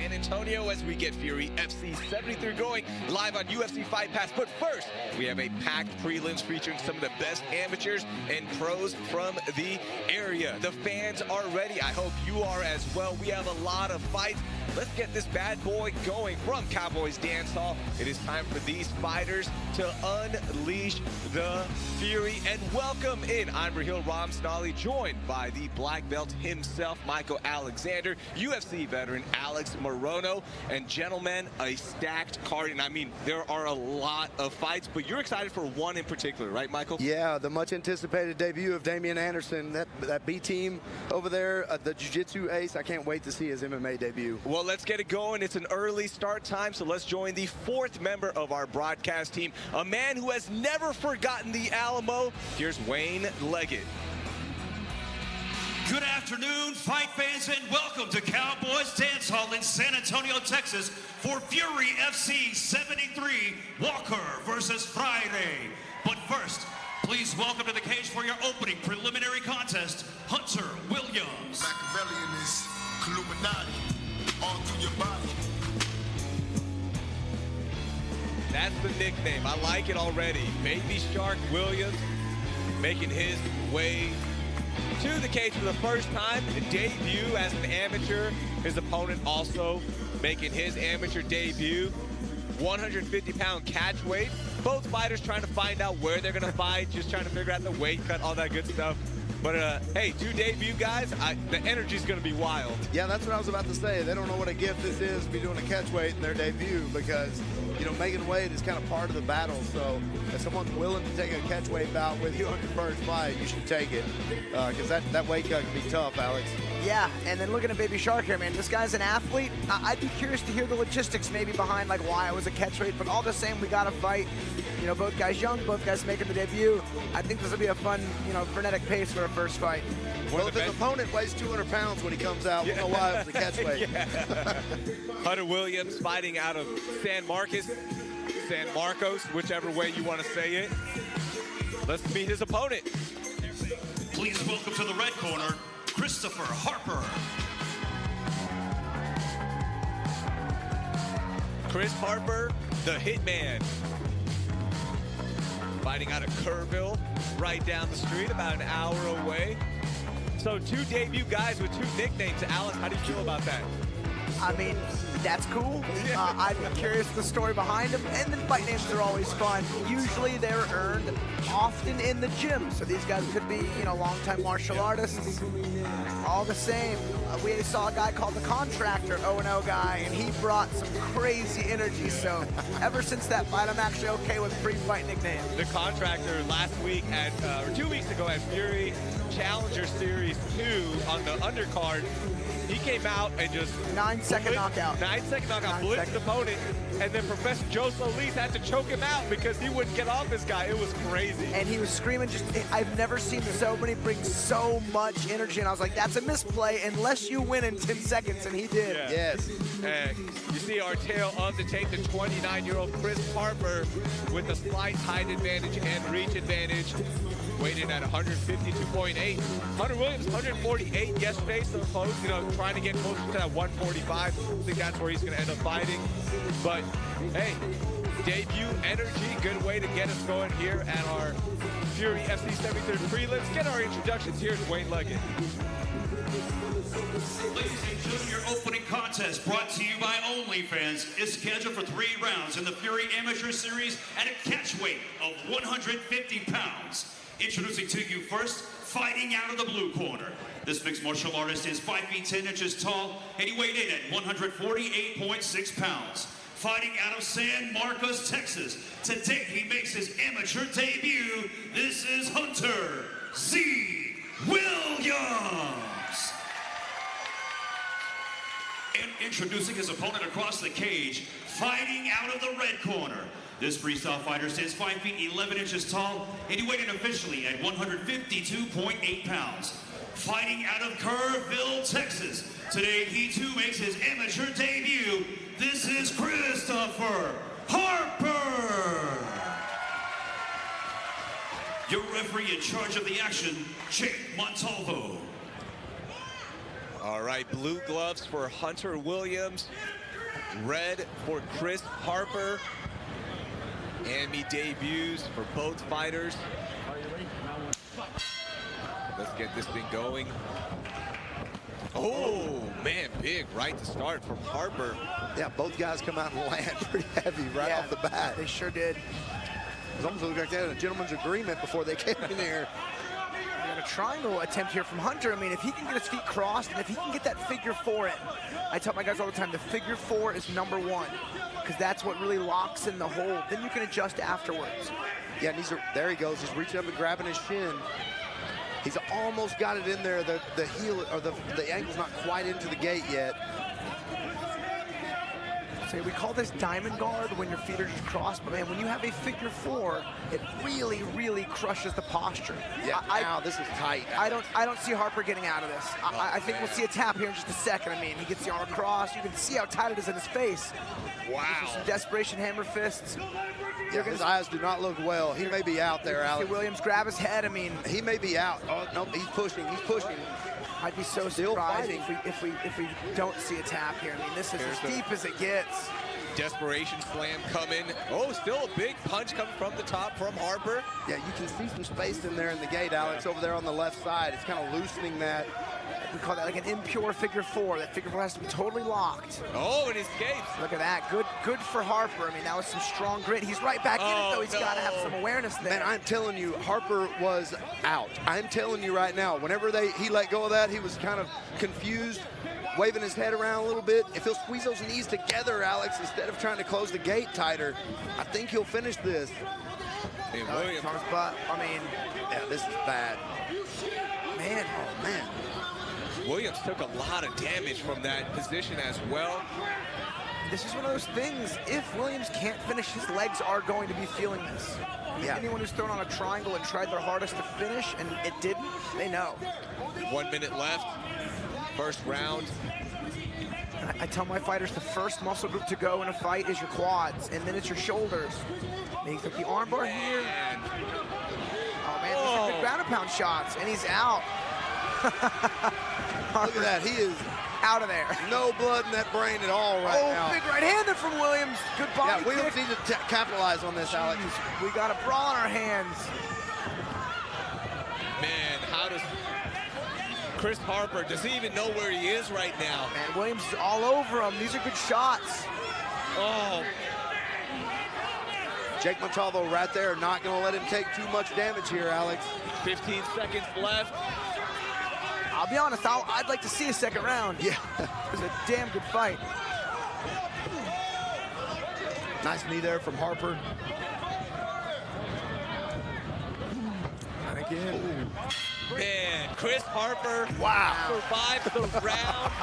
San Antonio as we get Fury FC 73 going live on UFC Fight Pass. But first, we have a packed prelims featuring some of the best amateurs and pros from the area. The fans are ready. I hope you are as well. We have a lot of fights. Let's get this bad boy going from Cowboys Dance Hall. It is time for these fighters to unleash the fury and welcome in. I'm Raheel Ramsnali, joined by the black belt himself, Michael Alexander, UFC veteran Alex Morono, and gentlemen, a stacked card. And I mean, there are a lot of fights, but you're excited for one in particular, right, Michael? Yeah, the much anticipated debut of Damian Anderson, that B team over there, the jiu-jitsu ace. I can't wait to see his MMA debut. Well, let's get it going. It's an early start time, so let's join the fourth member of our broadcast team, a man who has never forgotten the Alamo. Here's Wayne Leggett. Good afternoon, fight fans, and welcome to Cowboys Dance Hall in San Antonio, Texas for Fury FC 73, Walker versus Friday. But first, please welcome to the cage for your opening preliminary contest, Hunter Williams. Machiavellian is Illuminati. All through your body. That's the nickname. I like it already. Baby Shark Williams making his way to the cage for the first time. The debut as an amateur. His opponent also making his amateur debut. 150-pound catch weight. Both fighters trying to find out where they're going to fight, just trying to figure out the weight cut, all that good stuff. But, hey, two debut guys, the energy's going to be wild. Yeah, that's what I was about to say. They don't know what a gift this is to be doing a catch weight in their debut because, you know, making weight is kind of part of the battle. So if someone's willing to take a catch weight bout with you on your first fight, you should take it because that weight cut can be tough, Alex. Yeah, and then looking at Baby Shark here, man, this guy's an athlete. I'd be curious to hear the logistics maybe behind like why it was a catch weight, but all the same, we got to fight. You know, both guys young, both guys making the debut. I think this will be a fun, you know, frenetic pace for a first fight. Well, if his opponent weighs 200 pounds when he comes out, we'll know why it was a catch weight. Hunter Williams fighting out of San Marcos, whichever way you want to say it. Let's meet his opponent. Please welcome to the red corner, Christopher Harper. Chris Harper, the Hitman. Fighting out of Kerrville, right down the street, about an hour away. So two debut guys with two nicknames. Alex, how do you feel about that? I mean, that's cool. I'd be curious the story behind them. And then fight names are always fun. Usually they're earned often in the gym. So these guys could be, you know, longtime martial artists. All the same, we saw a guy called the Contractor, 0-0 guy, and he brought some crazy energy. So ever since that fight, I'm actually okay with pre-fight nicknames. The Contractor last week at, or 2 weeks ago at Fury Challenger Series 2 on the undercard, he came out and just 9-second knockout. 9-second knockout, blitzed the opponent, and then Professor Joe Solis had to choke him out because he wouldn't get off this guy. It was crazy. And he was screaming, I've never seen so many bring so much energy, and I was like, that's a misplay unless you win in 10 seconds, and he did. Yeah. Yes. You see our tail of the tape, the 29-year-old Chris Harper with a slight height advantage and reach advantage. Weighed in at 152.8. Hunter Williams, 148 yesterday, so close, you know, trying to get closer to that 145. I think that's where he's going to end up fighting. But, hey, debut energy, good way to get us going here at our Fury FC 73 prelims. Get our introductions. Here's Wayne Leggett. Ladies and gentlemen, your opening contest brought to you by OnlyFans is scheduled for 3 rounds in the Fury Amateur Series at a catch weight of 150 pounds. Introducing to you first, fighting out of the blue corner. This mixed martial artist is 5 feet 10 inches tall, and he weighed in at 148.6 pounds. Fighting out of San Marcos, Texas. Today he makes his amateur debut. This is Hunter Z. Williams. And introducing his opponent across the cage, fighting out of the red corner. This freestyle fighter stands 5 feet 11 inches tall, and he weighed in officially at 152.8 pounds. Fighting out of Kerrville, Texas. Today, he too makes his amateur debut. This is Christopher Harper. Your referee in charge of the action, Jake Montalvo. All right, blue gloves for Hunter Williams, red for Chris Harper. AME debuts for both fighters. Let's get this thing going. Oh, man, big right to start from Harper. Yeah, both guys come out and land pretty heavy right off the bat. They sure did. It almost looked like they had a gentleman's agreement before they came in there. We got a triangle attempt here from Hunter. I mean, if he can get his feet crossed and if he can get that figure four in, I tell my guys all the time, the figure four is #1 because that's what really locks in the hold. Then you can adjust afterwards. Yeah, and there he goes. He's reaching up and grabbing his shin. He's almost got it in there. The heel or the ankle's not quite into the gate yet. So we call this diamond guard when your feet are just crossed, but man, when you have a figure four, it really, really crushes the posture. Yeah, now this is tight. I don't see Harper getting out of this. I think we'll see a tap here in just a second. I mean, he gets the arm across. You can see how tight it is in his face. Wow. Some desperation hammer fists. Yeah, his eyes do not look well. He may be out there, Alex. Williams grab his head. I mean, he may be out. Oh no, he's pushing. He's pushing. I'd be so surprised if we don't see a tap here. I mean, this is as deep as it gets. Desperation slam coming. Oh, still a big punch coming from the top from Harper. Yeah, you can see some space in there in the gate, Alex, over there on the left side. It's kind of loosening that. We call that like an impure figure four. That figure four has to be totally locked. Oh, and escapes. Look at that. Good for Harper. I mean, that was some strong grit. He's right back in it, though. He's got to have some awareness there. Man, I'm telling you, Harper was out. I'm telling you right now, whenever he let go of that, he was kind of confused, waving his head around a little bit. If he'll squeeze those knees together, Alex, instead of trying to close the gate tighter, I think he'll finish this. Hey, Williams. On his butt. I mean, yeah, this is bad. Man, oh man. Williams took a lot of damage from that position as well. This is one of those things, if Williams can't finish, his legs are going to be feeling this. Yeah. Anyone who's thrown on a triangle and tried their hardest to finish and it didn't, they know. 1 minute left, first round. I tell my fighters the first muscle group to go in a fight is your quads, and then it's your shoulders. He took the armbar here. Oh man, these are good ground and pound shots, and he's out. Look at that, he is out of there. No blood in that brain at all right now. Oh, big right-hander from Williams. Good body kick. Williams needs to capitalize on this, Alex. We got a brawl on our hands. Man, how does Chris Harper, does he even know where he is right now? Man, Williams is all over him. These are good shots. Oh. Jake Montalvo right there, not going to let him take too much damage here, Alex. 15 seconds left. I'll be honest, I'd like to see a second round. Yeah. It was a damn good fight. Nice knee there from Harper. And again. Man, Chris Harper survived the round.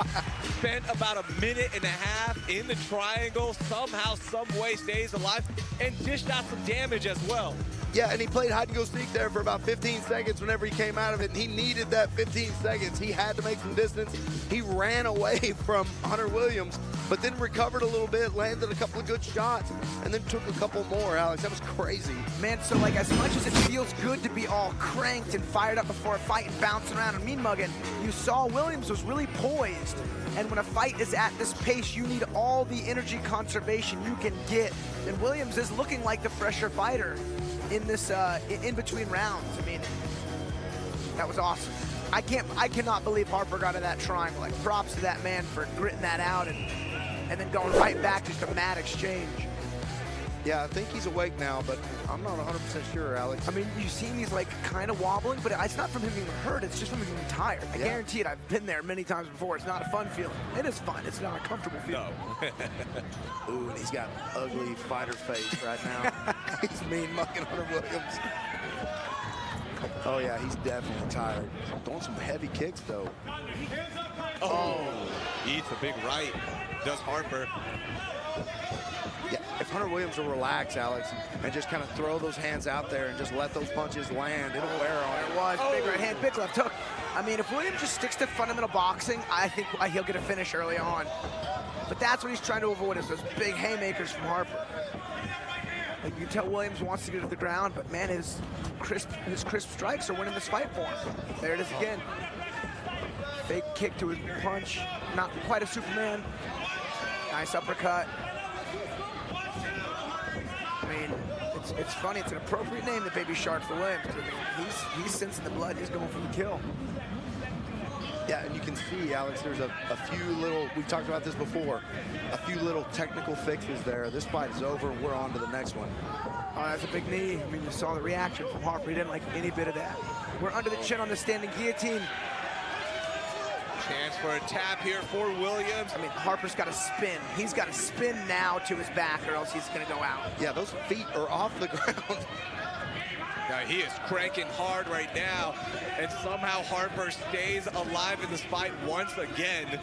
Spent about a minute and a half in the triangle. Somehow, some way stays alive and dished out some damage as well. Yeah, and he played hide-and-go-seek there for about 15 seconds whenever he came out of it, and he needed that 15 seconds. He had to make some distance. He ran away from Hunter Williams, but then recovered a little bit, landed a couple of good shots, and then took a couple more, Alex. That was crazy. Man, so like as much as it feels good to be all cranked and fired up before a fight and bouncing around and mean-mugging, you saw Williams was really poised. And when a fight is at this pace, you need all the energy conservation you can get. And Williams is looking like the fresher fighter in this in between rounds. I mean, that was awesome. I cannot believe Harper got in that triangle. Like, props to that man for gritting that out and then going right back to the mad exchange. Yeah, I think he's awake now, but I'm not 100% sure, Alex. I mean, you see him, he's like kind of wobbling, but it's not from him being hurt, it's just from him being tired. I guarantee it, I've been there many times before. It's not a fun feeling. It is fun, it's not a comfortable feeling. No. Ooh, and he's got an ugly fighter face right now. He's mean-mugging Hunter Williams. Oh yeah, he's definitely tired. Throwing some heavy kicks, though. Oh, eats a big right, does Harper. Yeah, if Hunter Williams will relax, Alex, and just kind of throw those hands out there and just let those punches land, it'll wear on him. It was. Big right hand, big left hook. I mean, if Williams just sticks to fundamental boxing, I think he'll get a finish early on. But that's what he's trying to avoid, is those big haymakers from Harper. Like, you can tell Williams wants to get to the ground, but man, his crisp strikes are winning this fight for him. There it is again. Fake kick to his punch. Not quite a Superman. Nice uppercut. I mean, it's funny. It's an appropriate name, the Baby Shark for Williams. I mean, he's sensing the blood. He's going for the kill. Yeah, and you can see, Alex, there's a few little, we've talked about this before, a few little technical fixes there. This fight is over, and we're on to the next one. Oh, that's a big knee. I mean, you saw the reaction from Harper. He didn't like any bit of that. We're under the chin on the standing guillotine. Chance for a tap here for Williams. I mean, Harper's got to spin. He's got to spin now to his back, or else he's going to go out. Yeah, those feet are off the ground. Now he is cranking hard right now, and somehow Harper stays alive in this fight once again.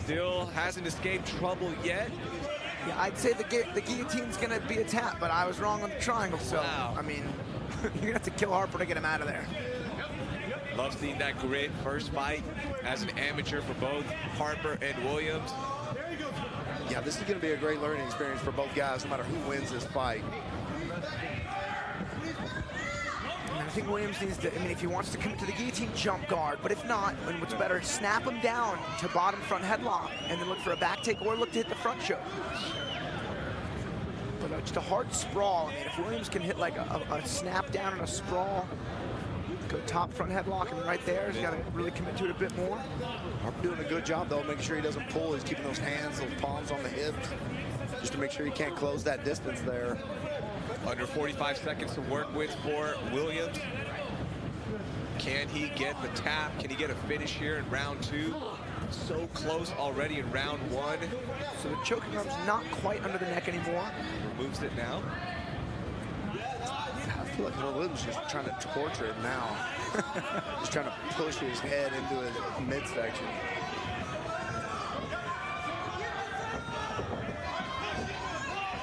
Still hasn't escaped trouble yet. Yeah, I'd say the guillotine's going to be a tap, but I was wrong on the triangle, so, wow. I mean, you're going to have to kill Harper to get him out of there. Love seeing that grit. First fight as an amateur for both Harper and Williams. Yeah, this is going to be a great learning experience for both guys, no matter who wins this fight. I think Williams needs to, I mean, if he wants to commit to the guillotine, jump guard. But if not, and what's better, snap him down to bottom front headlock and then look for a back take or look to hit the front choke. But just a hard sprawl. I mean, if Williams can hit like a snap down and a sprawl, go top front headlock, and right there, he's got to really commit to it a bit more. Harper doing a good job, though, making sure he doesn't pull. He's keeping those hands, those palms on the hips, just to make sure he can't close that distance there. Under 45 seconds to work with for Williams. Can he get the tap? Can he get a finish here in round two? So close already in round one. So the choking arm's not quite under the neck anymore. Removes it now. I feel like Williams is just trying to torture him now. Just trying to push his head into his midsection.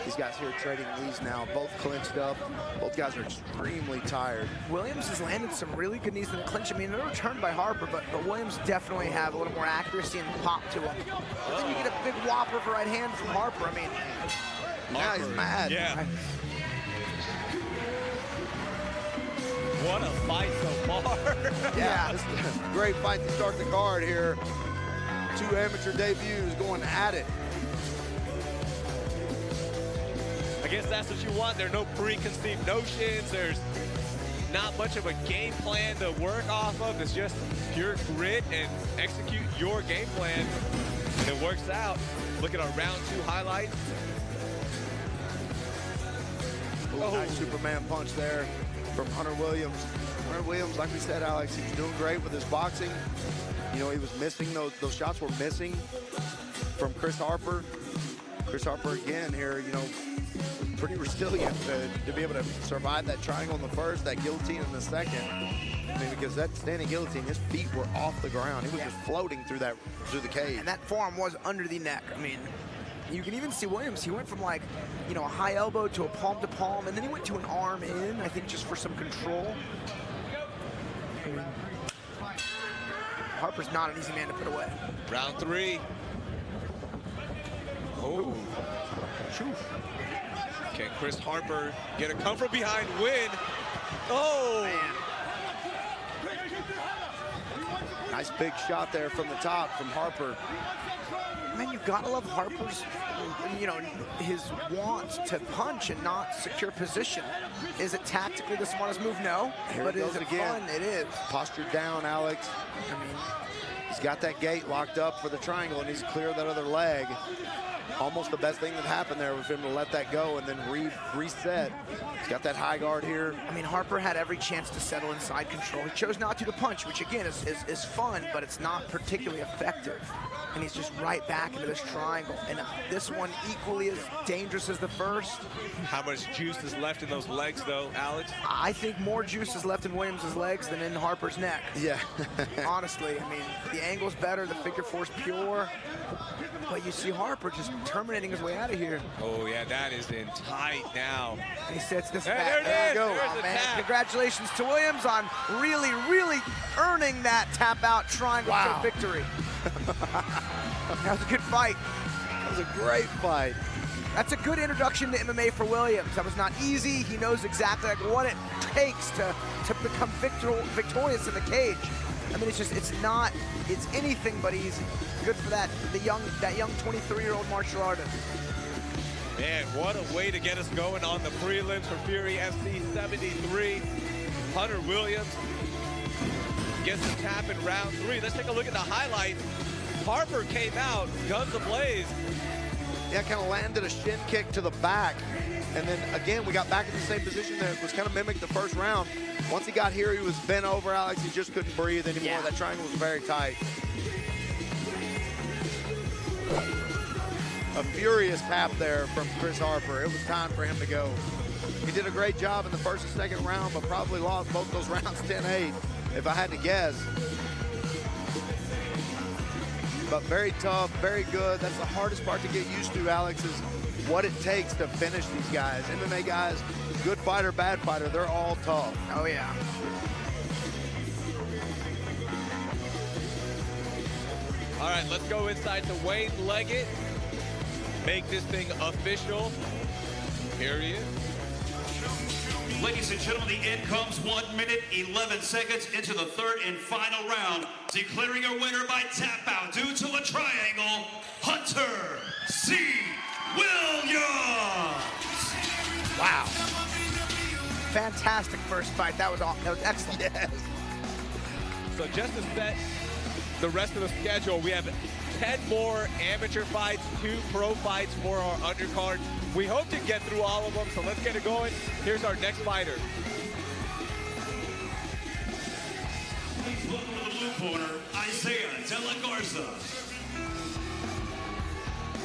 These guys here trading knees now, both clinched up. Both guys are extremely tired. Williams has landed some really good knees in the clinch. I mean, they're returned by Harper, but Williams definitely have a little more accuracy and pop to him. But then you get a big whopper of a right hand from Harper. I mean, now he's mad. Yeah. What a fight so far. Yeah, this is a great fight to start the card here. Two amateur debuts going at it. I guess that's what you want. There are no preconceived notions. There's not much of a game plan to work off of. It's just pure grit and execute your game plan. And it works out. Look at our round two highlights. Ooh, nice Superman punch there from Hunter Williams. Hunter Williams, like we said, Alex, he was doing great with his boxing. You know, he was missing, those shots were missing from Chris Harper. Chris Harper again here, you know, pretty resilient to be able to survive that triangle in the first, that guillotine in the second. I mean, because that standing guillotine, his feet were off the ground. He was just floating through the cage. And that forearm was under the neck. I mean, you can even see Williams. He went from like, you know, a high elbow to a palm to palm, and then he went to an arm in, I think just for some control. I mean, Harper's not an easy man to put away. Round three. Oh. Can Chris Harper get a come from behind win? Oh! Man. Nice big shot there from the top from Harper. Man, you've got to love Harper's, you know, his want to punch and not secure position. Is it tactically the smartest move? No. But is it fun? It is. Postured down, Alex. I mean, he's got that gate locked up for the triangle, and he's clear that other leg. Almost the best thing that happened there was for him to let that go and then reset. He's got that high guard here. I mean, Harper had every chance to settle inside control. He chose not to punch, which again is fun, but it's not particularly effective. And he's just right back into this triangle. And this one equally as dangerous as the first. How much juice is left in those legs, though, Alex? I think more juice is left in Williams' legs than in Harper's neck. Yeah. Honestly, I mean, the angle's better, the figure four's pure. But you see Harper just terminating his way out of here. Oh, yeah, that is in tight now. And he sets this Hey, back. there it is. Go. There's Oh, the man. tap. Congratulations to Williams on really, really earning that tap-out triangle Wow. victory. That was a good fight. That was a great fight. That's a good introduction to MMA for Williams. That was not easy. He knows exactly like what it takes to become victorious in the cage. I mean, it's not, it's anything but easy. Good for that young 23-year-old martial artist. Man, what a way to get us going on the prelims for Fury FC 73. Hunter Williams gets the tap in round 3. Let's take a look at the highlights. Harper came out, guns ablaze. Yeah, kind of landed a shin kick to the back. And then again, we got back in the same position that was kind of mimicked the first round. Once he got here, he was bent over, Alex. He just couldn't breathe anymore. Yeah. That triangle was very tight. A furious tap there from Chris Harper. It was time for him to go. He did a great job in the first and second round, but probably lost both those rounds 10-8, if I had to guess. But very tough, very good. That's the hardest part to get used to, Alex, is what it takes to finish these guys. MMA guys, good fighter, bad fighter, they're all tough. Oh, yeah. All right, let's go inside to Wayne Leggett. Make this thing official. Here he is. Ladies and gentlemen, the end comes 1 minute, 11 seconds into the third and final round. Declaring a winner by tap out due to a triangle, Hunter C. Williams. Wow. Fantastic first fight. That was excellent. Yes. So just to set the rest of the schedule, we have 10 more amateur fights, 2 pro fights for our undercard. We hope to get through all of them, so let's get it going. Here's our next fighter. Please welcome to the blue corner, Isaiah De La Garza.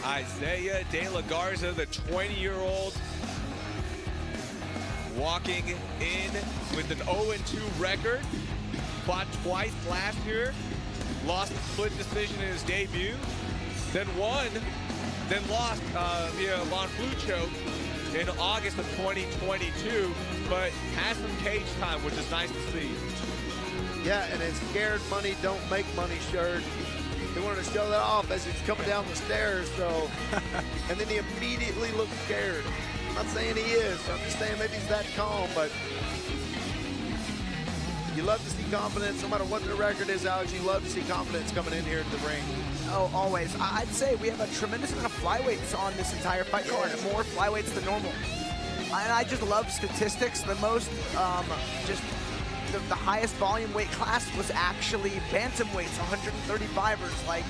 Isaiah De La Garza, the 20-year-old, walking in with an 0-2 record. Fought twice last year, lost a split decision in his debut, then won, then lost via Von Flue choke in August of 2022, but has some cage time, which is nice to see. Yeah, and his scared money don't make money shirt. He wanted to show that off as he's coming down the stairs, so. And then he immediately looked scared. I'm not saying he is, I'm just saying maybe he's that calm, but you love to see confidence, no matter what the record is, Alex, you love to see confidence coming in here to the ring. Oh, always. I'd say we have a tremendous amount of flyweights on this entire fight card, more flyweights than normal. And I just love statistics. The most, the highest volume weight class was actually bantamweights, 135ers. Like,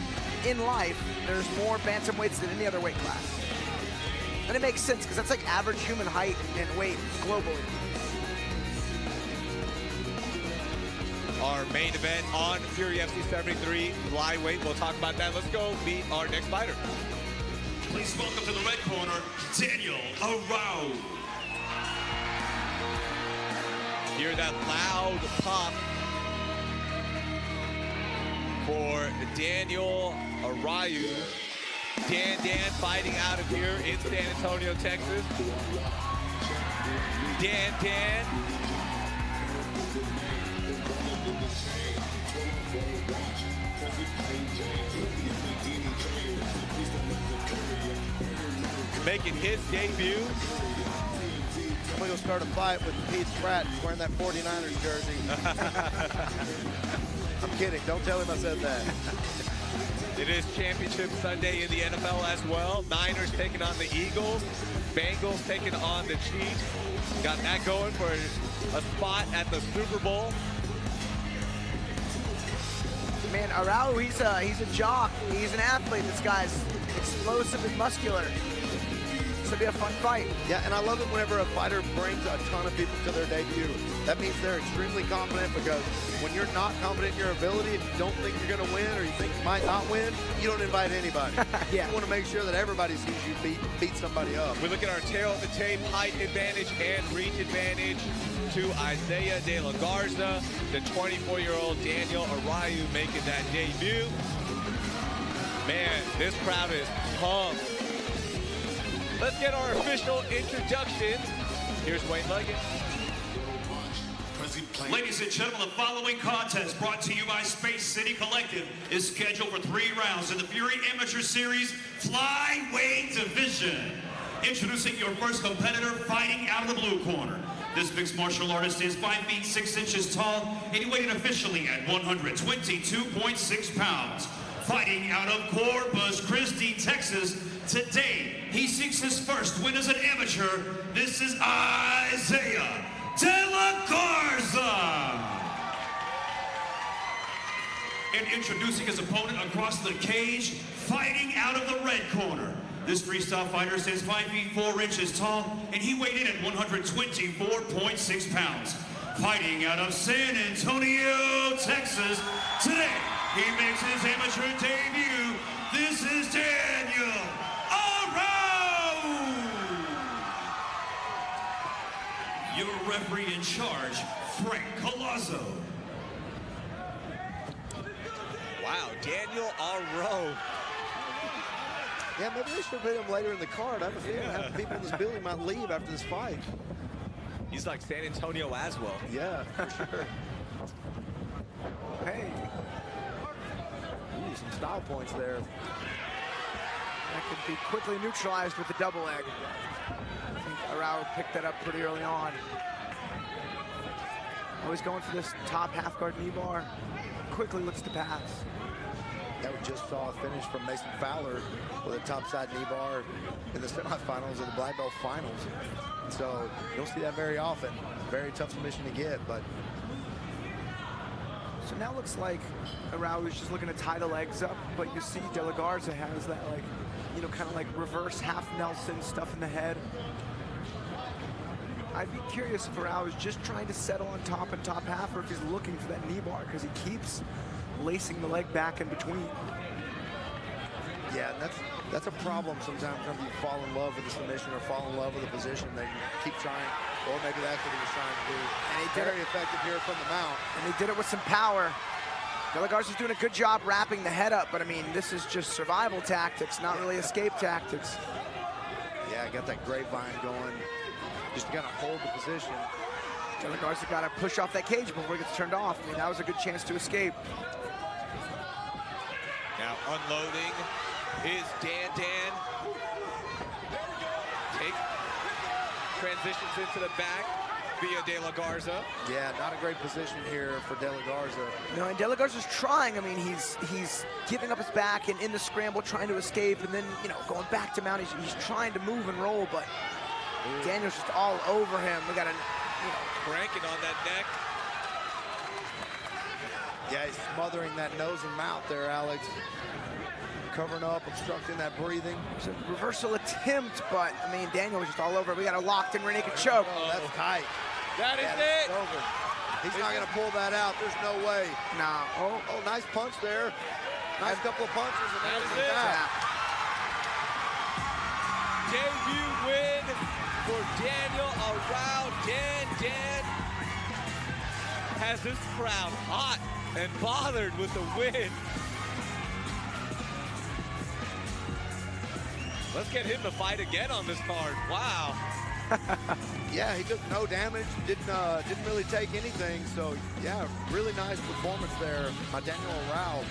in life, there's more bantamweights than any other weight class. And it makes sense, because that's like average human height and weight globally. Our main event on Fury FC 73 flyweight. We'll talk about that. Let's go meet our next fighter. Please welcome to the red corner, Daniel Arayu. Hear that loud pop for Daniel Arayu. Dan fighting out of here in San Antonio, Texas. Dan. Making his debut. I'm gonna go start a fight with Pete Spratt wearing that 49ers jersey. I'm kidding, don't tell him I said that. It is Championship Sunday in the NFL as well. Niners taking on the Eagles. Bengals taking on the Chiefs. Got that going for a spot at the Super Bowl. Man, Arayu, he's a jock. He's an athlete. This guy's explosive and muscular. This will be a fun fight. Yeah, and I love it whenever a fighter brings a ton of people to their debut. That means they're extremely confident, because when you're not confident in your ability, if you don't think you're going to win or you think you might not win, you don't invite anybody. Yeah. You want to make sure that everybody sees you beat somebody up. We look at our tail of the tape, height advantage and reach advantage to Isaiah De La Garza, the 24-year-old Daniel Arayu making that debut. Man, this crowd is pumped. Let's get our official introductions. Here's Wayne Leggett. Ladies and gentlemen, the following contest brought to you by Space City Collective is scheduled for 3 rounds in the Fury Amateur Series Flyweight Division. Introducing your first competitor fighting out of the blue corner. This mixed martial artist is 5 feet 6 inches tall, and he weighed in officially at 122.6 pounds. Fighting out of Corpus Christi, Texas, today he seeks his first win as an amateur. This is Isaiah De La Garza. And introducing his opponent across the cage, fighting out of the red corner. This freestyle fighter stands 5 feet 4 inches tall, and he weighed in at 124.6 pounds. Fighting out of San Antonio, Texas, today he makes his amateur debut. This is Daniel Arayu. Your referee in charge, Frank Colazzo. Wow, Daniel Arayu. Yeah, maybe they should put him later in the card. I have a feeling half the people in this building might leave after this fight. He's like San Antonio as well. Yeah, for sure. Hey. Ooh, some style points there. That could be quickly neutralized with the double leg. I think Arayu picked that up pretty early on. Always going for this top half guard knee bar. Quickly looks to pass. That we just saw a finish from Mason Fowler with a topside knee bar in the semifinals of the Black Belt Finals. So you'll see that very often. Very tough submission to get, but. So now looks like Arayu is just looking to tie the legs up, but you see De La Garza has that, like, you know, kind of like reverse half Nelson stuff in the head. I'd be curious if Arayu is just trying to settle on top and top half, or if he's looking for that knee bar, because he keeps lacing the leg back in between. Yeah, that's a problem sometimes whenever you fall in love with the submission or fall in love with the position that you keep trying, or maybe that's what he was trying to do. And he did very effective here from the mount. And he did it with some power. De La Garza's doing a good job wrapping the head up, but I mean, this is just survival tactics, not really escape tactics. Yeah, got that grapevine going. Just got to hold the position. De La Garza got to push off that cage before he gets turned off. I mean, that was a good chance to escape. Now unloading is Dan. Transitions into the back via De La Garza. Yeah, not a great position here for De La Garza. No, and De La Garza's trying. I mean, he's giving up his back and in the scramble trying to escape, and then, you know, going back to mount. He's trying to move and roll, but Daniel's just all over him. We got a, you know, Cranking on that neck. Yeah, he's smothering that nose and mouth there, Alex. Covering up, obstructing that breathing. It's a reversal attempt, but, I mean, Daniel was just all over. We got a locked-in rear naked choke. Oh, that's tight. That is it's it. over. He's not going to pull that out. There's no way. Nah. Oh, nice punch there. Nice couple of punches, and That there's is the it. tap. Debut win for Daniel Arayu. Dan has this crowd hot and bothered with the win. Let's get him to fight again on this card. Wow. Yeah, he took no damage, didn't really take anything. So yeah, really nice performance there by Daniel Arayu.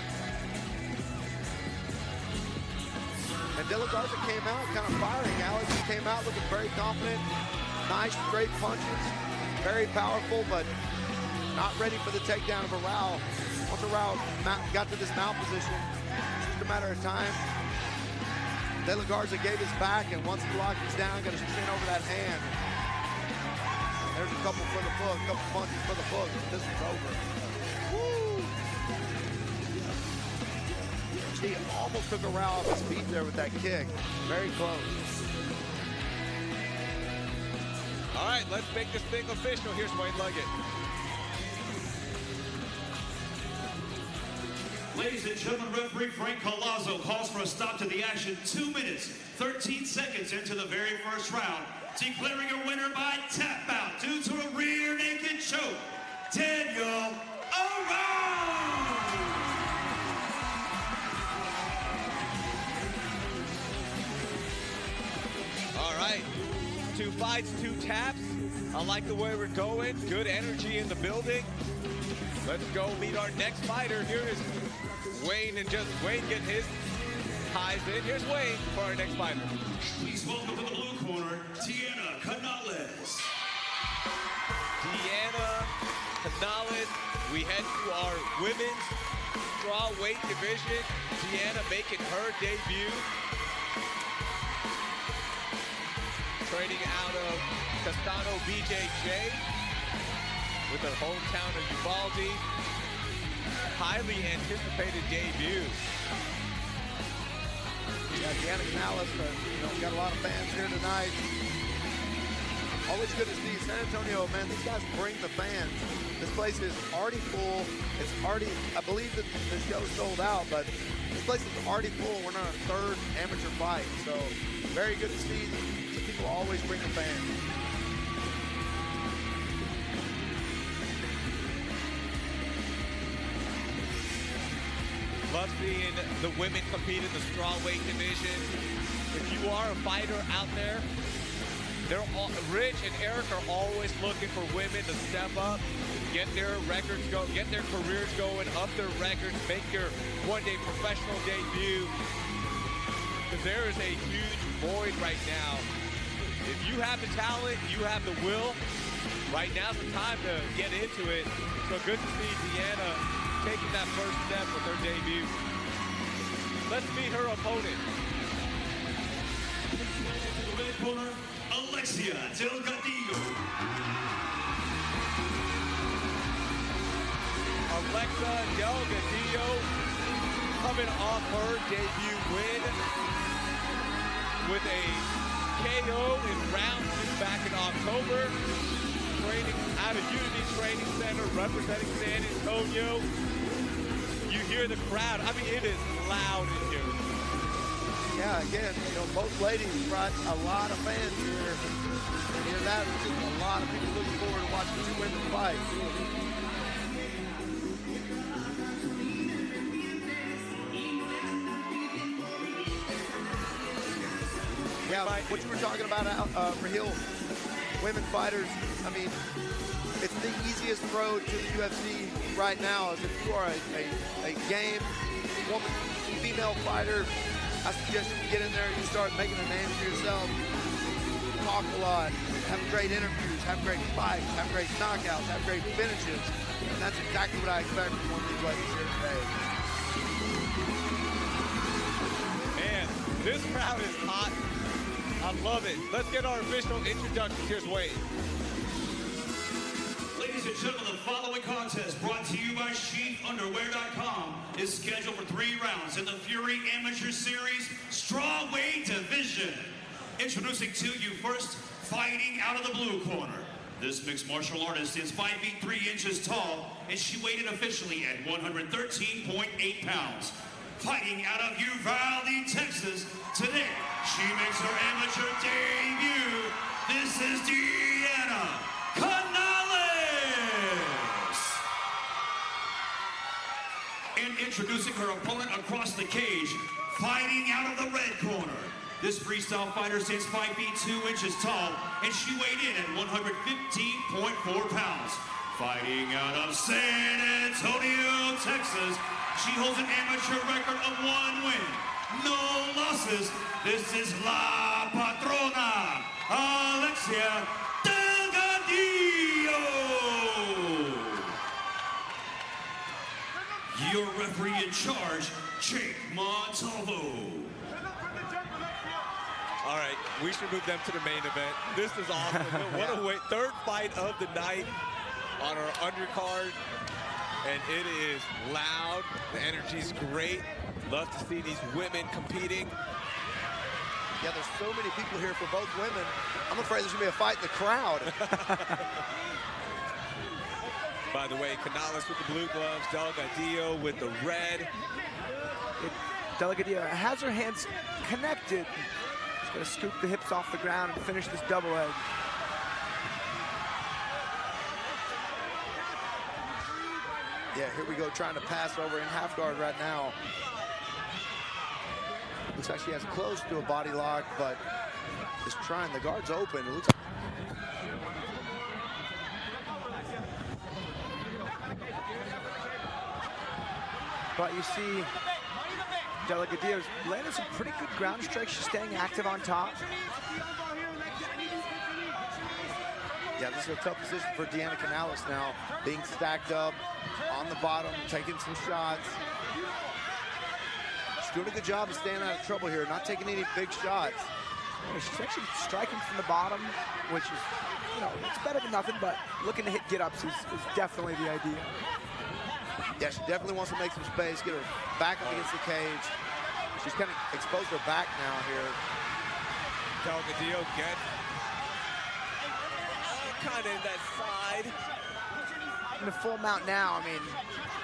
And De La Garza came out kind of firing. Alex, he came out looking very confident. Nice, straight punches, very powerful, but not ready for the takedown of Arayu. Once Arayu got to this mount position, it's just a matter of time. De La Garza gave his back, and once he locked his down, got his chin over that hand. There's a couple for the book, a couple punches for the book. This is over. Woo! He almost took Arayu off his feet there with that kick. Very close. All right, let's make this thing official. Here's Wayne Leggett. Ladies and gentlemen, referee Frank Colazzo calls for a stop to the action 2 minutes, 13 seconds into the very first round, declaring a winner by tap out due to a rear naked choke, Daniel Arayu. All right, 2 fights, 2 taps. I like the way we're going. Good energy in the building. Let's go meet our next fighter. Here is Wayne, and just Wayne getting his ties in. Here's Wayne for our next fighter. Please welcome to the blue corner, Canales. Deanna, Canales. We head to our women's strawweight division. Deanna making her debut. Training out of Castano BJJ with her hometown of Uvalde. Highly anticipated debut. Yeah, Deanna Canales, got a lot of fans here tonight. Always good to see San Antonio, man. These guys bring the fans. This place is already full. It's already, I believe that the show's sold out, but this place is already full. We're on our third amateur fight, so very good to see. So people always bring the fans. Love seeing the women compete in the strawweight division. If you are a fighter out there, Rich and Eric are always looking for women to step up, get their records going, get their careers going, up their records, make your one-day professional debut. Because there is a huge void right now. If you have the talent, you have the will, right now's the time to get into it. So good to see Deanna taking that first step with her debut. Let's meet her opponent. Red corner, Delgado. Alexa Delgado coming off her debut win with a KO in round 2 back in October. Training out of Unity Training Center, representing San Antonio. You hear the crowd. I mean, it is loud in here. Yeah, again, both ladies brought a lot of fans here. And hear that, there's just a lot of people looking forward to watching two women fight. Yeah, what you were talking about, Raheel, women fighters, I mean, it's the easiest road to the UFC right now. Is if you are a game woman, female fighter, I suggest you get in there and you start making a name for yourself. Talk a lot, have great interviews, have great fights, have great knockouts, have great finishes. And that's exactly what I expect from one of these ladies here today. Man, this crowd is hot. I love it. Let's get our official introductions. Here's Wade. Ladies and gentlemen, the following contest, brought to you by SheathUnderwear.com, is scheduled for 3 rounds in the Fury Amateur Series Strawweight Division. Introducing to you first, fighting out of the blue corner. This mixed martial artist is 5 feet 3 inches tall, and she weighed in officially at 113.8 pounds. Fighting out of Uvalde, Texas, today she makes her amateur debut. This is Deanna Canales. And introducing her opponent across the cage, fighting out of the red corner. This freestyle fighter stands 5 feet 2 inches tall, and she weighed in at 115.4 pounds. Fighting out of San Antonio, Texas, she holds an amateur record of 1 win, no losses. This is La Patrona, Alexia Delgado. Your referee in charge, Jake Montalvo. All right, we should move them to the main event. This is awesome. What a wait. Third fight of the night on our undercard. And it is loud. The energy's great. Love to see these women competing. Yeah, there's so many people here for both women. I'm afraid there's going to be a fight in the crowd. By the way, Canales with the blue gloves, Delgado with the red. Delgado has her hands connected. She's going to scoop the hips off the ground and finish this double edge. Yeah, here we go, trying to pass over in half guard right now. Looks like she has close to a body lock, but is trying. The guard's open. It looks like but you see Delgado's landing some pretty good ground strikes. She's staying active on top. Yeah, this is a tough position for Deanna Canales now, being stacked up on the bottom, taking some shots. She's doing a good job of staying out of trouble here, not taking any big shots. She's actually striking from the bottom, which is, you know, it's better than nothing, but looking to hit get-ups is definitely the idea. Yeah, she definitely wants to make some space, get her back up against the cage. She's kind of exposed her back now here. Delgado gets kind of in that side. In the full mount now, I mean.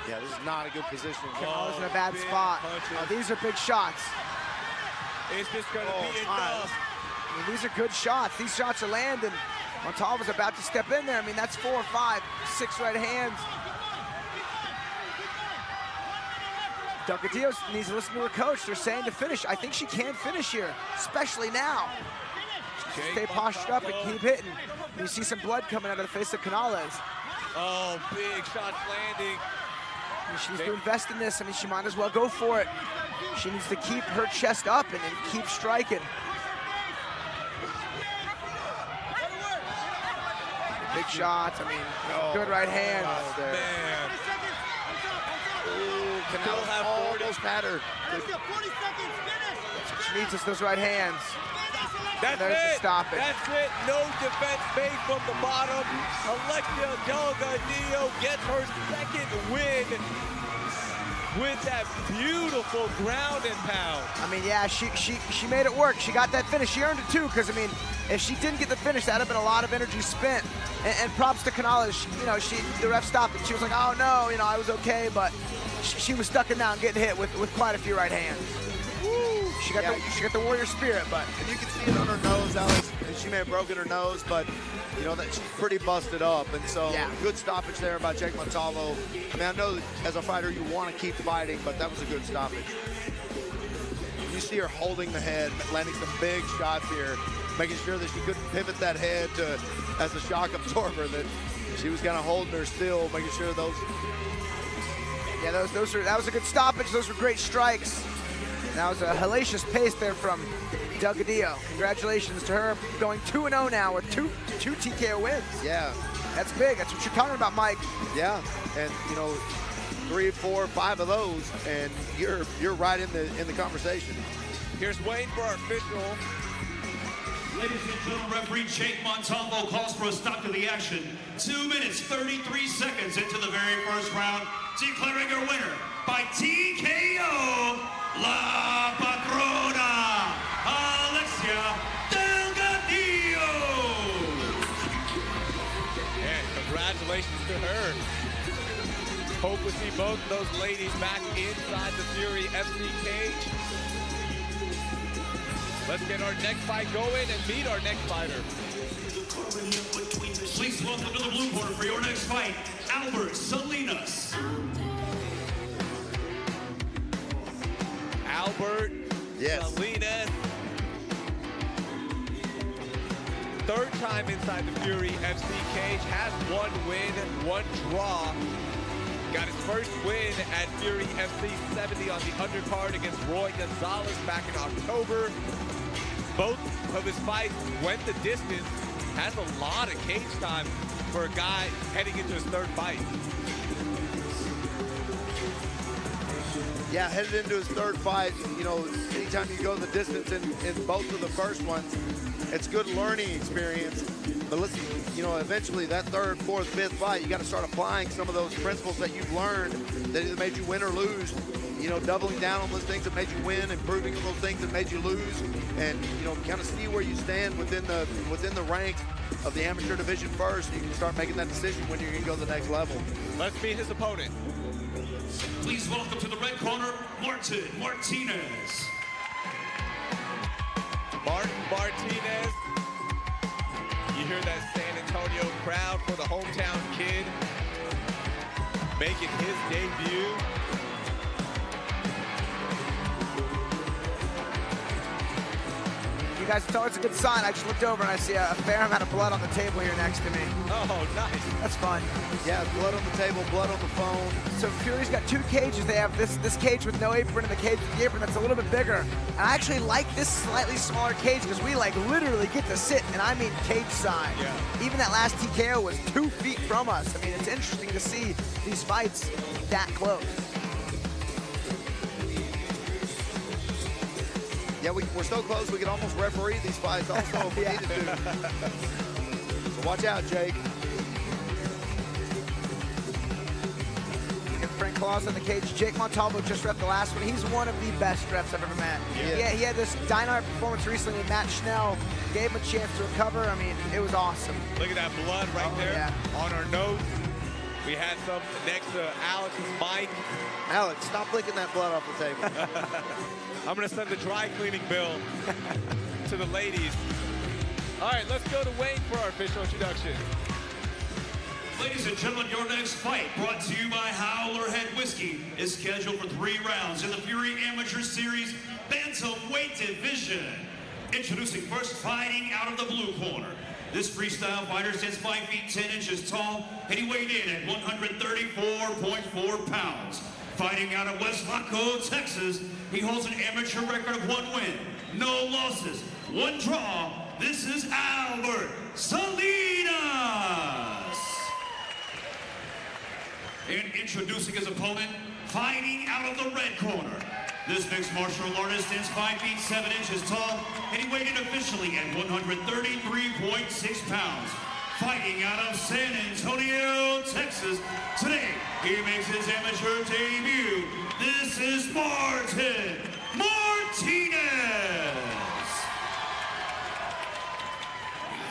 Yeah, this is not a good position. Canales in a bad spot. Oh, these are big shots. It's just going to be enough. I mean, these are good shots. These shots are landing. Montalva's about to step in there. I mean, that's 4 or 5, 6 right hands. Delgado needs to listen to her coach. They're saying to finish. I think she can finish here, especially now. Stay postured up and keep hitting. You see some blood coming out of the face of Canales. Oh, big shots landing. I mean, she needs to invest in this. I mean, she might as well go for it. She needs to keep her chest up and keep striking. Big shots. I mean, good right hand. Man. Ooh, Canales almost had her. That's what she needs, is those right hands. That's There's it. the stoppage. That's it. No defense made from the bottom. Alexia Delgado gets her second win with that beautiful ground and pound. I mean, yeah, she made it work. She got that finish. She earned it too, because I mean, if she didn't get the finish, that'd have been a lot of energy spent. And props to Canales. You know, the ref stopped it. She was like, oh no, you know, I was okay, but she was stuck in down, getting hit with quite a few right hands. Woo. She got the warrior spirit, but and you can see it on her nose, Alex. And she may have broken her nose, but you know that she's pretty busted up, and so good stoppage there by Jake Montalvo. I mean, I know that as a fighter you want to keep fighting, but that was a good stoppage. You see her holding the head, landing some big shots here, making sure that she couldn't pivot that head as a shock absorber. That she was kind of holding her still, making sure those. Yeah, that was a good stoppage. Those were great strikes. That was a hellacious pace there from Delgado. Congratulations to her, going 2-0 now with two TKO wins. Yeah. That's big. That's what you're talking about, Mike. Yeah, and you know, 3, 4, 5 of those, and you're right in the conversation. Here's Wayne for our official. Ladies and gentlemen, referee Jake Montalvo calls for a stop to the action. 2 minutes, 33 seconds into the very first round, declaring her winner by TKO, La Patrona, Alexia Delgado. And congratulations to her. Hope to see both of those ladies back inside the Fury FC cage. Let's get our next fight going and meet our next fighter. Please welcome to the blue corner for your next fight, Albert Salinas. Albert Salinas. Third time inside the Fury FC cage, has 1 win, 1 draw. Got his first win at Fury FC 70 on the undercard against Roy Gonzalez back in October. Both of his fights went the distance. Has a lot of cage time for a guy heading into his 3rd fight. Yeah, headed into his 3rd fight. You know, anytime you go the distance in both of the first ones, it's good learning experience. But listen, you know, eventually that 3rd, 4th, 5th fight, you got to start applying some of those principles that you've learned that either made you win or lose. You know, doubling down on those things that made you win, improving on those things that made you lose, and you know, kind of see where you stand within the ranks of the amateur division first. You can start making that decision when you're going to go to the next level. Let's meet his opponent. Please welcome to the red corner, Martinez. Martinez. You hear that San Antonio crowd for the hometown kid making his debut. you guys, it's always a good sign. I just looked over and I see a fair amount of blood on the table here next to me. Oh, nice. That's fun. Yeah, blood on the table, blood on the phone. So Fury's got 2 cages. They have this cage with no apron and the cage with the apron that's a little bit bigger. And I actually like this slightly smaller cage because we like literally get to sit, and I mean cage side. Yeah. Even that last TKO was 2 feet from us. I mean, it's interesting to see these fights that close. Yeah, we're so close we could almost referee these fights also if we needed to. So watch out, Jake. Frank Claus in the cage. Jake Montalvo just repped the last one. He's one of the best refs I've ever met. Yeah, he had this dynamite performance recently with Matt Schnell. Gave him a chance to recover. I mean, it was awesome. Look at that blood right there on our nose. We had some next to Alex's mic. Alex, stop licking that blood off the table. I'm going to send the dry cleaning bill to the ladies. All right, let's go to Wayne for our official introduction. Ladies and gentlemen, your next fight, brought to you by Howler Head Whiskey, is scheduled for 3 rounds in the Fury Amateur Series Bantamweight Division. Introducing first, fighting out of the blue corner. This freestyle fighter stands 5 feet 10 inches tall, and he weighed in at 134.4 pounds. Fighting out of West Laco, Texas, he holds an amateur record of 1 win, no losses, 1 draw. This is Albert Salinas. And introducing his opponent, fighting out of the red corner. This mixed martial artist is 5 feet 7 inches tall, and he weighed in officially at 133.6 pounds. Fighting out of San Antonio, Texas. Today, he makes his amateur debut. This is Martinez.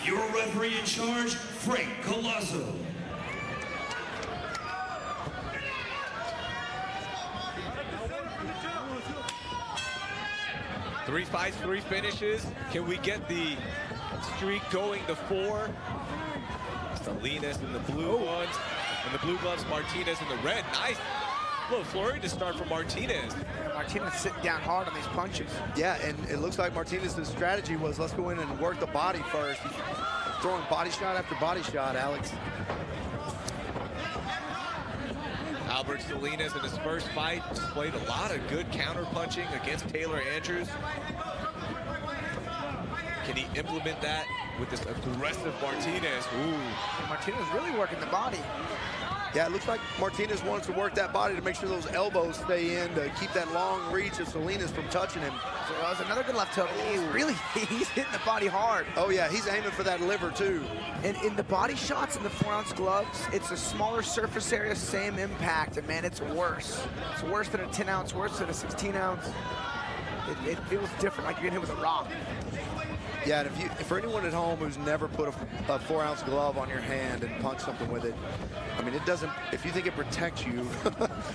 Your referee in charge, Frank Colasso. Three fights, 3 finishes. Can we get the streak going to 4? Salinas in the blue ones, and the blue gloves, Martinez in the red. Nice little flurry to start for Martinez. Martinez sitting down hard on these punches. Yeah, and it looks like Martinez's strategy was let's go in and work the body first. He's throwing body shot after body shot, Alex. Albert Salinas in his first fight displayed a lot of good counter punching against Taylor Andrews. Can he implement that with this aggressive Martinez? Ooh. Martinez really working the body. Yeah, it looks like Martinez wants to work that body to make sure those elbows stay in to keep that long reach of Salinas from touching him. So that was another good left hook. He's hitting the body hard. Oh yeah, he's aiming for that liver too. And in the body shots in the 4-ounce gloves, it's a smaller surface area, same impact, and man, it's worse. It's worse than a 10-ounce, worse than a 16-ounce. It feels different, like you're getting hit with a rock. Yeah, and for anyone at home who's never put a 4-ounce glove on your hand and punched something with it, I mean, it doesn't, if you think it protects you,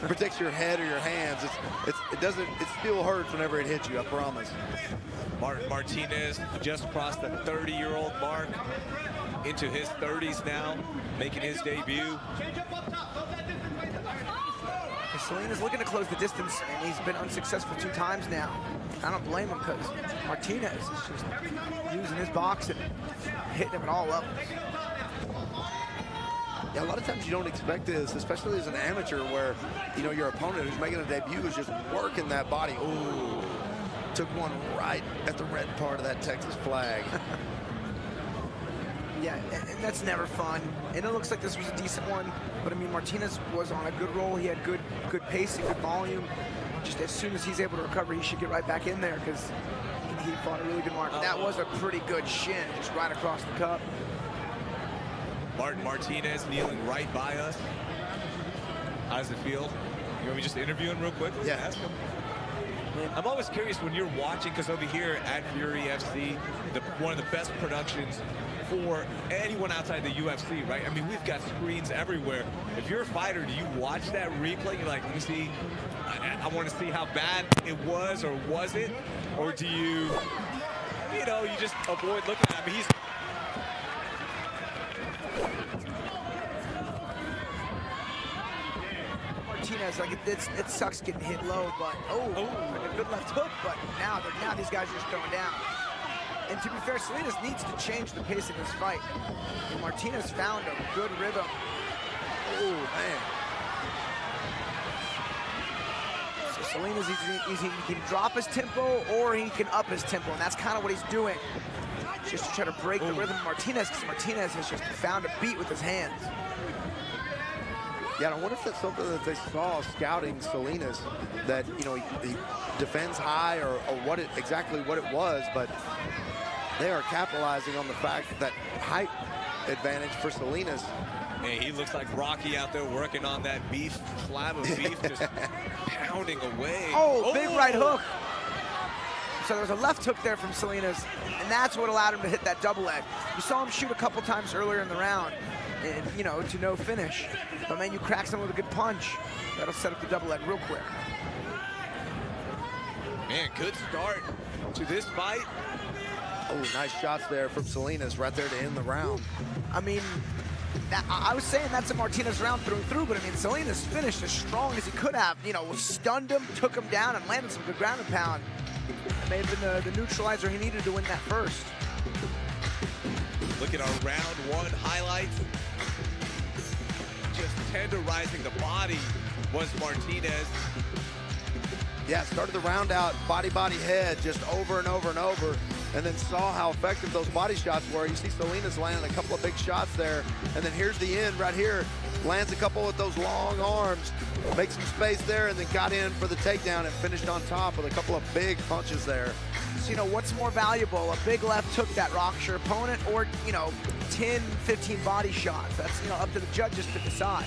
protects your head or your hands, it still hurts whenever it hits you, I promise. Martinez just crossed the 30-year-old mark, into his 30s now, making his debut. Salinas looking to close the distance, and he's been unsuccessful 2 times now. I don't blame him because Martinez is just using his boxing, hitting him at all levels. Yeah, a lot of times you don't expect this, especially as an amateur where, you know, your opponent who's making a debut is just working that body. Ooh, took one right at the red part of that Texas flag. Yeah, and that's never fun. And it looks like this was a decent one, but I mean, Martinez was on a good roll. He had good pacing, good volume. Just as soon as he's able to recover, he should get right back in there because he fought a really good mark. That was a pretty good shin, just right across the cup. Martinez kneeling right by us. How does it feel? You want me just to interview him real quick? Yeah. Ask him. I'm always curious when you're watching, because over here at Fury FC, one of the best productions for anyone outside the UFC, right? I mean, we've got screens everywhere. If you're a fighter, do you watch that replay? You're like, let me see. I want to see how bad it was or was it? Or do you just avoid looking at him? Martinez, like it sucks getting hit low, but like a good left hook. But now these guys are just throwing down. And to be fair, Salinas needs to change the pace of this fight. And Martinez found a good rhythm. Oh, man. So Salinas, he can drop his tempo or he can up his tempo, and that's kind of what he's doing. Just to try to break the rhythm of Martinez, because Martinez has just found a beat with his hands. Yeah, and I wonder if that's something that they saw scouting Salinas, that, you know, he defends high, or what exactly what it was, but they are capitalizing on the fact that height advantage for Salinas. Man, he looks like Rocky out there working on that beef, slab of beef, just pounding away. Oh, big right hook. So there was a left hook there from Salinas, and that's what allowed him to hit that double leg. You saw him shoot a couple times earlier in the round, and, you know, to no finish. But man, you crack someone with a good punch, that'll set up the double leg real quick. Man, good start to this fight. Oh, nice shots there from Salinas right there to end the round. I mean, I was saying that's a Martinez round through and through, but I mean, Salinas finished as strong as he could have. You know, stunned him, took him down, and landed some good ground and pound. It may have been the neutralizer he needed to win that first. Look at our round one highlights. Just tenderizing the body was Martinez. Yeah, started the round out, body, head, just over and over and over, and then saw how effective those body shots were. You see Salinas landing a couple of big shots there, and then here's the end right here. Lands a couple with those long arms, makes some space there, and then got in for the takedown and finished on top with a couple of big punches there. So, you know, what's more valuable? A big left hook that rocks your opponent, or, you know, 10, 15 body shots? That's, you know, up to the judges to decide.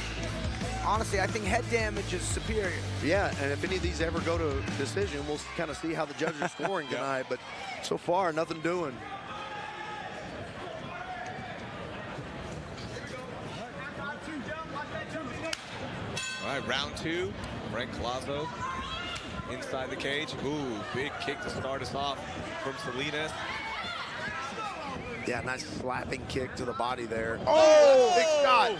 Honestly, I think head damage is superior. Yeah, and if any of these ever go to decision, we'll kind of see how the judges are scoring tonight, but so far, nothing doing. All right, round two. Frank Colazo inside the cage. Ooh, big kick to start us off from Salinas. Yeah, nice slapping kick to the body there. Oh! Big shot.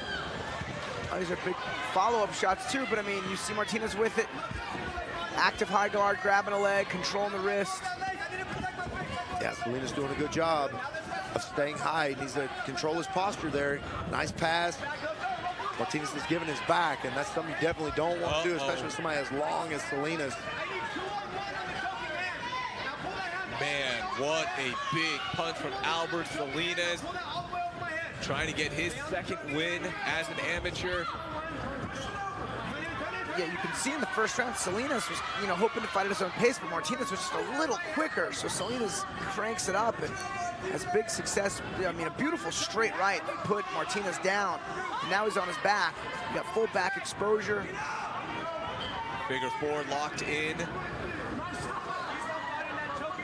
Oh, these are big follow-up shots too, but I mean, you see Martinez with it. Active high guard, grabbing a leg, controlling the wrist. Yeah, Salinas doing a good job of staying high. He needs to control his posture there. Nice pass. Martinez is giving his back, and that's something you definitely don't want to do, especially with somebody as long as Salinas. Man, what a big punch from Albert Salinas. Trying to get his second win as an amateur. Yeah, you can see in the first round, Salinas was, you know, hoping to fight at his own pace, but Martinez was just a little quicker. So Salinas cranks it up and has big success. I mean, a beautiful straight right that put Martinez down. And now he's on his back. You got full back exposure. Figure four locked in.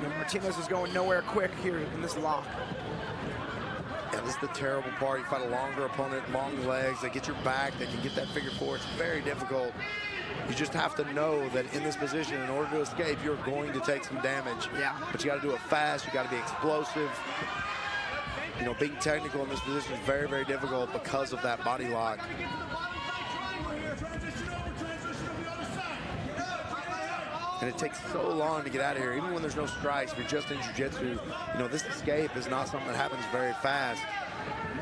And Martinez is going nowhere quick here in this lock. Yeah, this is the terrible part. You fight a longer opponent, long legs, they get your back, they can get that figure four. It's very difficult. You just have to know that in this position, in order to escape, you're going to take some damage. Yeah. But you got to do it fast, you got to be explosive. You know, being technical in this position is very, very difficult because of that body lock. And it takes so long to get out of here. Even when there's no strikes, if you're just in jiu-jitsu, you know, this escape is not something that happens very fast,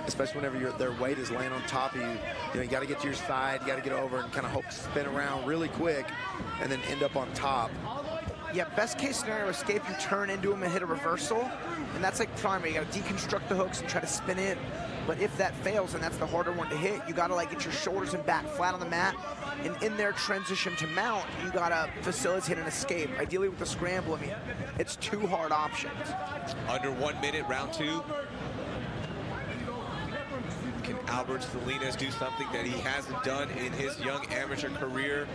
especially whenever their weight is laying on top of you. You know, you got to get to your side, you got to get over and kind of hope to spin around really quick and then end up on top. Yeah, best case scenario, escape, you turn into him and hit a reversal. And that's like primary, you got to deconstruct the hooks and try to spin in. But if that fails, and that's the harder one to hit, you got to like get your shoulders and back flat on the mat. And in their transition to mount, you got to facilitate an escape. Ideally with the scramble, I mean, it's two hard options. Under 1 minute, round two. Can Albert Salinas do something that he hasn't done in his young amateur career?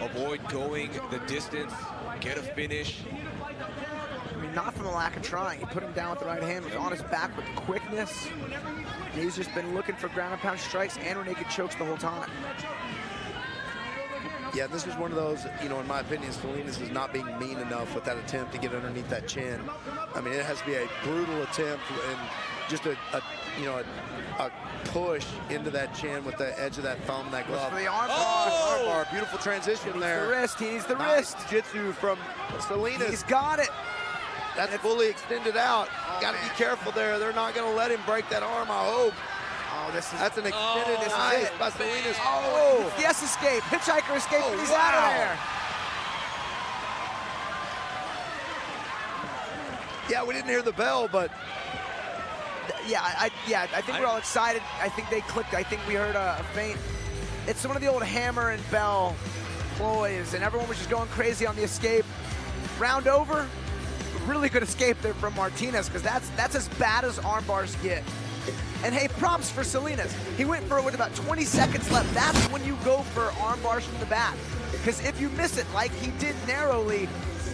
Avoid going the distance, get a finish. I mean, not from a lack of trying. He put him down with the right hand, was on his back with the quickness. And he's just been looking for ground and pound strikes and rear naked chokes the whole time. Yeah, this is one of those, you know, in my opinion, Salinas is not being mean enough with that attempt to get underneath that chin. I mean, it has to be a brutal attempt and just a push into that chin with the edge of that thumb, that glove. For the arm bar. Beautiful transition there. The wrist, he needs the nice wrist. jiu-jitsu from Salinas. He's got it. That's fully extended out. Got to be careful there. They're not going to let him break that arm, I hope. Oh, That's an extended escape by Salinas. Oh, yes, escape. Hitchhiker escape, and he's out of there. Yeah, we didn't hear the bell, but yeah, I think we're all excited. I think they clicked. I think we heard a faint. It's one of the old hammer and bell ploys, and everyone was just going crazy on the escape. Round over, really good escape there from Martinez, because that's as bad as arm bars get. And hey, props for Salinas. He went for it with about 20 seconds left. That's when you go for arm bars from the back, because if you miss it like he did narrowly,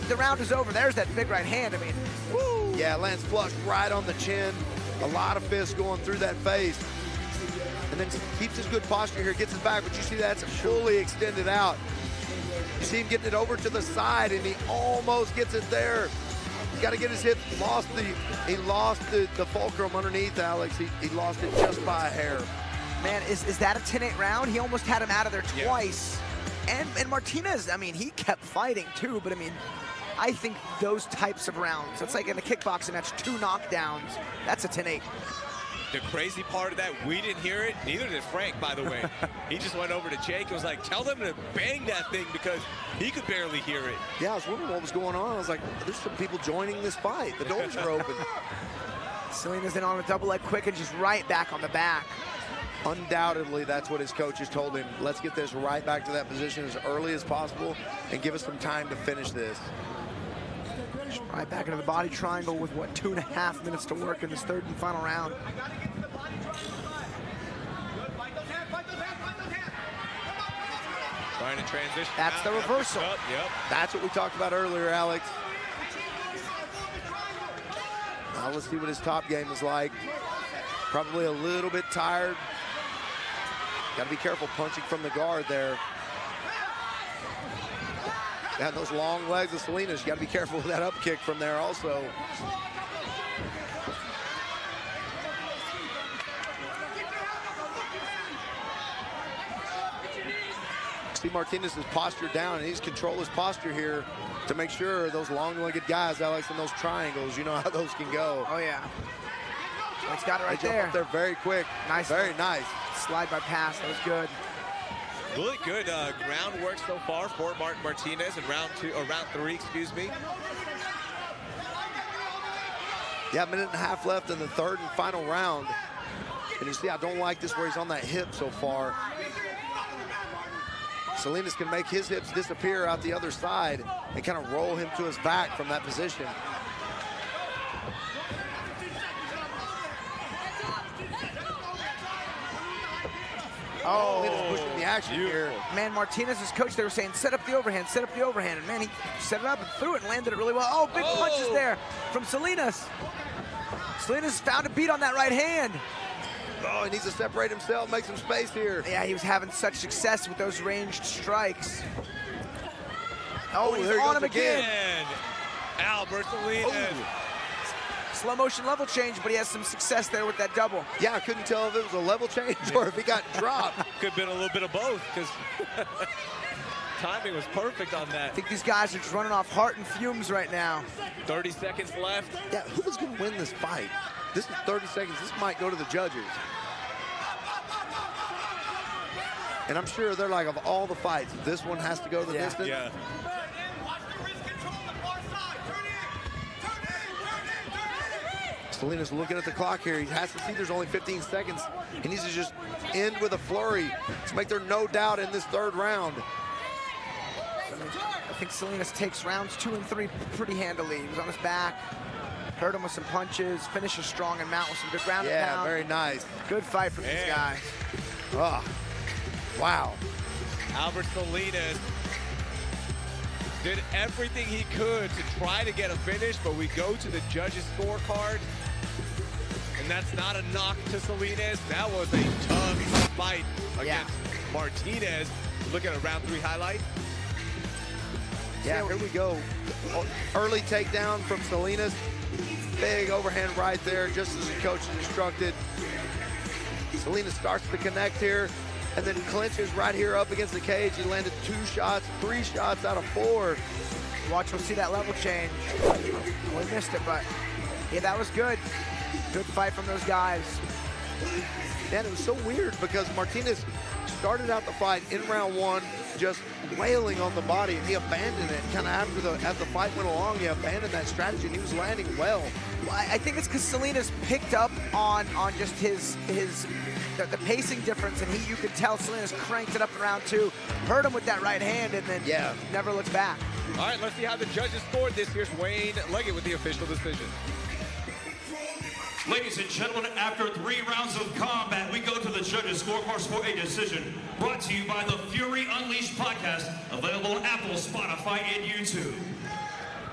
the round is over. There's that big right hand. I mean, woo! Yeah, lands flush right on the chin. A lot of fists going through that face. And then keeps his good posture here, gets his back, but you see that's fully extended out. You see him getting it over to the side, and he almost gets it there. He's got to get his hip. He lost the fulcrum underneath, Alex. He lost it just by a hair. Man, is that a 10-8 round? He almost had him out of there twice. Yeah. And Martinez, I mean, he kept fighting too, but I mean, I think those types of rounds, it's like in a kickboxing match, 2 knockdowns, that's a 10-8. The crazy part of that, we didn't hear it. Neither did Frank, by the way. He just went over to Jake and was like, tell them to bang that thing, because he could barely hear it. Yeah, I was wondering what was going on. I was like, there's some people joining this fight. The doors are open. Salinas in on a double leg quick and just right back on the back. Undoubtedly, that's what his coaches told him. Let's get this right back to that position as early as possible and give us some time to finish this. Right back into the body triangle with, what, 2.5 minutes to work in this third and final round. Trying to transition. That's the reversal. Yep. That's what we talked about earlier, Alex. Now let's see what his top game is like. Probably a little bit tired. Got to be careful punching from the guard there. Got those long legs of Salinas. You got to be careful with that up kick from there also. See Martinez's posture down, and he's control his posture here to make sure those long-legged guys, Alex, in those triangles, you know how those can go. Oh, yeah. He's got it right they there. Jump up there very quick. Nice. Very nice. Slide by pass. That was good. Really good groundwork so far for Martinez in round 3, excuse me. Yeah, 1.5 minutes left in the third and final round. And you see, I don't like this where he's on that hip so far. Salinas can make his hips disappear out the other side and kind of roll him to his back from that position. Oh, pushing the action here. Man, Martinez's coach, they were saying, set up the overhand, set up the overhand. And man, he set it up and threw it and landed it really well. Oh, big punches there from Salinas. Salinas found a beat on that right hand. Oh, he needs to separate himself, make some space here. Yeah, he was having such success with those ranged strikes. Oh, he's there he on goes him again. Albert Salinas. Slow motion level change, but he has some success there with that double. Yeah, I couldn't tell if it was a level change or if he got dropped. Could have been a little bit of both, because timing was perfect on that. I think these guys are just running off heart and fumes right now. 30 seconds left. Yeah, who was going to win this fight? This is 30 seconds. This might go to the judges. And I'm sure they're like, of all the fights, this one has to go to the distance. Yeah. Salinas looking at the clock here. He has to see there's only 15 seconds. He needs to just end with a flurry to make there no doubt in this third round. I think Salinas takes rounds 2 and 3 pretty handily. He was on his back, hurt him with some punches, finishes strong and mount with some good ground and pound. Yeah, very nice. Good fight from these guys. Oh, wow. Albert Salinas did everything he could to try to get a finish, but we go to the judges' scorecard, and that's not a knock to Salinas. That was a tough fight against Martinez. Look at a round 3 highlight. Yeah, here we go. Early takedown from Salinas. Big overhand right there, just as the coach instructed. Salinas starts to connect here. and then clinches right here up against the cage. He landed 3 shots out of 4. Watch, we'll see that level change. We missed it, but yeah, that was good. Good fight from those guys. Man, it was so weird because Martinez started out the fight in round 1 just wailing on the body, and he abandoned it kind of as the fight went along. He abandoned that strategy, and he was landing well. I think it's because Salinas picked up on just the pacing difference, and you could tell Salinas cranked it up in round 2, hurt him with that right hand, and then never looked back. All right, let's see how the judges scored this. Here's Wayne Leggett with the official decision. Ladies and gentlemen, after 3 rounds of combat, we go to the judges' scorecards for a decision. Brought to you by the Fury Unleashed podcast, available on Apple, Spotify, and YouTube.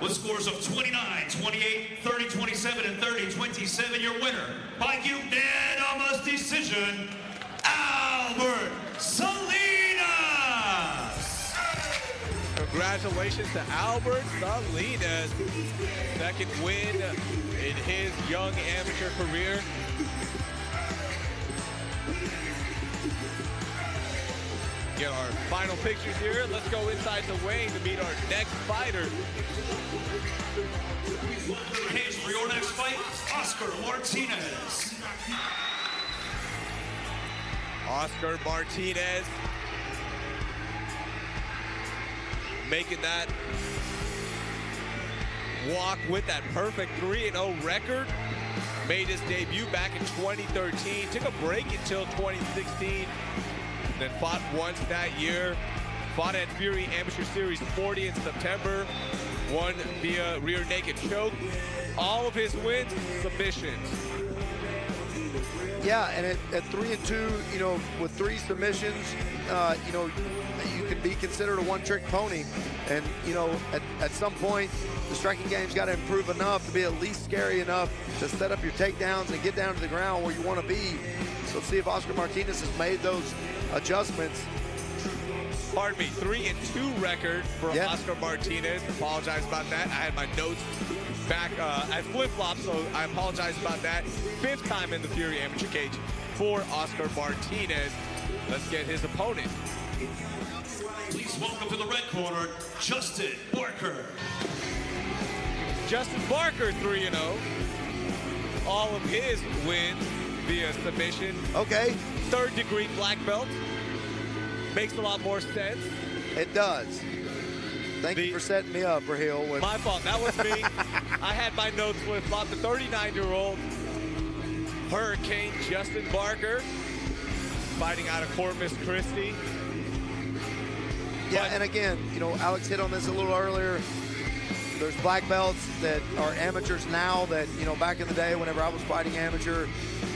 With scores of 29, 28, 30, 27, and 30, 27, your winner by unanimous decision, Albert Salinas. Congratulations to Albert Salinas. Second win in his young amateur career. Get our final pictures here. Let's go inside to Wayne to meet our next fighter. Hands for your next fight, Oscar Martinez. Oscar Martinez making that walk with that perfect 3-0 record. Made his debut back in 2013, took a break until 2016, then fought once that year. Fought at Fury Amateur Series 40 in September, won via rear naked choke. All of his wins, submissions. Yeah, and at 3-2, you know, with 3 submissions, you know, you can be considered a one-trick pony. And, you know, at some point, the striking game's got to improve enough to be at least scary enough to set up your takedowns and get down to the ground where you want to be. So let's see if Oscar Martinez has made those adjustments. Pardon me, 3-2 record for Oscar Martinez. Apologize about that. I had my notes back at flip-flops, so I apologize about that. 5th time in the Fury Amateur Cage for Oscar Martinez. Let's get his opponent. Please welcome to the red corner, Justin Barker. Justin Barker, 3-0. All of his wins via submission. Okay. 3rd degree black belt. Makes a lot more sense. It does. Thank you for setting me up, Raheel. My fault. That was me. I had my notes flip-flop. The 39-year-old Hurricane Justin Barker fighting out of Corpus Christi. Yeah, and again, you know, Alex hit on this a little earlier. There's black belts that are amateurs now that, you know, back in the day whenever I was fighting amateur,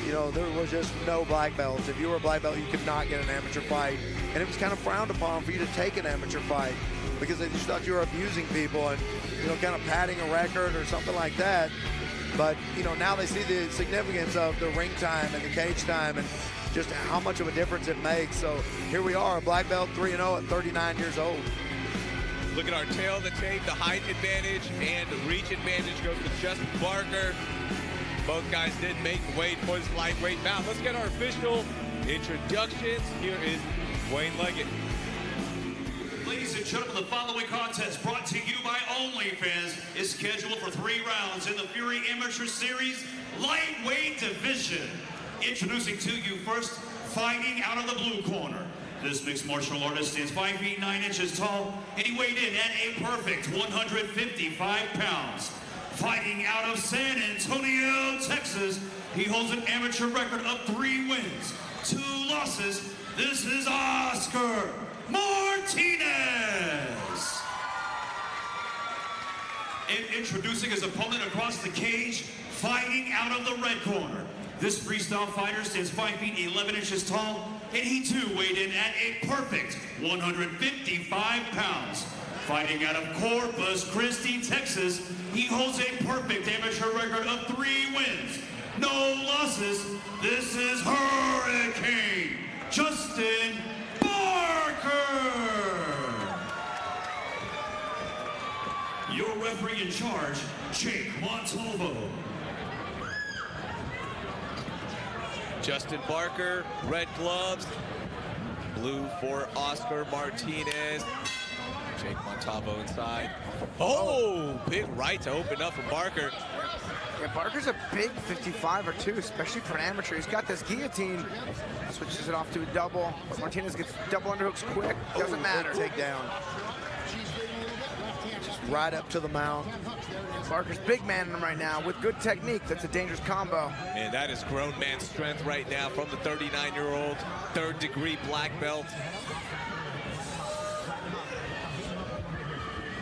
you know, there was just no black belts. If you were a black belt, you could not get an amateur fight. And it was kind of frowned upon for you to take an amateur fight because they just thought you were abusing people and, you know, kind of padding a record or something like that. But, you know, now they see the significance of the ring time and the cage time and just how much of a difference it makes. So here we are, a black belt 3-0 at 39 years old. Look at our tail of the tape. The height advantage and the reach advantage goes to Justin Barker. Both guys did make weight for this lightweight bout. Let's get our official introductions. Here is Wayne Leggett. Ladies and gentlemen, the following contest brought to you by OnlyFans is scheduled for 3 rounds in the Fury Amateur Series lightweight division. Introducing to you first, fighting out of the blue corner. This mixed martial artist stands 5 feet 9 inches tall, and he weighed in at a perfect 155 pounds. Fighting out of San Antonio, Texas, he holds an amateur record of 3 wins, 2 losses. This is Oscar Martinez. And introducing his opponent across the cage, fighting out of the red corner. This freestyle fighter stands 5 feet 11 inches tall, and he too weighed in at a perfect 155 pounds. Fighting out of Corpus Christi, Texas, he holds a perfect amateur record of 3 wins, no losses. This is Hurricane Justin Barker. Your referee in charge, Jake Montalvo. Justin Barker, red gloves. blue for Oscar Martinez. Jake Montalvo inside. Oh, big right to open up for Barker. Yeah, Barker's a big 55er too, especially for an amateur. He's got this guillotine, switches it off to a double, but Martinez gets double underhooks quick. Doesn't matter. Takedown. Just right up to the mount. Barker's big man in him right now with good technique. That's a dangerous combo. And that is grown man strength right now from the 39-year-old, third-degree black belt.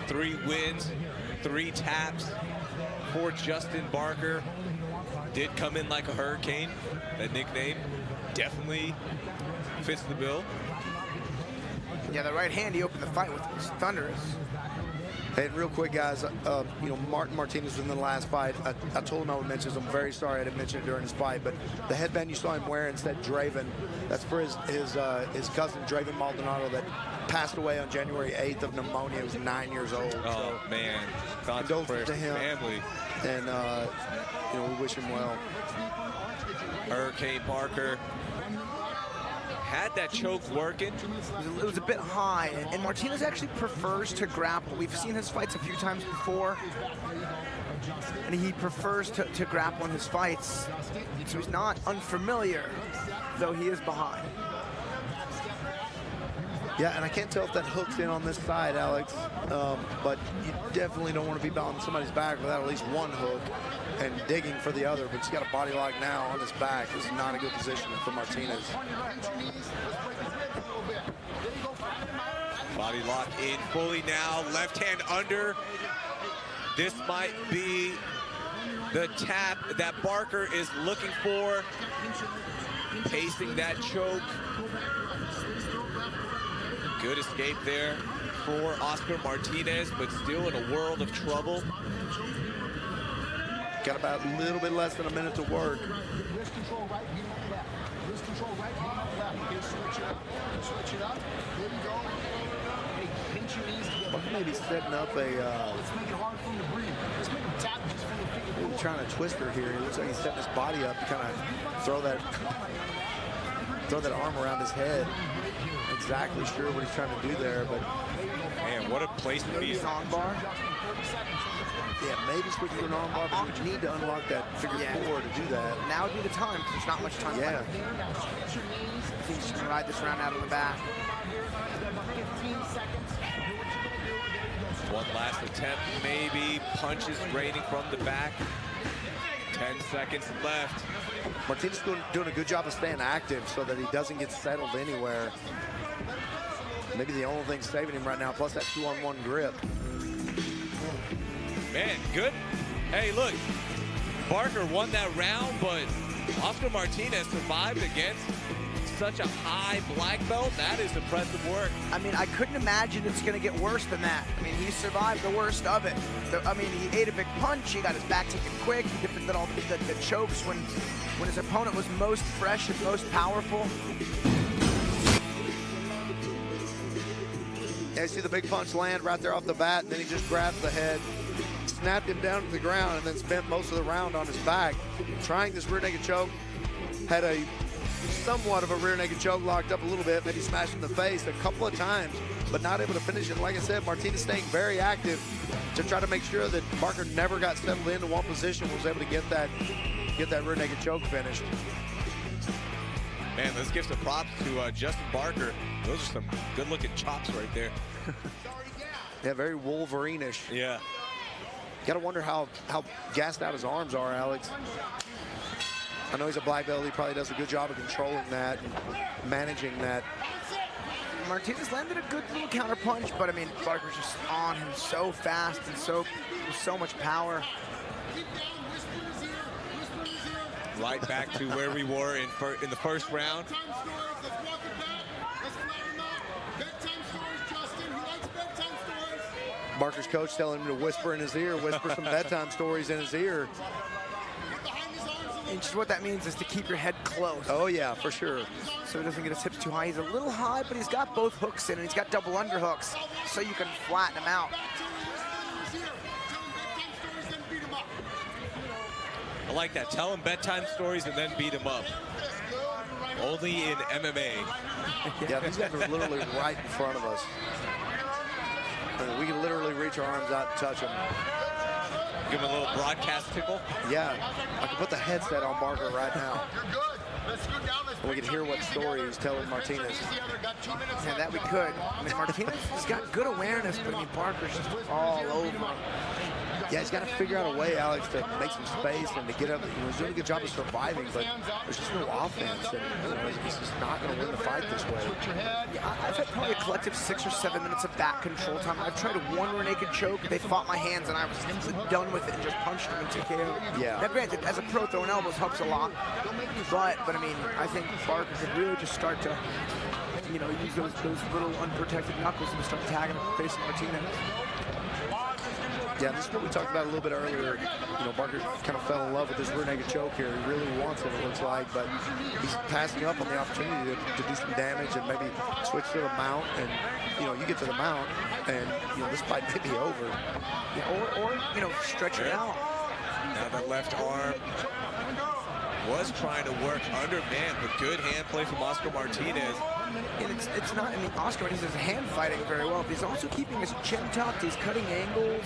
3 wins, 3 taps for Justin Barker. Did come in like a hurricane. That nickname definitely fits the bill. Yeah, the right hand he opened the fight with was thunderous. Hey, real quick, guys, you know, Martinez was in the last fight. I told him I would mention this. I'm very sorry I didn't mention it during his fight, but the headband you saw him wearing said Draven. That's for his cousin, Draven Maldonado, that passed away on January 8th of pneumonia. He was 9 years old. Oh, so man. condolences to him. Family. And, you know, we wish him well. Hurricane Barker had that choke working. It was a bit high, and Martinez actually prefers to grapple. We've seen his fights a few times before, and he prefers to grapple in his fights. So he's not unfamiliar, though he is behind. Yeah, and I can't tell if that hook's in on this side, Alex, but you definitely don't want to be on somebody's back without at least one hook and digging for the other, but he's got a body lock now on his back. This is not a good position for Martinez. Body lock in fully now, left hand under. This might be the tap that Barker is looking for. Pacing that choke. Good escape there for Oscar Martinez, but still in a world of trouble. Got about a little bit less than a minute to work. Barker may be setting up a maybe trying to twist her here. It looks like he's setting his body up to kind of throw that arm around his head. Not exactly sure what he's trying to do there, but man, what a place to be. Armbar. Yeah, maybe switch to an armbar, but you need to unlock that figure 4 to do that. Now would be the time, because there's not much time left. I think he's just gonna ride this round out of the back. One last attempt, maybe. Punches raining from the back. 10 seconds left. Martinez doing a good job of staying active so that he doesn't get settled anywhere. Maybe the only thing saving him right now, plus that 2-on-1 grip. Man, good. Hey, look, Barker won that round, but Oscar Martinez survived against such a high black belt. That is impressive work. I mean, I couldn't imagine it's going to get worse than that. I mean, he survived the worst of it. I mean, he ate a big punch. He got his back taken quick. He defended all the chokes when his opponent was most fresh and most powerful. Yeah, you see the big punch land right there off the bat, and then he just grabs the head, snapped him down to the ground, and then spent most of the round on his back, trying this rear naked choke. Had a somewhat of a rear naked choke, locked up a little bit, maybe smashed in the face a couple of times, but not able to finish it. Like I said, Martinez staying very active to try to make sure that Barker never got settled into one position, was able to get that rear naked choke finished. Man, let's give some props to Justin Barker. Those are some good-looking chops right there. Yeah, very Wolverine-ish. Yeah. Got to wonder how gassed out his arms are, Alex. I know he's a black belt. He probably does a good job of controlling that and managing that. Martinez landed a good little counter punch, but I mean, Barker's just on him so fast and with so much power. Right back to where we were in the first round. Barker's coach telling him to whisper in his ear, whisper some bedtime stories in his ear. And just what that means is to keep your head close. Oh yeah, for sure. So he doesn't get his hips too high. He's a little high, but he's got both hooks in, and he's got double underhooks, so you can flatten him out. I like that. Tell him bedtime stories and then beat him up. Only in MMA. Yeah, these guys are literally right in front of us. I mean, we can literally reach our arms out and touch them. Give him a little broadcast tickle. Yeah, I can put the headset on Barker right now. And we can hear what story he's telling Martinez. Yeah, that we could. I mean, Martinez has got good awareness, but I mean, Barker's just all over. Yeah, he's got to figure out a way, Alex, to make some space and to get up. He's doing a good job of surviving, but there's just no offense. And he's just not going to win the fight this way. Yeah, I've had probably a collective 6 or 7 minutes of back control time. I've tried one rear naked choke. They fought my hands, and I was done with it and just punched him and TKO. Yeah. Now, granted, as a pro, throwing elbows helps a lot. But I mean, I think Barker could really just start to, you know, use those little unprotected knuckles and start tagging him facing Martinez. Yeah, this is what we talked about a little bit earlier. You know, Barker kind of fell in love with this rear naked choke here. He really wants it, it looks like, but he's passing up on the opportunity to do some damage and maybe switch to the mount. And, you know, you get to the mount and, you know, this fight may be over. Yeah, or you know, stretch it out. Now that left arm was trying to work under man, but good hand play from Oscar Martinez. And it's not, I mean, Oscar Martinez is hand fighting very well, but he's also keeping his chin tucked, he's cutting angles.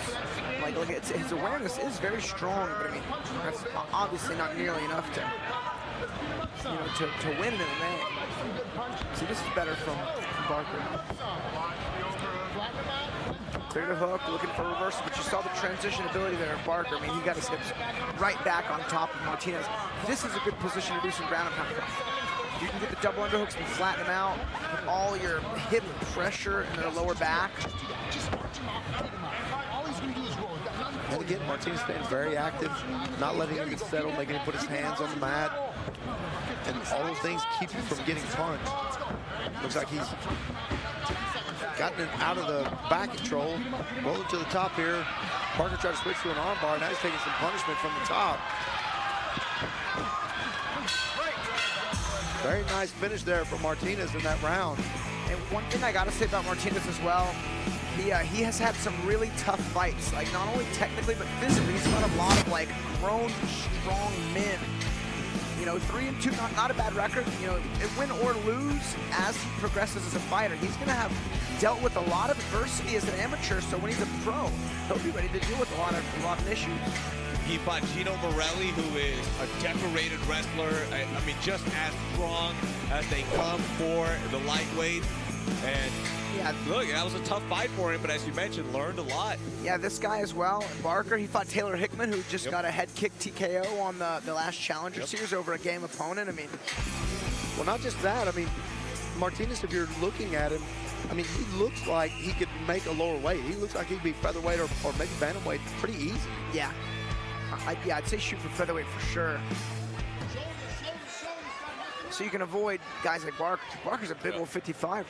Like his awareness is very strong, but I mean, that's obviously not nearly enough to, you know, to win in MMA. See, this is better from Barker. Clear the hook, looking for reversal, but you saw the transition ability there of Barker. I mean, he got his hips right back on top of Martinez. This is a good position to do some ground and pound. You can get the double underhooks and flatten them out with all your hip pressure in their lower back. And again, Martinez staying very active, not letting him get settled, making him put his hands on the mat. And all those things keep him from getting punched. Looks like he's gotten it out of the back control, rolling to the top here. Barker tried to switch to an arm bar. Now he's taking some punishment from the top. Very nice finish there for Martinez in that round. And one thing I gotta say about Martinez as well, he has had some really tough fights, like not only technically but physically. He's fought a lot of like grown, strong men. You know, 3-2, not a bad record. You know, win or lose as he progresses as a fighter. He's gonna have dealt with a lot of adversity as an amateur, so when he's a pro, he'll be ready to deal with a lot of issues. He fought Gino Morelli, who is a decorated wrestler. I mean, just as strong as they come for the lightweight. And yeah, look, that was a tough fight for him, but as you mentioned, learned a lot. Yeah, this guy as well, Barker, he fought Taylor Hickman, who just got a head kick TKO on the last Challenger Series over a game opponent. I mean, well, not just that. I mean, Martinez, if you're looking at him, I mean, he looks like he could make a lower weight. He looks like he'd be featherweight or maybe bantamweight pretty easy. Yeah. I'd say shoot for featherweight for sure. So you can avoid guys like Barker. Barker's a big old 55.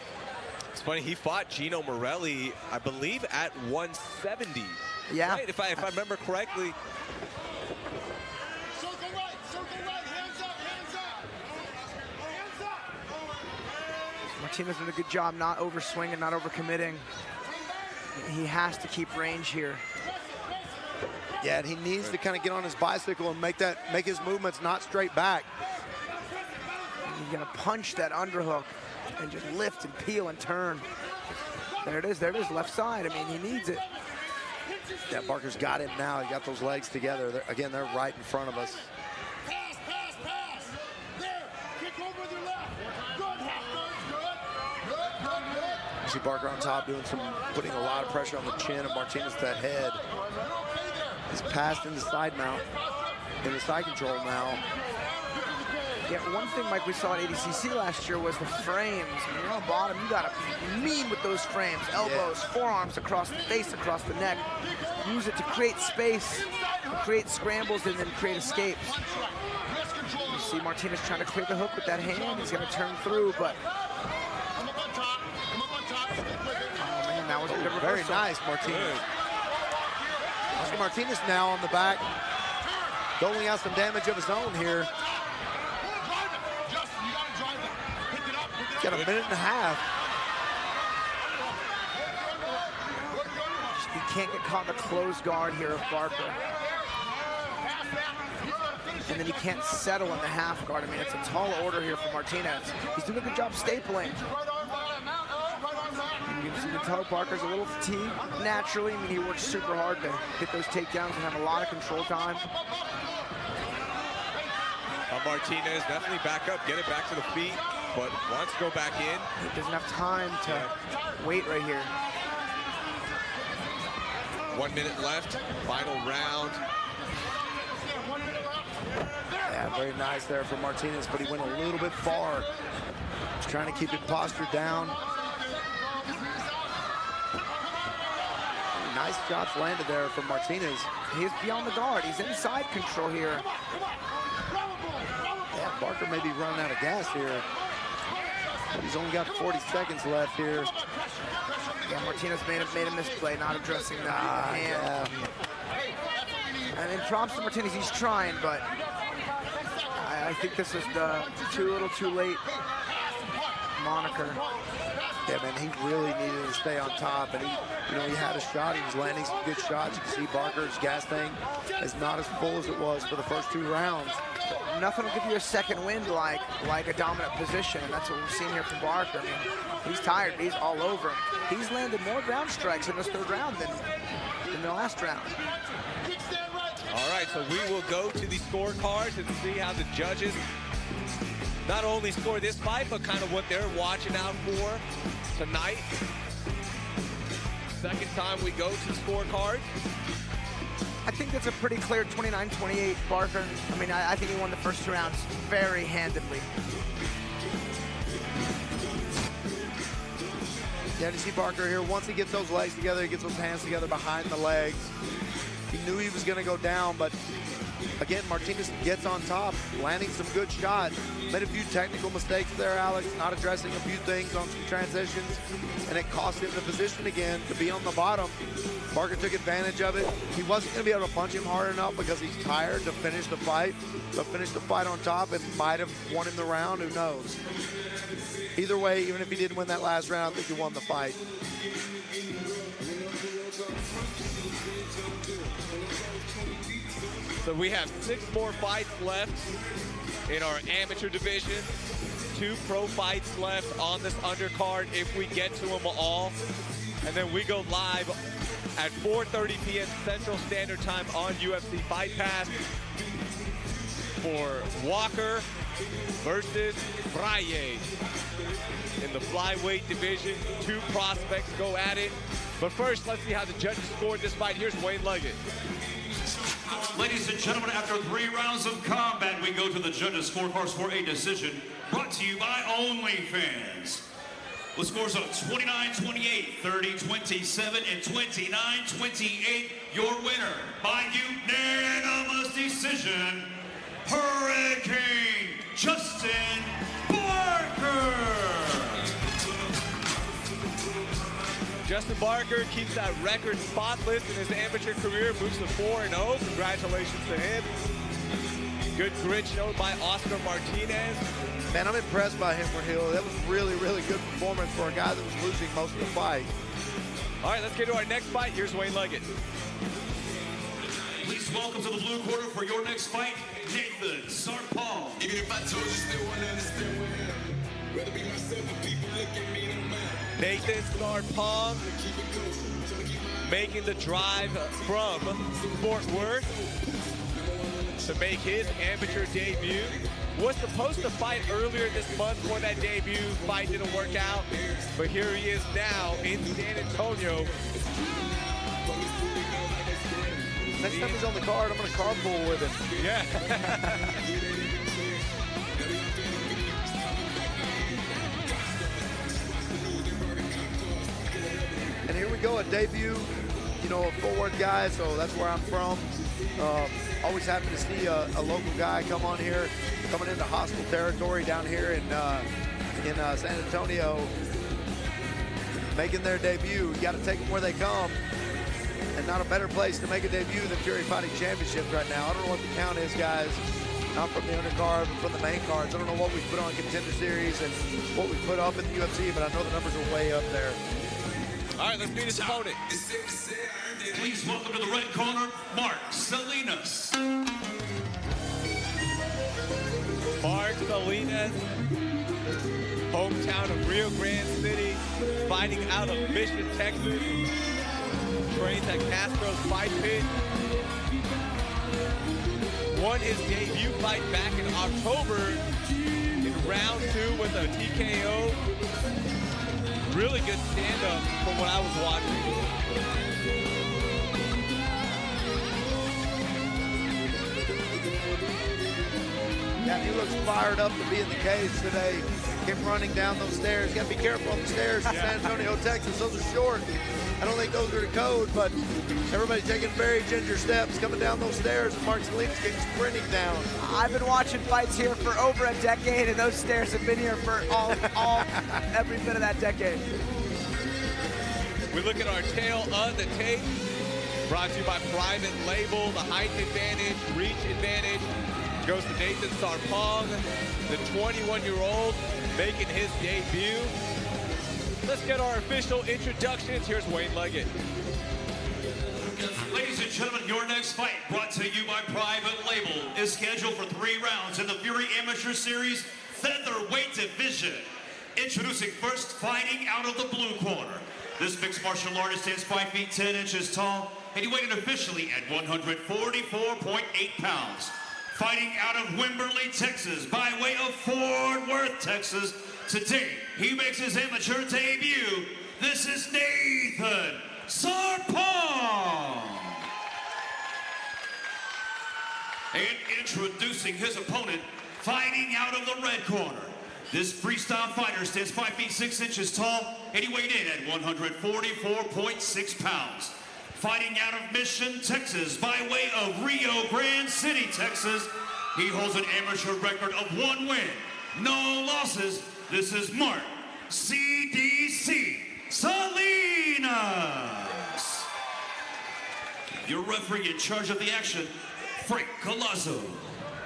It's funny, he fought Gino Morelli, I believe, at 170. Yeah. Right, if I remember correctly. Circle right, hands up. Martinez did a good job not over swinging, not over committing. He has to keep range here. Yeah, and he needs to kind of get on his bicycle and make his movements not straight back. He's gonna punch that underhook and just lift and peel and turn. There it is, left side. I mean, he needs it. Yeah, Barker's got him now. He got those legs together. Again, they're right in front of us. Pass. There, kick over with your left. Good, Harper. Good. You see Barker on top putting a lot of pressure on the chin of Martinez to that head. He's passed in the side mount, in the side control now. Yeah, one thing, Mike, we saw at ADCC last year was the frames. When you're on bottom, you gotta be mean with those frames. Elbows, forearms across the face, across the neck. Use it to create space, create scrambles, and then create escapes. You see Martinez trying to clear the hook with that hand. He's gonna turn through, but oh man, that was a good reversal. Very nice, Martinez. Oscar Martinez now on the back, doling out some damage of his own here. He's got a minute and a half. He can't get caught in the closed guard here of Barker. And and then he can't settle in the half guard. I mean, it's a tall order here for Martinez. He's doing a good job stapling. You can tell Barker's a little fatigued naturally. I mean, he works super hard to hit those takedowns and have a lot of control time. Martinez definitely back up, get it back to the feet, but wants to go back in. He doesn't have time to wait right here. 1 minute left, final round. Yeah, very nice there for Martinez, but he went a little bit far. He's trying to keep it postured down. Nice shots landed there from Martinez. He's beyond the guard. He's inside control here. Yeah, Barker may be running out of gas here. He's only got 40 seconds left here. Yeah, Martinez made a misplay, not addressing the hand. Yeah. And then props to Martinez, he's trying, but I think this is the too little too late moniker. Yeah, man, he really needed to stay on top, and he had a shot. He was landing some good shots. You can see Barker's gas tank is not as full as it was for the first 2 rounds. Nothing will give you a second wind like a dominant position, and that's what we've seen here from Barker. I mean, he's tired, he's all over him. He's landed more ground strikes in this 3rd round than the last round. All right, so we will go to the scorecards and see how the judges not only score this fight, but kind of what they're watching out for tonight. Second time we go to the scorecard. I think that's a pretty clear 29-28 Barker. I mean, I think he won the first 2 rounds very handedly. Yeah, you see Barker here, once he gets those legs together, he gets those hands together behind the legs. He knew he was going to go down, but again, Martinez gets on top, landing some good shots. Made a few technical mistakes there, Alex, not addressing a few things on some transitions, and it cost him the position again to be on the bottom. Barker took advantage of it. He wasn't going to be able to punch him hard enough because he's tired to finish the fight, but finished the fight on top and might have won him the round, who knows. Either way, even if he didn't win that last round, I think he won the fight. So we have 6 more fights left in our amateur division. 2 pro fights left on this undercard if we get to them all. And then we go live at 4:30 p.m. Central Standard Time on UFC Fight Pass for Walker versus Braille in the flyweight division. 2 prospects go at it. But first, let's see how the judges scored this fight. Here's Wayne Leggett. Ladies and gentlemen, after 3 rounds of combat, we go to the judges' scorecards for a decision brought to you by OnlyFans. With scores of 29-28, 30-27, and 29-28, your winner by unanimous decision, Hurricane Justin Barker. Justin Barker keeps that record spotless in his amateur career, moves to 4-0. Congratulations to him. Good grit shown by Oscar Martinez. Man, I'm impressed by him, Raheel. That was really, really good performance for a guy that was losing most of the fight. All right, let's get to our next fight. Here's Wayne Leggett. Please welcome to the blue corner for your next fight, Nathan Sarpong. Even if I told you, still want to understand where I am. Rather be myself when people look at me, don't matter. Nathan Sarpong making the drive from Fort Worth to make his amateur debut. Was supposed to fight earlier this month for that debut. Fight didn't work out, but here he is now in San Antonio. Next time he's on the card, I'm going to carpool with him. Yeah. And here we go, a debut, you know, a Fort Worth guy, so that's where I'm from. Always happy to see a local guy come on here, coming into hostile territory down here in San Antonio, making their debut. You got to take them where they come, and not a better place to make a debut than Fury Fighting Championships right now. I don't know what the count is, guys. Not from the undercard, but from the main cards. I don't know what we put on Contender Series and what we put up in the UFC, but I know the numbers are way up there. All right, let's meet his opponent. Please welcome to the red corner, Mark Salinas. Mark Salinas, hometown of Rio Grande City, fighting out of Mission, Texas. Trains at Castro's Fight Pit. Won his debut fight back in October in round 2 with a TKO. Really good stand-up from what I was watching. Yeah, he looks fired up to be in the cage today. Came running down those stairs. You got to be careful on the stairs in San Antonio, Texas. Those are short. I don't think those are the code, but everybody taking very ginger steps coming down those stairs, and Mark Salinas getting sprinting down. I've been watching fights here for over a decade, and those stairs have been here for every bit of that decade. We look at our tail of the tape. Brought to you by Private Label. The height advantage, reach advantage goes to Nathan Sarpong, the 21-year-old, making his debut. Let's get our official introductions. Here's Wayne Leggett. Ladies and gentlemen, your next fight, brought to you by Private Label, is scheduled for 3 rounds in the Fury Amateur Series featherweight division. Introducing first, fighting out of the blue corner. This mixed martial artist stands 5 feet 10 inches tall, and he weighed in officially at 144.8 pounds. Fighting out of Wimberley, Texas, by way of Fort Worth, Texas. Today, he makes his amateur debut. This is Nathan Sarpong. And introducing his opponent, fighting out of the red corner. This freestyle fighter stands 5 feet 6 inches tall, and he weighed in at 144.6 pounds. Fighting out of Mission, Texas, by way of Rio Grande City, Texas. He holds an amateur record of 1 win, no losses. This is Mark CDC Salinas. Your referee in charge of the action, Frank Galazzo.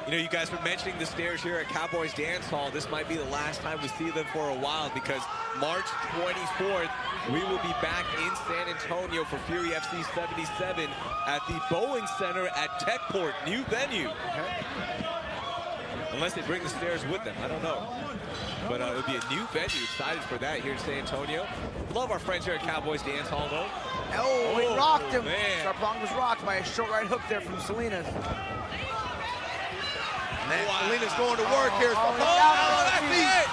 You know, you guys were mentioning the stairs here at Cowboys Dance Hall. This might be the last time we see them for a while, because March 24th, we will be back in San Antonio for Fury FC 77 at the Boeing Center at Techport, new venue. Unless they bring the stairs with them, I don't know. But it'll be a new venue. Excited for that here in San Antonio. Love our friends here at Cowboys Dance Hall, though. Oh, he rocked him. Man. Sarpong was rocked by a short right hook there from Salinas. Wow. Salinas going to work here. That's it!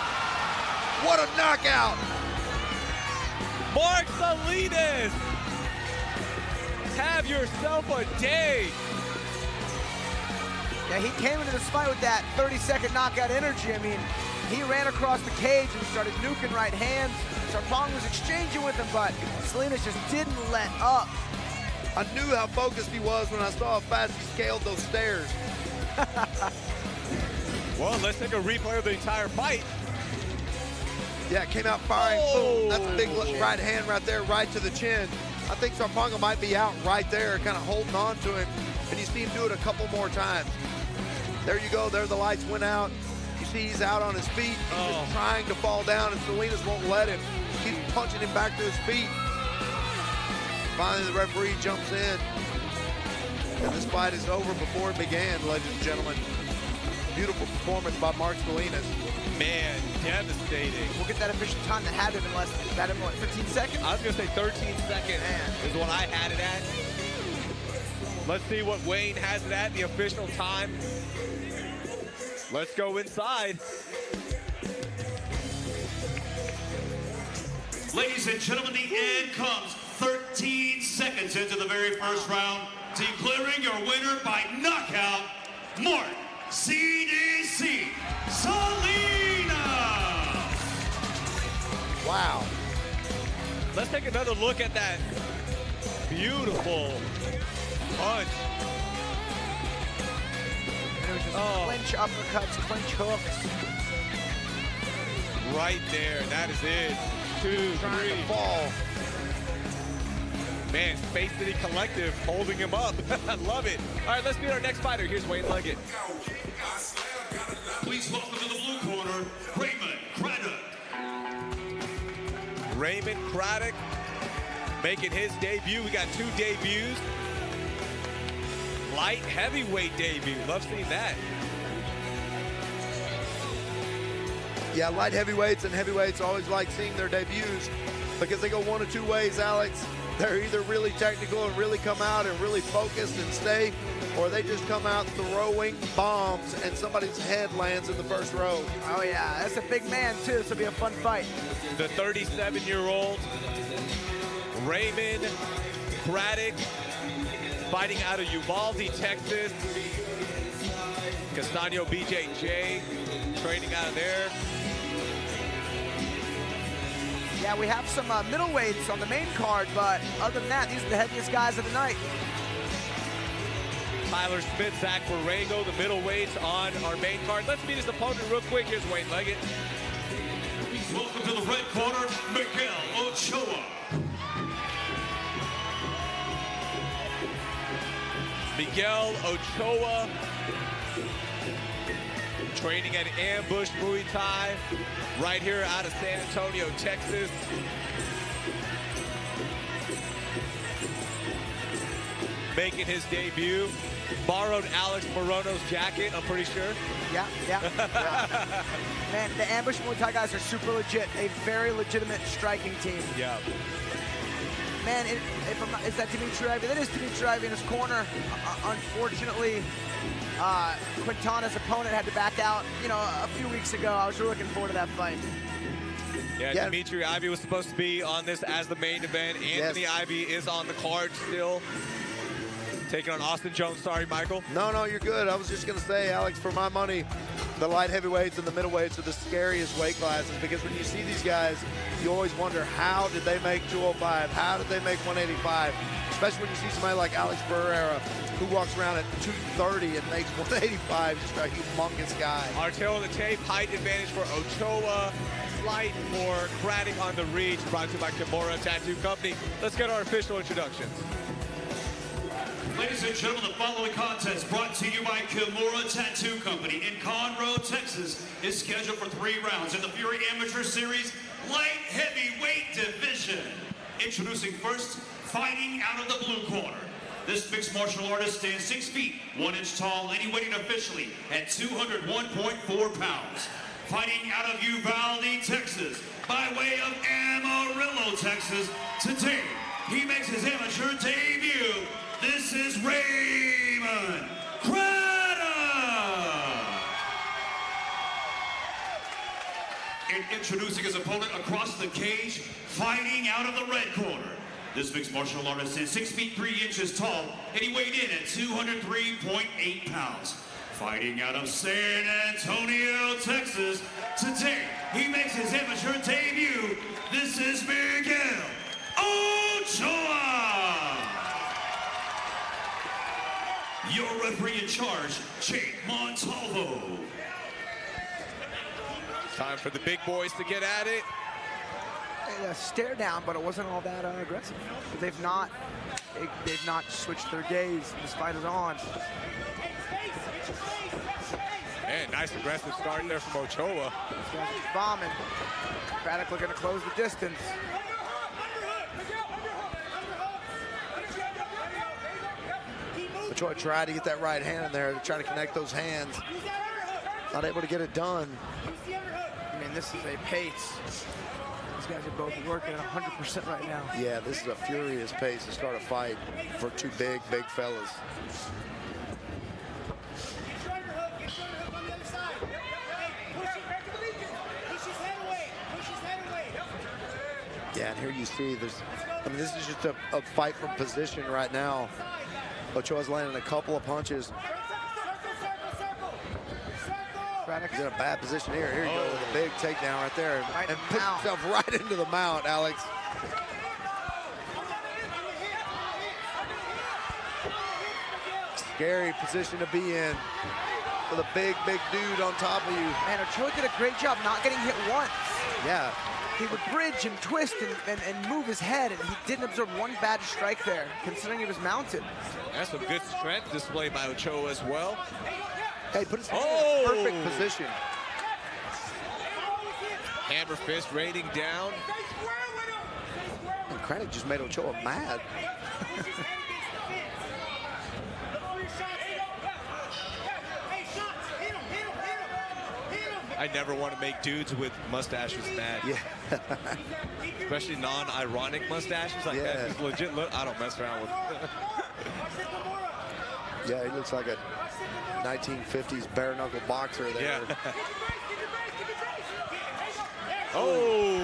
What a knockout! Mark Salinas! Have yourself a day! Yeah, he came into this fight with that 30-second knockout energy. I mean, he ran across the cage and started nuking right hands. Sarpong was exchanging with him, but Salinas just didn't let up. I knew how focused he was when I saw how fast he scaled those stairs. Well, let's take a replay of the entire fight. Yeah, came out firing. Boom. That's a big right hand right there, right to the chin. I think Sarpong might be out right there, kind of holding on to him. And you see him do it a couple more times. There you go. There the lights went out. You see he's out on his feet. He's just trying to fall down, and Salinas won't let him. Keeps punching him back to his feet. Finally, the referee jumps in. And this fight is over before it began, ladies and gentlemen. Beautiful performance by Mark Salinas. Man, devastating. We'll get that official time that had him in less than, that in what, 15 seconds? I was going to say 13 seconds is what I had it at. Let's see what Wayne has it at, the official time. Let's go inside. Ladies and gentlemen, the end comes 13 seconds into the very first round. Declaring your winner by knockout, Mark CDC Salinas. Wow. Let's take another look at that beautiful punch. And it was just clinch uppercuts, clinch hooks. Right there, that is it. 2, 3. To fall. Man, Space City Collective holding him up. I love it. All right, let's meet our next fighter. Here's Wayne Leggett. Please welcome to the blue corner, Raymond Craddock. Raymond Craddock making his debut. We got 2 debuts. Light heavyweight debut. Love seeing that. Yeah, light heavyweights and heavyweights always like seeing their debuts because they go one of two ways, Alex. They're either really technical and really come out and really focus and stay, or they just come out throwing bombs and somebody's head lands in the first row. Oh yeah, that's a big man too, so it'll be a fun fight. The 37-year-old Raymond Craddock fighting out of Uvalde, Texas. Castano BJJ training out of there. Yeah, we have some middleweights on the main card, but other than that, these are the heaviest guys of the night. Tyler Smith, Zach Borrego, the middleweights on our main card. Let's meet his opponent real quick. Here's Wayne Leggett. Welcome to the red corner, Miguel Ochoa. Miguel Ochoa, training at Ambush Muay Thai, right here out of San Antonio, Texas. Making his debut. Borrowed Alex Morono's jacket, I'm pretty sure. Yeah. Man, the Ambush Muay Thai guys are super legit. A very legitimate striking team. Yeah. Man, if I'm not, is that Dimitri Ivy? That is Dimitri Ivy in his corner. Unfortunately, Quintana's opponent had to back out, you know, a few weeks ago. I was really looking forward to that fight. Yeah, Dimitri Ivy was supposed to be on this as the main event. Anthony Ivy is on the card still. Taking on Austin Jones. Sorry, Michael. No, you're good. I was just going to say, Alex, for my money, the light heavyweights and the middleweights are the scariest weight classes because when you see these guys, you always wonder, how did they make 205? How did they make 185? Especially when you see somebody like Alex Pereira, who walks around at 230 and makes 185, just a humongous guy. Our tail of the tape, height advantage for Ochoa, slight for Craddock on the reach, brought to you by Kimura Tattoo Company. Let's get our official introductions. Ladies and gentlemen, the following contest brought to you by Kimura Tattoo Company in Conroe, Texas, is scheduled for 3 rounds in the Fury Amateur Series Light Heavyweight Division. Introducing first, fighting out of the blue corner. This mixed martial artist stands 6 feet, 1 inch tall, and he weighing officially at 201.4 pounds. Fighting out of Uvalde, Texas, by way of Amarillo, Texas, today he makes his amateur debut. This is Raymond Craddock. And introducing his opponent across the cage, fighting out of the red corner. This mixed martial artist is 6 feet 3 inches tall, and he weighed in at 203.8 pounds. Fighting out of San Antonio, Texas, today he makes his amateur debut. This is Miguel Ochoa. Your referee in charge, Jake Montalvo. Time for the big boys to get at it. A stare down, but it wasn't all that aggressive. They've not switched their gaze. This fight is on. Man, nice aggressive start there from Ochoa. This guy's bombing. Craddock looking to close the distance. Ochoa tried to get that right hand in there to try to connect those hands. Not able to get it done. I mean, this is a pace. These guys are both working at 100% right now. Yeah, this is a furious pace to start a fight for two big fellas. Yeah, and here you see this is just a fight from position right now. Ochoa's landing a couple of punches. Craddock's in a bad position here. Here you go with a big takedown right there. Right and put himself right into the mount, Alex. Scary position to be in with a big dude on top of you. Man, Ochoa did a great job not getting hit once. Yeah. He would bridge and twist and move his head, and he didn't absorb one bad strike there, considering he was mounted. That's some good strength displayed by Ochoa as well. Hey, put his hand in a perfect position. Hammer fist raining down. And Craddock just made Ochoa mad. I never want to make dudes with mustaches mad. Yeah. Especially non-ironic mustaches like Yeah. that. He's legit look. I don't mess around with it. Yeah, he looks like a 1950s bare knuckle boxer there. Yeah. Oh,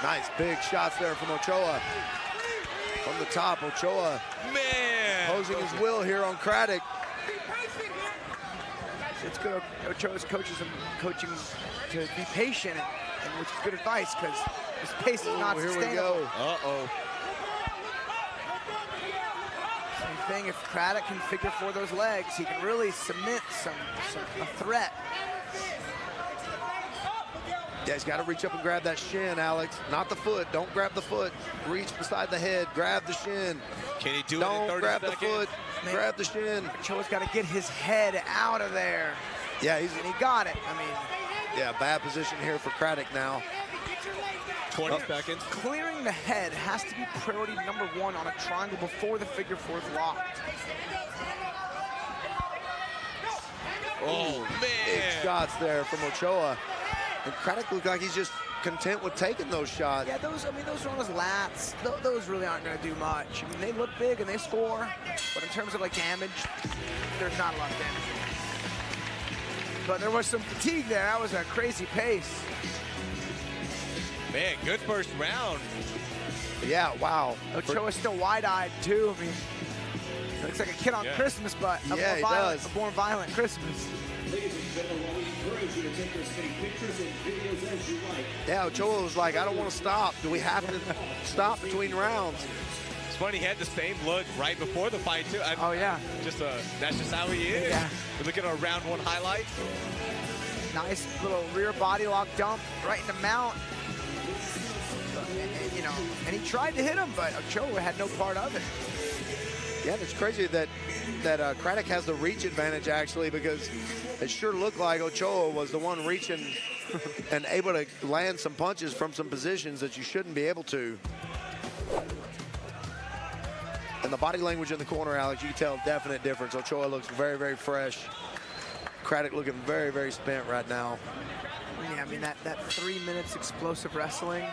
Nice big shots there from Ochoa. From the top, Ochoa man. posing his will here on Craddock. It's good. Ochoa's coaching to be patient, and which is good advice because his pace is not Here we sustainable. go. Uh-oh. Same thing. If Craddock can figure for those legs, he can really cement a threat. Yeah, he's got to reach up and grab that shin, Alex. Not the foot. Don't grab the foot. Reach beside the head. Grab the shin. Can he do it in Don't 30 grab seconds? the foot. Man. Grab the shin. Ochoa's got to get his head out of there. Yeah, he's And he got it. I mean, yeah, bad position here for Craddock now. 20 seconds. clearing the head has to be priority number one on a triangle before the figure four is locked. Oh, Big man. shots there from Ochoa. And Craddock looked like he's just content with taking those shots. Yeah, those are on his lats. Those really aren't going to do much. I mean, they look big and they score, but in terms of like damage, there's not a lot of damage. But there was some fatigue there. That was a crazy pace. Man, good first round. Yeah, wow. Ochoa's still wide-eyed too. I mean, looks like a kid on Yeah. Christmas, but Yeah, he does. a more violent Christmas. Ladies and gentlemen, we encourage you to take as many pictures and videos as you like. Yeah, Ochoa was like, I don't want to stop. Do we have to stop between rounds? It's funny, he had the same look right before the fight, too. Oh, yeah. That's just how he is. Yeah. We look at our round one highlight. Nice little rear body lock dump right in the mount. And, you know, and he tried to hit him, but Ochoa had no part of it. Yeah, and it's crazy that Craddock has the reach advantage, actually, because it sure looked like Ochoa was the one reaching and able to land some punches from some positions that you shouldn't be able to. And the body language in the corner, Alex, you can tell definite difference. Ochoa looks very, very fresh. Craddock looking very, very spent right now. Yeah, I mean, that 3 minutes explosive wrestling.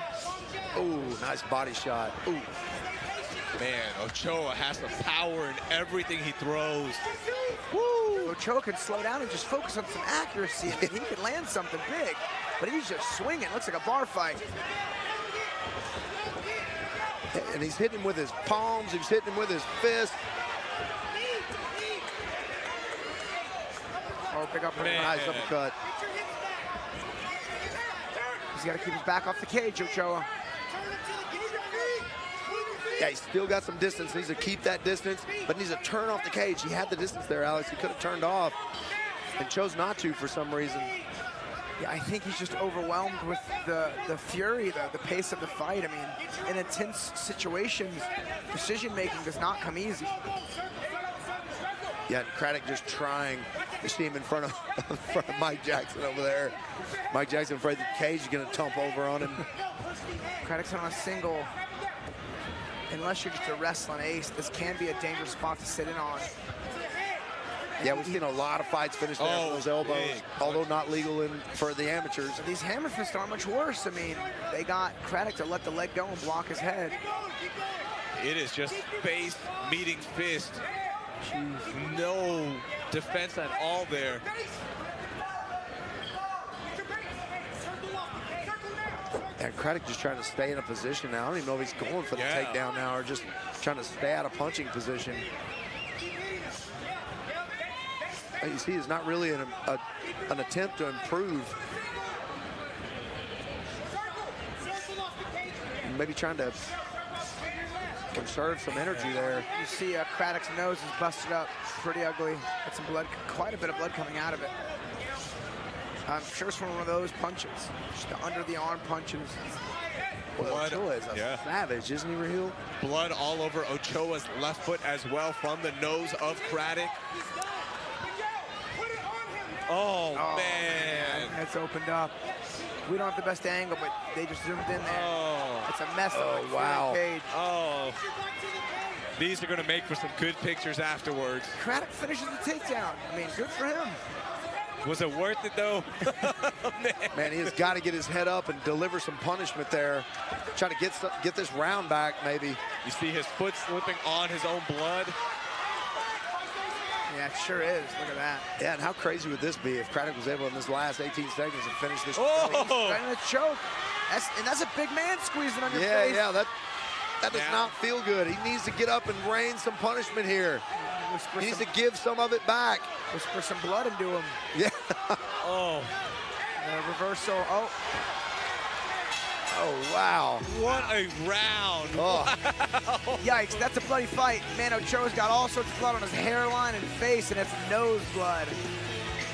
Ooh, nice body shot. Ooh. Man, Ochoa has the power in everything he throws. Woo! Ochoa could slow down and just focus on some accuracy, and he could land something big. But he's just swinging. Looks like a bar fight. And he's hitting him with his palms. He's hitting him with his fist. Oh, pick up. Man. Nice uppercut. He's got to keep his back off the cage, Ochoa. Yeah, he's still got some distance. Needs to keep that distance, but needs to turn off the cage. He had the distance there, Alex. He could have turned off and chose not to for some reason. Yeah, I think he's just overwhelmed with the fury, the pace of the fight. I mean, in intense situations, decision-making does not come easy. Yeah, and Craddock just trying. You see him in front of Mike Jackson over there. Mike Jackson afraid the cage is going to tump over on him. Craddock's on a single. Unless you're just a wrestling ace, this can be a dangerous spot to sit in on. Yeah, we've seen a lot of fights finish there from those elbows, big. although not legal for the amateurs. But these hammer fists aren't much worse. I mean, they got Craddock to let the leg go and block his head. It is just face meeting fist. No defense at all there. And Craddock just trying to stay in a position now. I don't even know if he's going for the takedown now or just trying to stay out of punching position. You see, it's not really an attempt to improve. Maybe trying to conserve some energy there. You see Craddock's nose is busted up pretty ugly. Got some blood, quite a bit of blood coming out of it. I'm sure it's from one of those punches, just the under the arm punches. Well, Blood, Ochoa is a savage, isn't he, Raheel? Blood all over Ochoa's left foot as well from the nose of Craddock. Oh, man. It's opened up. We don't have the best angle, but they just zoomed in there. Oh. It's a mess of Oh, wow. cage. Oh. These are going to make for some good pictures afterwards. Craddock finishes the takedown. I mean, good for him. Was it worth it, though? Man, he has got to get his head up and deliver some punishment there. Try to get this round back, maybe. You see his foot slipping on his own blood. Yeah, it sure is. Look at that. Yeah, and how crazy would this be if Craddock was able in this last 18 seconds to finish this? Right in the choke. That's a big man squeezing on your face. Yeah, that does not feel good. He needs to get up and rain some punishment here. He needs to give some of it back. Whisper some blood into him. Yeah. Oh. Reversal. Oh. Oh, wow. What a round. Oh. Yikes, that's a bloody fight. Man, Ochoa's got all sorts of blood on his hairline and face, and it's nose blood.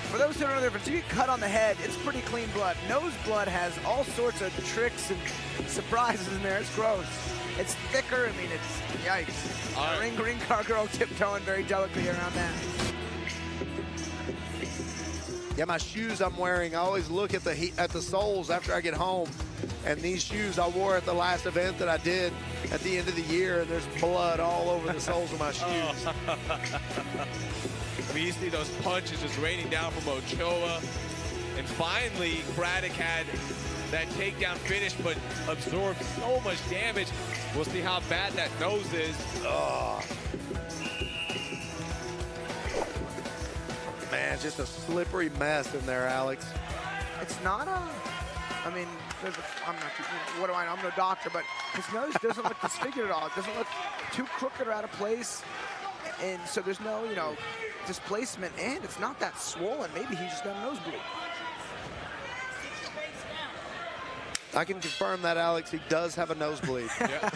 For those who don't know the difference, you get cut on the head, it's pretty clean blood. Nose blood has all sorts of tricks and surprises in there. It's gross. It's thicker. I mean, it's yikes. All right. Ring car girl tiptoeing very delicately around that. Yeah, my shoes I'm wearing, I always look at the soles after I get home. And these shoes I wore at the last event that I did at the end of the year, and there's blood all over the soles of my shoes. You see those punches just raining down from Ochoa. And finally, Craddock had that takedown finish, but absorbed so much damage. We'll see how bad that nose is. Oh. Man, just a slippery mess in there, Alex. It's not a, I mean, I'm not, what do I know? I'm no doctor, but his nose doesn't look disfigured at all. It doesn't look too crooked or out of place. And so there's no, displacement, and it's not that swollen. Maybe he just got a nosebleed. I can confirm that, Alex. He does have a nosebleed. Yeah.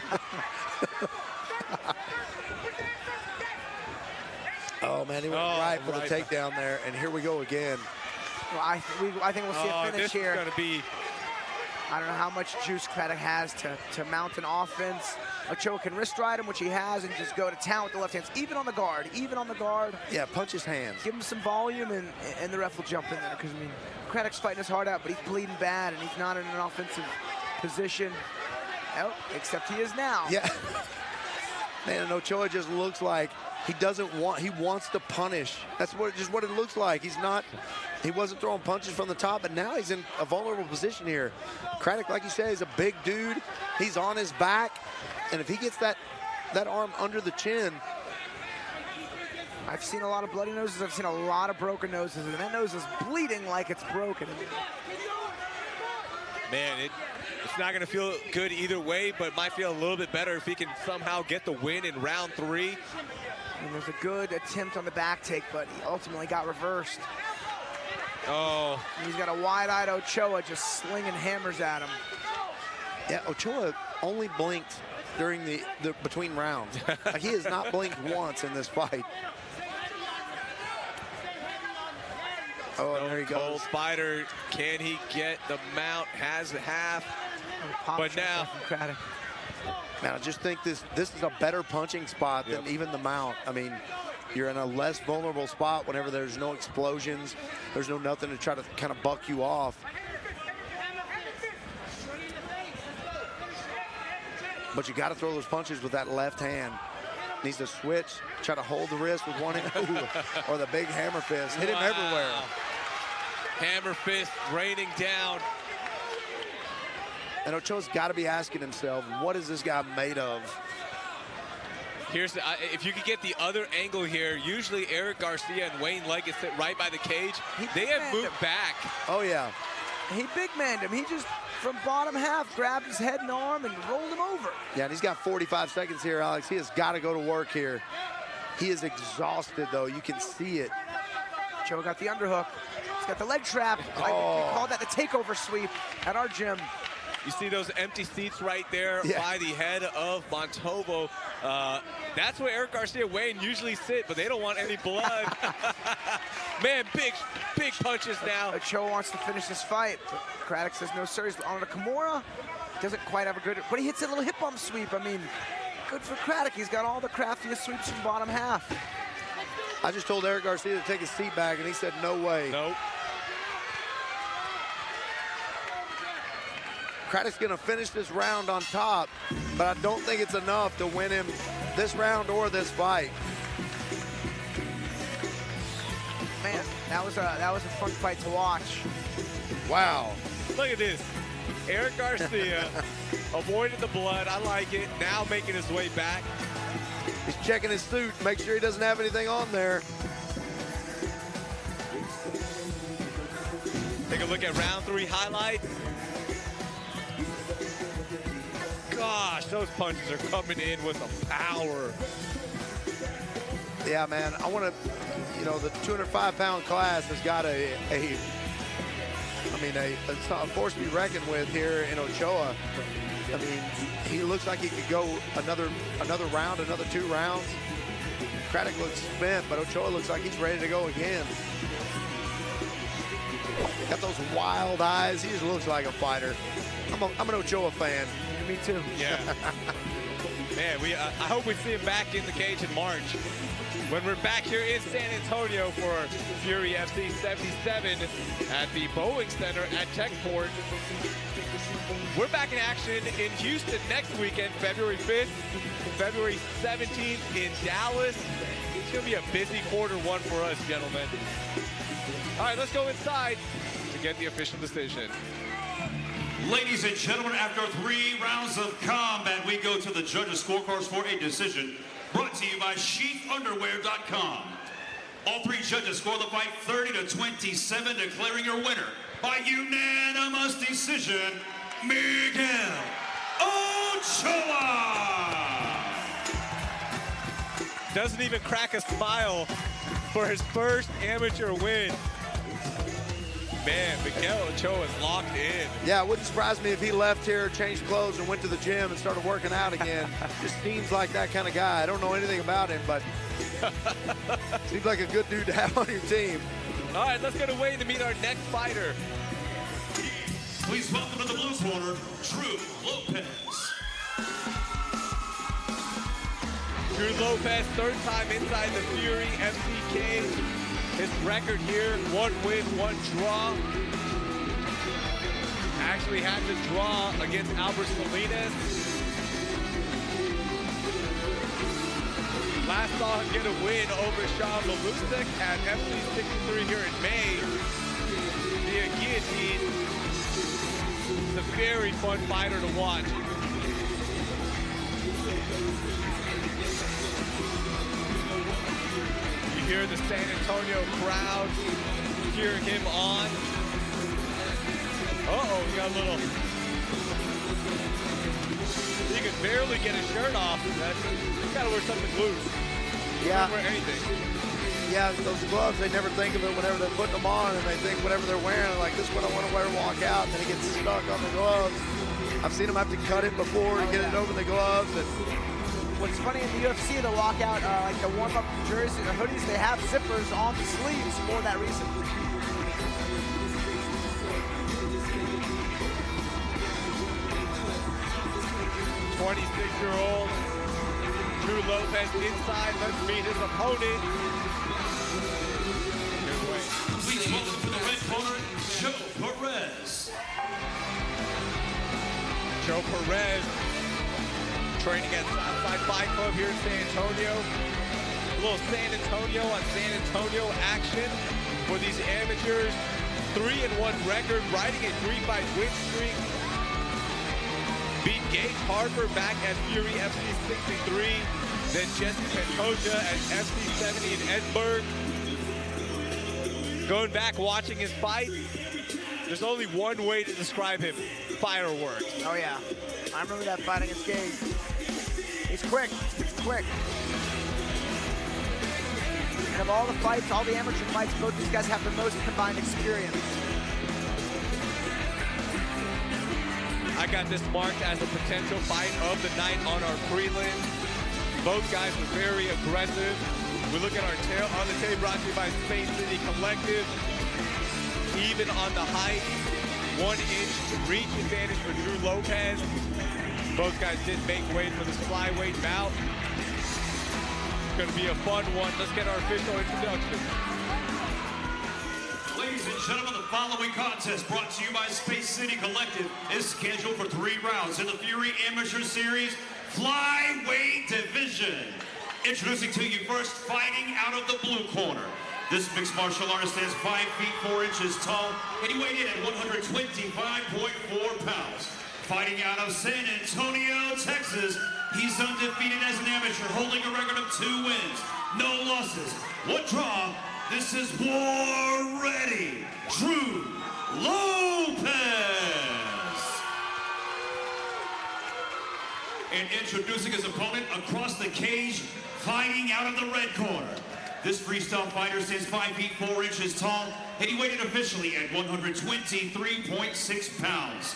Oh, man, he went right for the takedown there, and here we go again. Well, I think we'll see a finish here. This is going to be... I don't know how much juice Craddock has to mount an offense. Ochoa can wrist ride him, which he has, and just go to town with the left hands, even on the guard. Yeah, punch his hands. Give him some volume, and the ref will jump in there. Because, I mean, Craddock's fighting his heart out, but he's bleeding bad, and he's not in an offensive position. Oh, except he is now. Yeah. Man, and Ochoa just looks like he wants to punish. That's just what it looks like. He wasn't throwing punches from the top, but now he's in a vulnerable position here. Craddock, like you say, is a big dude. He's on his back, and if he gets that arm under the chin. I've seen a lot of bloody noses. I've seen a lot of broken noses, and that nose is bleeding like it's broken. Man, it's not going to feel good either way, but it might feel a little bit better if he can somehow get the win in round 3. And there's a good attempt on the back take, but he ultimately got reversed. Oh. He's got a wide-eyed Ochoa just slinging hammers at him. Yeah, Ochoa only blinked during the between rounds. Like, he has not blinked once in this fight. Oh, and there he goes. Cold Spider, can he get the mount? Has half. But now, man, I just think this is a better punching spot than even the mount. I mean, you're in a less vulnerable spot whenever there's no explosions. There's nothing to try to kind of buck you off. But you got to throw those punches with that left hand. Needs to switch, try to hold the wrist with one hand, or the big hammer fist. Hit him everywhere. Hammer fist raining down. And Ochoa's got to be asking himself, what is this guy made of? Here's if you could get the other angle here, usually Eric Garcia and Wayne Leggett sit right by the cage. They have moved back. Oh, yeah. He big-manned him. He just, from bottom half, grabbed his head and arm and rolled him over. Yeah, and he's got 45 seconds here, Alex. He has got to go to work here. He is exhausted, though. You can see it. Ochoa got the underhook. He's got the leg trap. We call that the takeover sweep at our gym. You see those empty seats right there by the head of Montalvo. That's where Eric Garcia and Wayne usually sit, but they don't want any blood. Man, big punches now. Ochoa wants to finish this fight. Craddock says no, sir. He's on a Kimura. Doesn't quite have a good, but he hits a little hip bump sweep. I mean, good for Craddock. He's got all the craftiest sweeps from bottom half. I just told Eric Garcia to take his seat back, and he said no way. Nope. Craddock's going to finish this round on top, but I don't think it's enough to win him this round or this fight. Man, That was a fun fight to watch. Wow. Look at this. Eric Garcia avoided the blood. I like it. Now making his way back. He's checking his suit, make sure he doesn't have anything on there. Take a look at round 3 highlights. Gosh, those punches are coming in with some power. Yeah, man, I want to, you know, the 205-pound class has got a force to be reckoned with here in Ochoa. I mean, he looks like he could go another round, another 2 rounds. Craddock looks spent, but Ochoa looks like he's ready to go again. Got those wild eyes. He just looks like a fighter. I'm an Ochoa fan. Me too. Yeah. Man, I hope we see him back in the cage in March. When we're back here in San Antonio for Fury FC 77 at the Boeing Center at Techport. We're back in action in Houston next weekend, February 5th, February 17th in Dallas. It's going to be a busy Q1 for us, gentlemen. All right, let's go inside to get the official decision. Ladies and gentlemen, after 3 rounds of combat, we go to the judges' scorecards for a decision. Brought to you by SheathUnderwear.com. All 3 judges score the fight 30-27, declaring your winner by unanimous decision, Miguel Ochoa. Doesn't even crack a smile for his first amateur win. Man, Miguel Ochoa is locked in. Yeah, it wouldn't surprise me if he left here, changed clothes, and went to the gym and started working out again. Just seems like that kind of guy. I don't know anything about him, but seems like a good dude to have on your team. All right, let's get away to meet our next fighter. Please welcome to the blue corner, Drew Lopez. Drew Lopez, 3rd time inside the Fury FCK. His record here, 1 win, 1 draw. Actually had the draw against Albert Salinas. Last saw him get a win over Sean Malusek at FC 63 here in May via guillotine. He's a very fun fighter to watch. Hear the San Antonio crowd cheering him on. Uh-oh, he got a little... He could barely get his shirt off. He's got to wear something loose. Yeah. Can't wear anything. Yeah, those gloves, they never think of it whenever they're putting them on, and they think whatever they're wearing, like, this is what I want to wear and walk out, and then it gets stuck on the gloves. I've seen them have to cut it before to get it over the gloves. And what's funny in the UFC, the lockout, like the warm-up jerseys or hoodies, they have zippers on the sleeves for that reason. 26-year-old Drew Lopez inside. Let's meet his opponent. Please welcome to the red corner, Joe Perez. Joe Perez, training at Southside Fight Club here in San Antonio. A little San Antonio on San Antonio action for these amateurs. 3-1 record, riding a 3-fight win streak. Beat Gage Harper back at Fury FC 63. Then Jesse Pantoja at FC 70 in Edinburgh. Going back watching his fight, there's only one way to describe him: fireworks. Oh yeah, I remember that fight against Gage. He's quick, he's quick. And of all the fights, all the amateur fights, both these guys have the most combined experience. I got this marked as a potential fight of the night on our prelim. Both guys were very aggressive. We look at our tail on the tape, brought to you by Space City Collective. Even on the height, 1-inch reach advantage for Drew Lopez. Both guys did make weight for this flyweight bout. It's going to be a fun one. Let's get our official introduction. Ladies and gentlemen, the following contest, brought to you by Space City Collective, is scheduled for 3 rounds in the Fury Amateur Series Flyweight Division. Introducing to you first, fighting out of the blue corner, This mixed martial artist stands 5 feet 4 inches tall, and he weighed in at 125.4 pounds. Fighting out of San Antonio, Texas, he's undefeated as an amateur, holding a record of 2 wins, no losses, 1 draw. This is War Ready, Drew Lopez. And introducing his opponent across the cage, fighting out of the red corner. This freestyle fighter stands 5 feet 4 inches tall, and he weighed in officially at 123.6 pounds.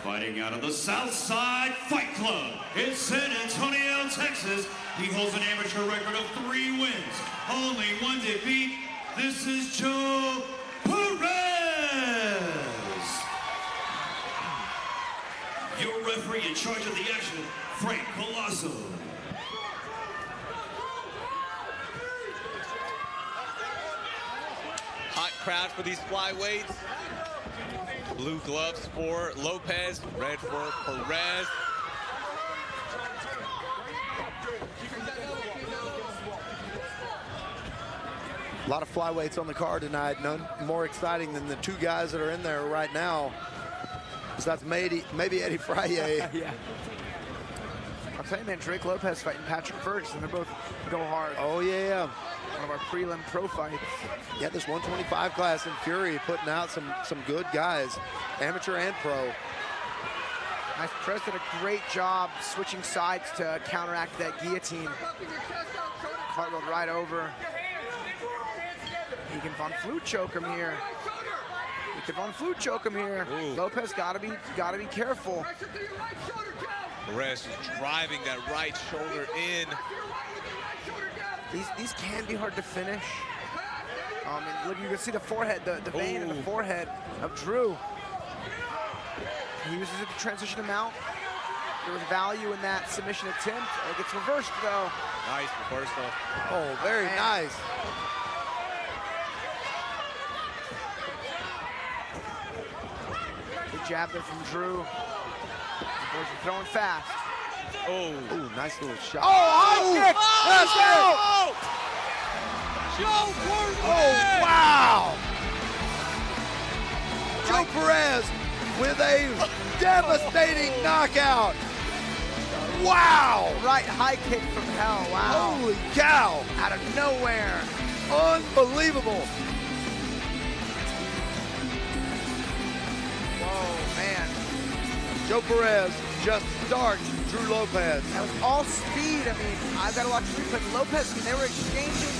Fighting out of the Southside Fight Club in San Antonio, Texas, he holds an amateur record of 3 wins, only 1 defeat. This is Joe Perez. Your referee in charge of the action, Frank Colosso. Hot crowd for these flyweights. Blue gloves for Lopez, red for Perez. A lot of flyweights on the card tonight. None more exciting than the 2 guys that are in there right now. Besides maybe Eddie Frye. Yeah. I'll tell you, man, Drake Lopez fighting Patrick Ferguson. They're both go hard. Oh, yeah. One of our prelim pro fights. Yeah, this 125 class in Fury putting out some good guys, amateur and pro. Perez did a great job switching sides to counteract that guillotine. Cartwheeled right over. He can Von Flute choke him here. He can Von Flute choke him here. Ooh. Lopez gotta be careful. Perez is driving that right shoulder in. These can be hard to finish. And look, you can see the forehead, the vein in the forehead of Drew. He uses it to transition him out. There was value in that submission attempt. It gets reversed though. Nice reversal. Oh, very nice. Good jab there from Drew. The boys are throwing fast. Oh, Ooh, nice little shot. Oh, high kick! That's it! Joe Oh, wow! Perez! Joe Perez with a devastating knockout. Wow! Right high kick from hell, wow. Holy cow! Out of nowhere. Unbelievable. Whoa, man. Joe Perez just starts Drew Lopez. That was all speed. I mean, I've got to watch the replay. Lopez, they were exchanging.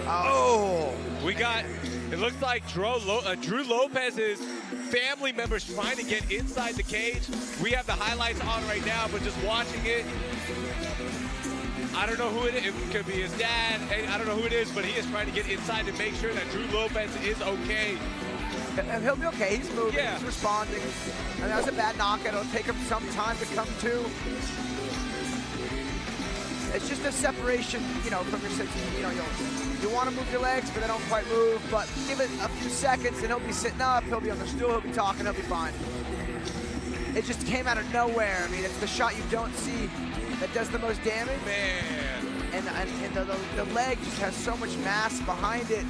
Oh! We got, it looks like Drew Lopez's family members trying to get inside the cage. We have the highlights on right now, but just watching it, I don't know who it is. It could be his dad. I don't know who it is, but he is trying to get inside to make sure that Drew Lopez is okay. He'll be okay. He's moving. Yeah. He's responding. And that was a bad knockout. It'll take him some time to come to. It's just a separation, you know, from your six. You know, you want to move your legs, but they don't quite move. But give it a few seconds, and he'll be sitting up. He'll be on the stool. He'll be talking. He'll be fine. It just came out of nowhere. I mean, it's the shot you don't see that does the most damage. Man. And the leg just has so much mass behind it.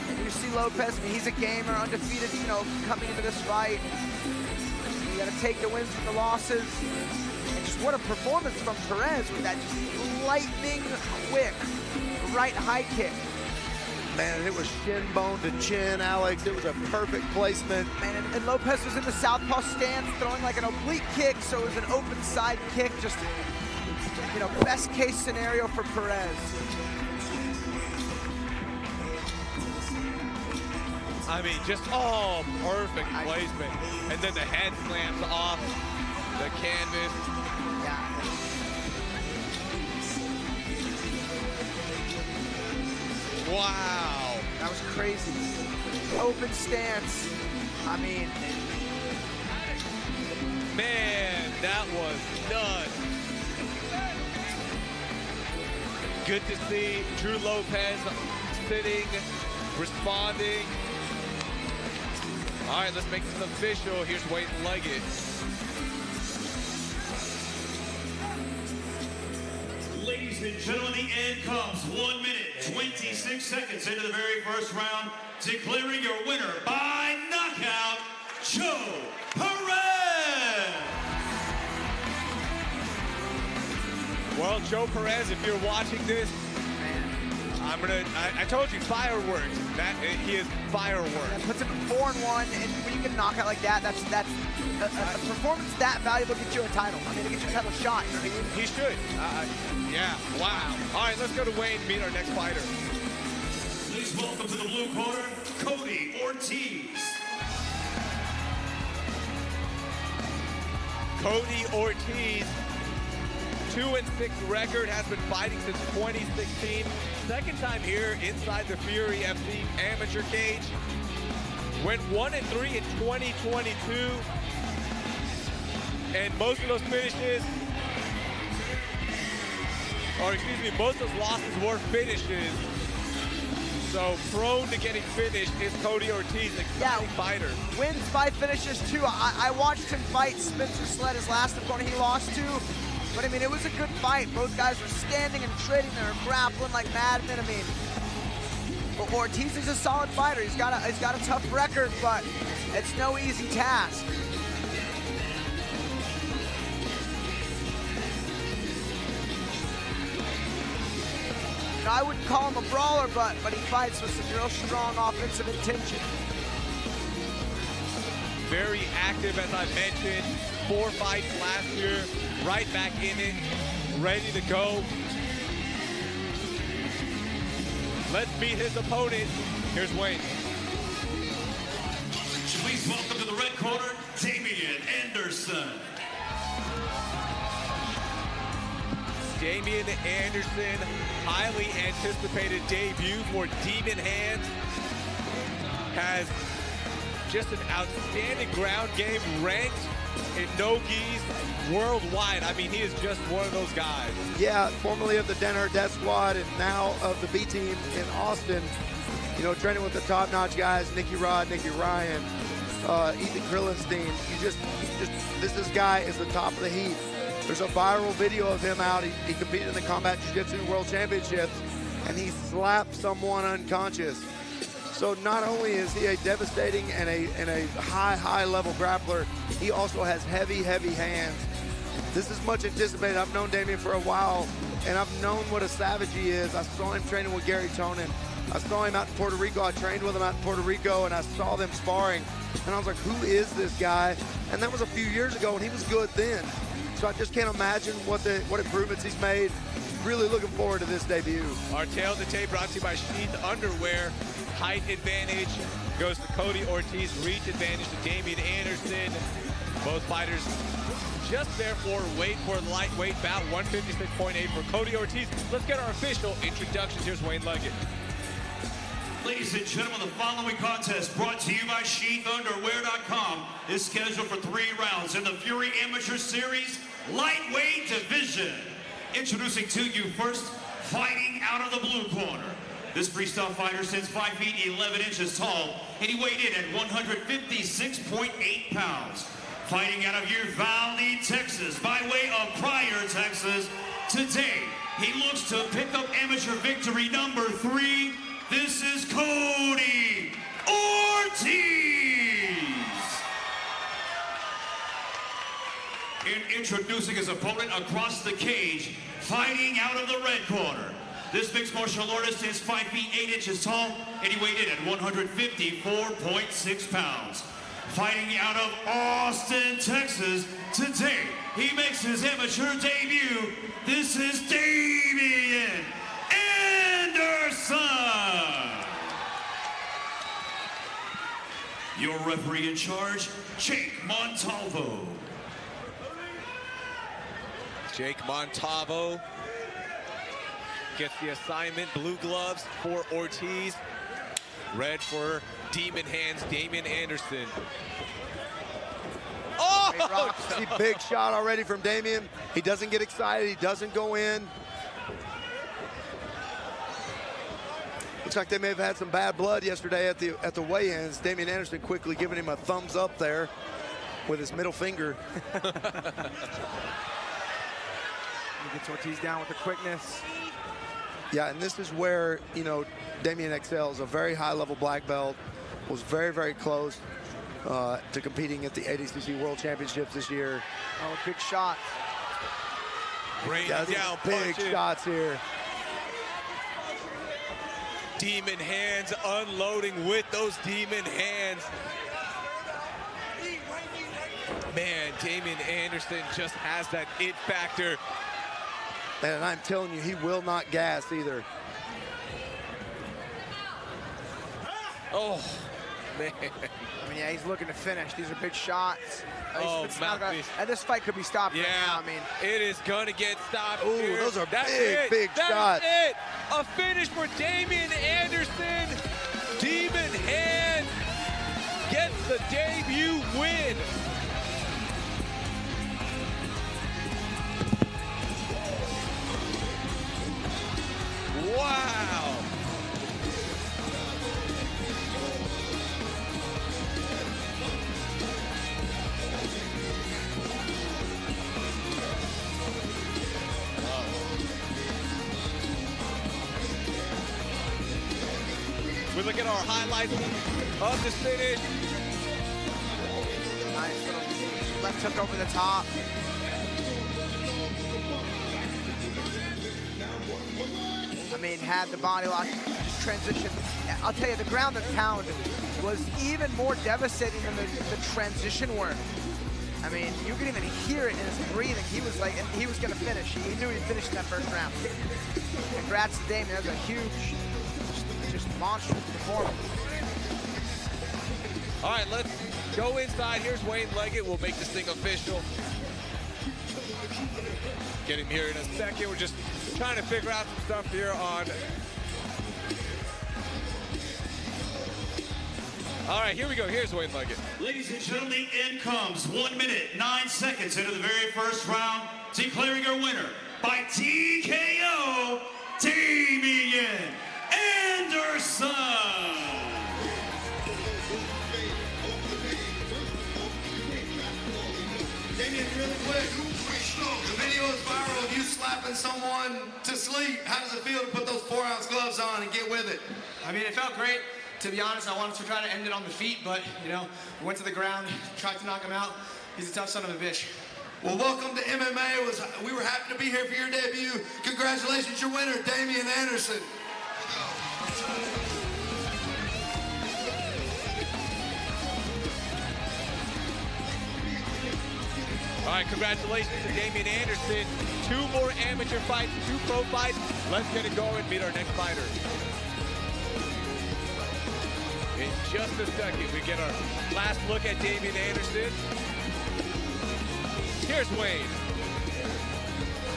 And you see Lopez, I mean, he's a gamer, undefeated, you know, coming into this fight. You gotta take the wins from the losses. And just what a performance from Perez with that just lightning quick right high kick. Man, it was shin bone to chin, Alex. It was a perfect placement. Man, and Lopez was in the southpaw stance, throwing like an oblique kick, so it was an open side kick. Just, you know, best case scenario for Perez. I mean, just all perfect placement. And then the head slams off the canvas. Yeah. Wow. That was crazy. Open stance. I mean, Man, that was nuts. Good to see Drew Lopez sitting, responding. All right, let's make this official. Here's Wade Leggett. Ladies Ladies and gentlemen, the end comes 1 minute, 26 seconds into the very first round. Declaring your winner by knockout, Joe Perez. Well, Joe Perez, if you're watching this, I told you, fireworks. He is fireworks. That puts him at 4-1, and when you get a knockout like that, that's a performance that valuable gets you a title. I mean, it gets you a title shot. You know what I mean? He should. Yeah, wow. All right, let's go to Wayne to meet our next fighter. Please welcome to the blue corner, Cody Ortiz. Cody Ortiz, 2-6 record, has been fighting since 2016. Second time here inside the Fury FC amateur cage. Went 1-3 in 2022. And most of those finishes, or excuse me, most of those losses were finishes. So prone to getting finished is Cody Ortiz, an exciting fighter. Wins by finishes too. I watched him fight Spencer Sled, his last opponent he lost to. But I mean, it was a good fight. Both guys were standing and trading. They were grappling like madmen. I mean, but Ortiz is a solid fighter. He's got a tough record, but it's no easy task. I wouldn't call him a brawler, but he fights with some real strong offensive intention. Very active, as I mentioned. 4 fights last year, right back in it, ready to go. Let's meet his opponent. Here's Wayne. Please welcome to the red corner, Damian Anderson. Damian Anderson, highly anticipated debut for Demon Hands. Has just an outstanding ground game, ranked in no-gis worldwide. I mean, he is just one of those guys. Yeah, formerly of the Den-Hur Death Squad and now of the B team in Austin. You know, training with the top-notch guys, Nicky Rod, Nicky Ryan, Ethan Krillenstein. This guy is the top of the heap. There's a viral video of him out. He competed in the Combat Jiu-Jitsu World Championships, and he slapped someone unconscious. So not only is he a devastating and a high level grappler, he also has heavy hands. This is much anticipated. I've known Damian for a while, and I've known what a savage he is. I saw him training with Gary Tonin. I saw him out in Puerto Rico. I trained with him out in Puerto Rico, and I saw them sparring, and I was like, who is this guy? And that was a few years ago, and he was good then. So I just can't imagine what improvements he's made. Really looking forward to this debut. Our tail of the tape brought to you by Sheath Underwear. Height advantage goes to Cody Ortiz. Reach advantage to Damian Anderson. Both fighters just there for weight for the lightweight bout. 156.8 for Cody Ortiz. Let's get our official introductions. Here's Wayne Leggett. Ladies and gentlemen, the following contest brought to you by SheathUnderwear.com is scheduled for 3 rounds in the Fury Amateur Series Lightweight Division. Introducing to you first, fighting out of the blue corner. This freestyle fighter stands 5 feet 11 inches tall, and he weighed in at 156.8 pounds. Fighting out of Uvalde, Texas, by way of Pryor, Texas. Today, he looks to pick up amateur victory number 3. This is Cody Ortiz. In introducing his opponent across the cage, fighting out of the red corner. This mixed martial artist is 5 feet 8 inches tall, and he weighed in at 154.6 pounds. Fighting out of Austin, Texas, today he makes his amateur debut. This is Damian Anderson. Your referee in charge, Jake Montalvo. Jake Montalvo gets the assignment. Blue gloves for Ortiz. Red for Demon Hands, Damian Anderson. Oh! Hey, Rock, see, big shot already from Damian. He doesn't get excited. He doesn't go in. Looks like they may have had some bad blood yesterday at the weigh-ins. Damian Anderson quickly giving him a thumbs up there with his middle finger. He gets Ortiz down with the quickness. Yeah, and this is where, you know, Damien excels. A very high-level black belt. Was very, very close to competing at the ADCC World Championships this year. Oh, big shot. Rain Yeah, down, big punching. shots here. Demon hands unloading with those demon hands. Man, Damian Anderson just has that it factor. And I'm telling you, he will not gas either. Oh, man. I mean, yeah, he's looking to finish. These are big shots. Oh, It's not gonna- mouthpiece. and this fight could be stopped Yeah, right now. I mean, it is gonna get stopped. Ooh, here. those are That's big, it. big That's shots. it. A finish for Damian Anderson. Demon Hand gets the debut win. Wow. We look at our highlights of this finish. nice little left hook over the top. I mean, had the body lock, just transition. I'll tell you, the ground and pound was even more devastating than the transition work. I mean, you could even hear it in his breathing. He was like, and he was going to finish. He knew he'd finish in that first round. Congrats to Damian. That was a huge, just monstrous performance. All right, let's go inside. Here's Wayne Leggett. We'll make this thing official. Get him here in a second. We're just trying to figure out some stuff here on. All right, here we go. Here's Wayne Leggett. Ladies and gentlemen, in comes 1 minute, 9 seconds into the very first round, declaring our winner by TKO, Damian Anderson. Damien, really quick. The video is viral of you slapping someone to sleep. How does it feel to put those 4-ounce gloves on and get with it? I mean, it felt great. To be honest, I wanted to try to end it on the feet, but, you know, we went to the ground, tried to knock him out. He's a tough son of a bitch. Well, welcome to MMA. We were happy to be here for your debut. Congratulations, your winner, Damian Anderson. All right, congratulations to Damian Anderson. 2 more amateur fights, 2 pro fights. Let's get it going, meet our next fighter. In just a second, we get our last look at Damian Anderson. Here's Wayne.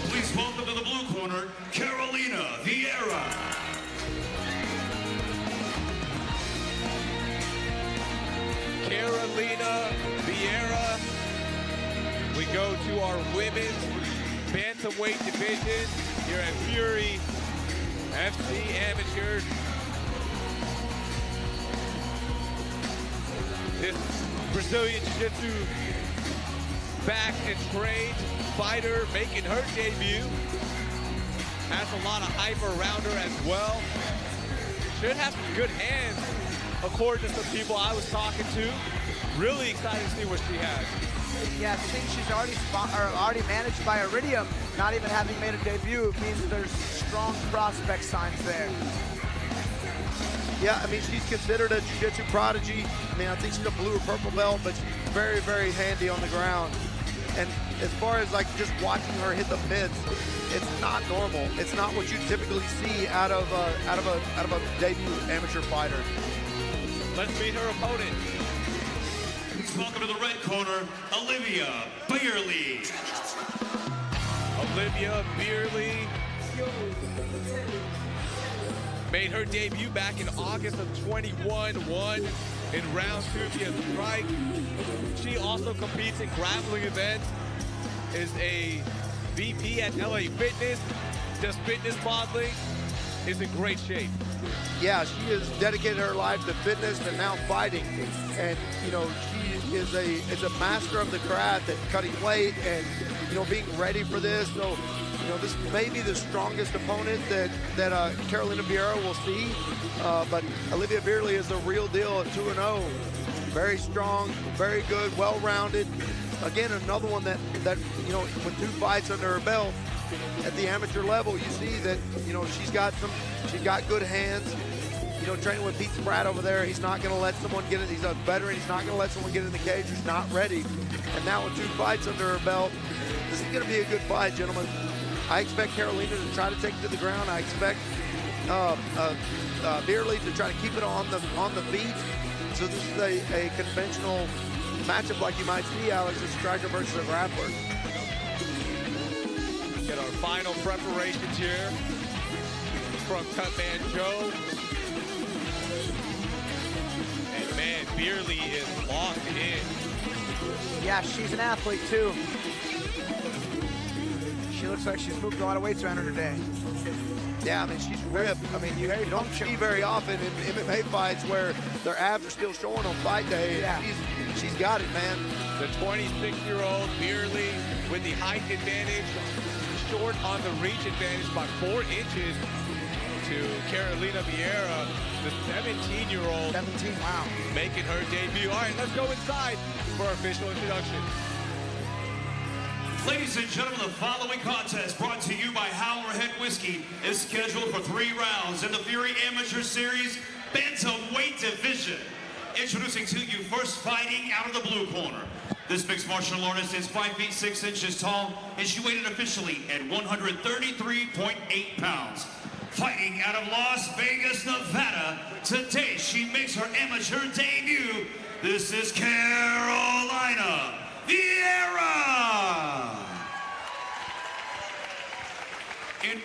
Please welcome to the blue corner, Carolina Viera. Carolina Viera. We go to our women's bantamweight division here at Fury FC Amateurs. This Brazilian Jiu-Jitsu back and trained fighter making her debut. Has a lot of hype around her as well. Should have some good hands, according to some people I was talking to. Really excited to see what she has. Yeah, the thing she's already managed by Iridium, not even having made a debut, means there's strong prospect signs there. Yeah, I mean, she's considered a jiu-jitsu prodigy. I mean, I think she's a blue or purple belt, but she's very, very handy on the ground. And as far as like just watching her hit the mitts, it's not normal. It's not what you typically see out of a debut amateur fighter. Let's meet her opponent. Please welcome to the red corner, Olivia Beerley. Olivia Beerley made her debut back in August of 21, won in round 2 via strike. She also competes in grappling events, is a VP at LA Fitness, does fitness modeling, is in great shape. Yeah, she has dedicated her life to fitness and now fighting. And, you know, she is a master of the craft at cutting weight and, you know, being ready for this. So You know, this may be the strongest opponent that Carolina Viera will see, but Olivia Beerley is the real deal at 2-0. Very strong, very good, well-rounded. Again, another one that you know, with 2 fights under her belt at the amateur level, you see that, you know, she's got good hands. You know, training with Pete Spratt over there, he's not going to let someone get it. He's a veteran. He's not going to let someone get in the cage who's not ready. And now with 2 fights under her belt, this is going to be a good fight, gentlemen. I expect Carolina to try to take it to the ground. I expect Beerley to try to keep it on the feet. So this is a conventional matchup like you might see, Alex, a striker versus a grappler. Get our final preparations here from Cutman Joe. And man, Beerley is locked in. Yeah, she's an athlete too. She looks like she's moved a lot of weights around her today. Yeah, I mean, she's ripped. I mean, you don't see very often in MMA fights where their abs are still showing on fight day. Yeah. She's got it, man. The 26-year-old Beerley with the height advantage, short on the reach advantage by 4 inches to Carolina Viera, the 17-year-old. 17, wow. Making her debut. All right, let's go inside for our official introduction. Ladies and gentlemen, the following contest brought to you by Howlerhead Whiskey is scheduled for 3 rounds in the Fury Amateur Series Bantamweight Division. Introducing to you first, fighting out of the blue corner. This mixed martial artist is 5 feet 6 inches tall, and she weighed in officially at 133.8 pounds. Fighting out of Las Vegas, Nevada, today she makes her amateur debut. This is Carolina Viera.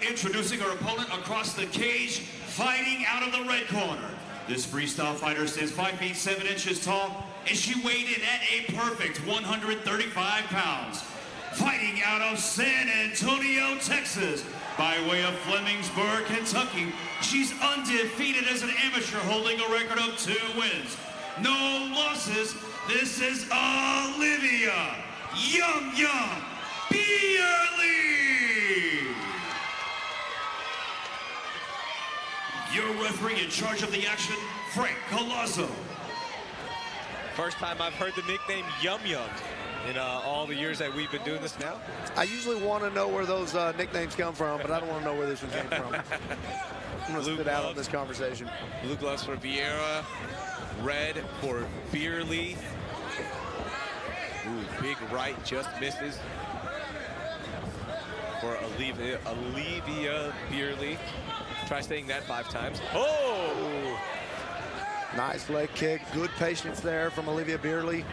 Introducing her opponent across the cage, fighting out of the red corner. This freestyle fighter stands 5 feet 7 inches tall, and she weighed in at a perfect 135 pounds. Fighting out of San Antonio, Texas, by way of Flemingsburg, Kentucky, she's undefeated as an amateur, holding a record of 2 wins, no losses. This is Olivia Yum Yum Beerley. Your referee in charge of the action, Frank Colazzo. First time I've heard the nickname Yum Yum in all the years that we've been doing this now. I usually want to know where those nicknames come from, but I don't want to know where this one came from. I'm going to sit out on this conversation. Blue gloves for Viera, red for Beerley. Ooh, big right, just misses for Olivia Beerley. Try saying that 5 times. Oh! Nice leg kick. Good patience there from Olivia Beerley.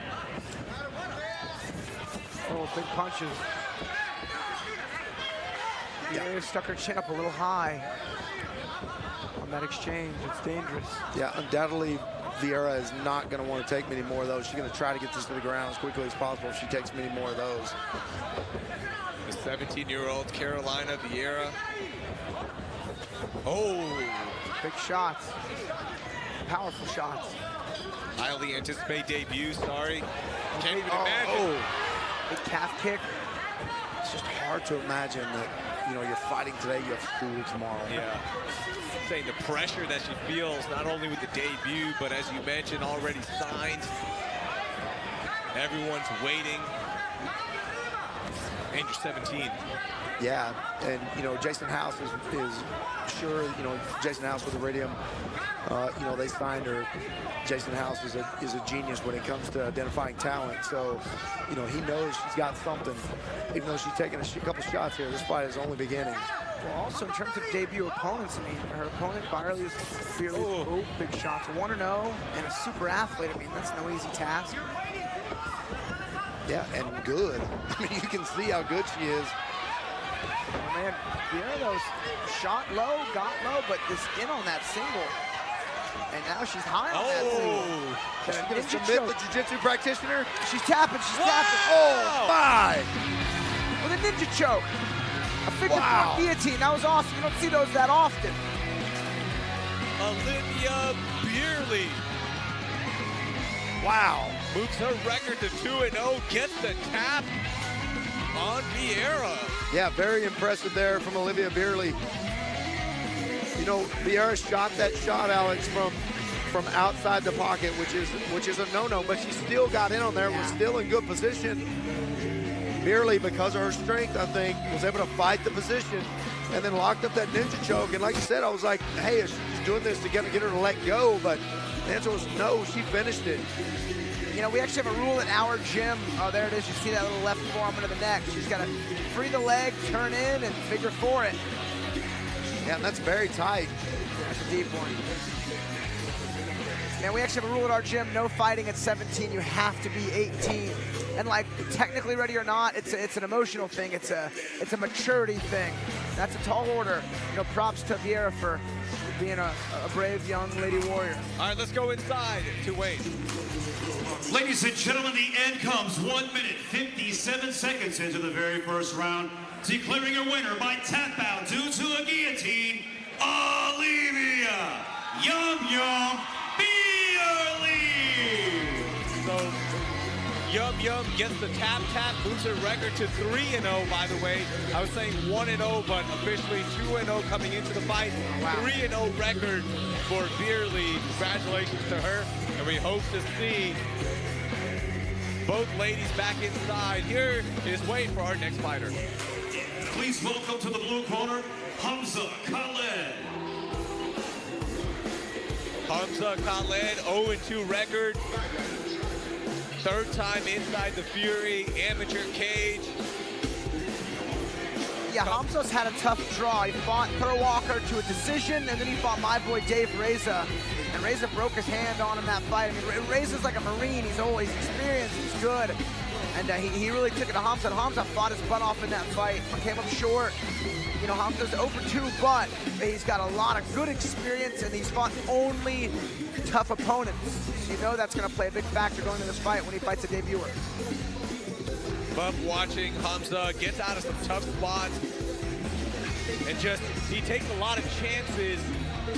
Oh, big punches. Viera stuck her chin up a little high on that exchange. It's dangerous. Yeah, undoubtedly, Viera is not going to want to take many more of those. She's going to try to get this to the ground as quickly as possible if she takes many more of those. The 17-year-old Carolina Viera. Oh! Big shots. Powerful shots. Highly anticipated debut, sorry. Can't even imagine. Oh. Big calf kick. It's just hard to imagine that, you know, you're fighting today, you have school tomorrow. Yeah. Saying the pressure that she feels, not only with the debut, but as you mentioned, already signed. Everyone's waiting. And you're 17. Yeah, and, you know, Jason House is sure, you know, Jason House with Iridium, you know, they signed her. Jason House is a genius when it comes to identifying talent. So, you know, he knows she's got something. Even though she's taking a couple shots here, this fight is only beginning. Well, also in terms of debut opponents, I mean, her opponent, Beerley, is Beerley, big shots, 1-0, and a super athlete. I mean, that's no easy task. Yeah, and good. I mean, you can see how good she is. Oh, man, Viera, though, shot low, got low, but just in on that single. And now she's high on that single. She's going to submit the jiu-jitsu practitioner. She's tapping, tapping. Oh, my! With a ninja choke. A figure four guillotine. That was awesome. You don't see those that often. Olivia Beerley. Wow. Moves her record to 2-0. Gets the tap on Viera. Yeah, very impressive there from Olivia Beerley. You know, Viera shot that shot, Alex, from outside the pocket, which is a no-no, but she still got in on there, was still in good position. Beerley, because of her strength, I think, was able to fight the position and then locked up that ninja choke. And like you said, I was like, hey, is she doing this to get her to let go? But the answer was no, she finished it. You know, we actually have a rule at our gym. Oh, there it is. You see that little left forearm into the neck. She's got to free the leg, turn in, and figure for it. Yeah, and that's very tight. That's a deep one. Man, we actually have a rule at our gym, no fighting at 17. You have to be 18. And like, technically ready or not, it's an emotional thing. It's a maturity thing. That's a tall order. You know, props to Viera for being a brave young lady warrior. All right, let's go inside to Wayne. Ladies and gentlemen, the end comes 1 minute, 57 seconds into the very first round. Declaring a winner by tap out due to a guillotine, Olivia Yum Yum Beerley. So Yum Yum gets the tap, moves her record to 3-0, by the way. I was saying 1-0, but officially 2-0 coming into the fight. Wow. 3-0 record for Beerley. Congratulations to her, and we hope to see both ladies back inside. Here is Wayne for our next fighter. Please welcome to the blue corner, Hamza Khaled. Hamza Khaled, 0-2 record. Third time inside the Fury amateur cage. Yeah, Hamza's had a tough draw. He fought Per Walker to a decision, and then he fought my boy Dave Reza. And Reza broke his hand on him that fight. I mean, Reza's like a Marine. He's always experienced. He's good. And he really took it to Hamza. And Hamza fought his butt off in that fight. Came up short. You know, Hamza's 0-2, but he's got a lot of good experience, and he's fought only tough opponents. So you know that's going to play a big factor going into this fight when he fights a debuter. But watching Hamza gets out of some tough spots, and he takes a lot of chances.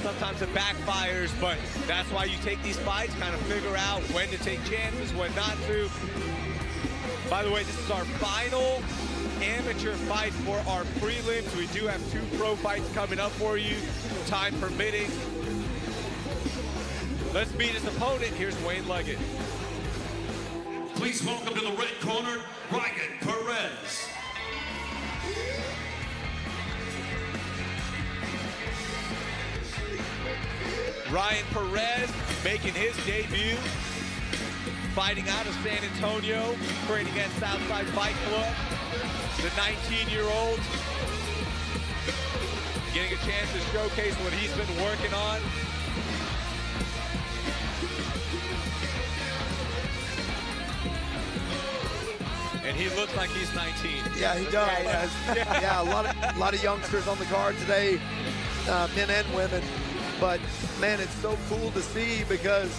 Sometimes it backfires, but that's why you take these fights, kind of figure out when to take chances, when not to. By the way, this is our final amateur fight for our prelims. We do have 2 pro fights coming up for you, time permitting. Let's meet his opponent. Here's Wayne Leggett. Please welcome to the red corner, Ryan Perez. Ryan Perez making his debut, fighting out of San Antonio, training at Southside Fight Club. The 19-year-old getting a chance to showcase what he's been working on. And he looks like he's 19. Yeah, he does. Yeah, a lot of youngsters on the card today, men and women. But man, it's so cool to see, because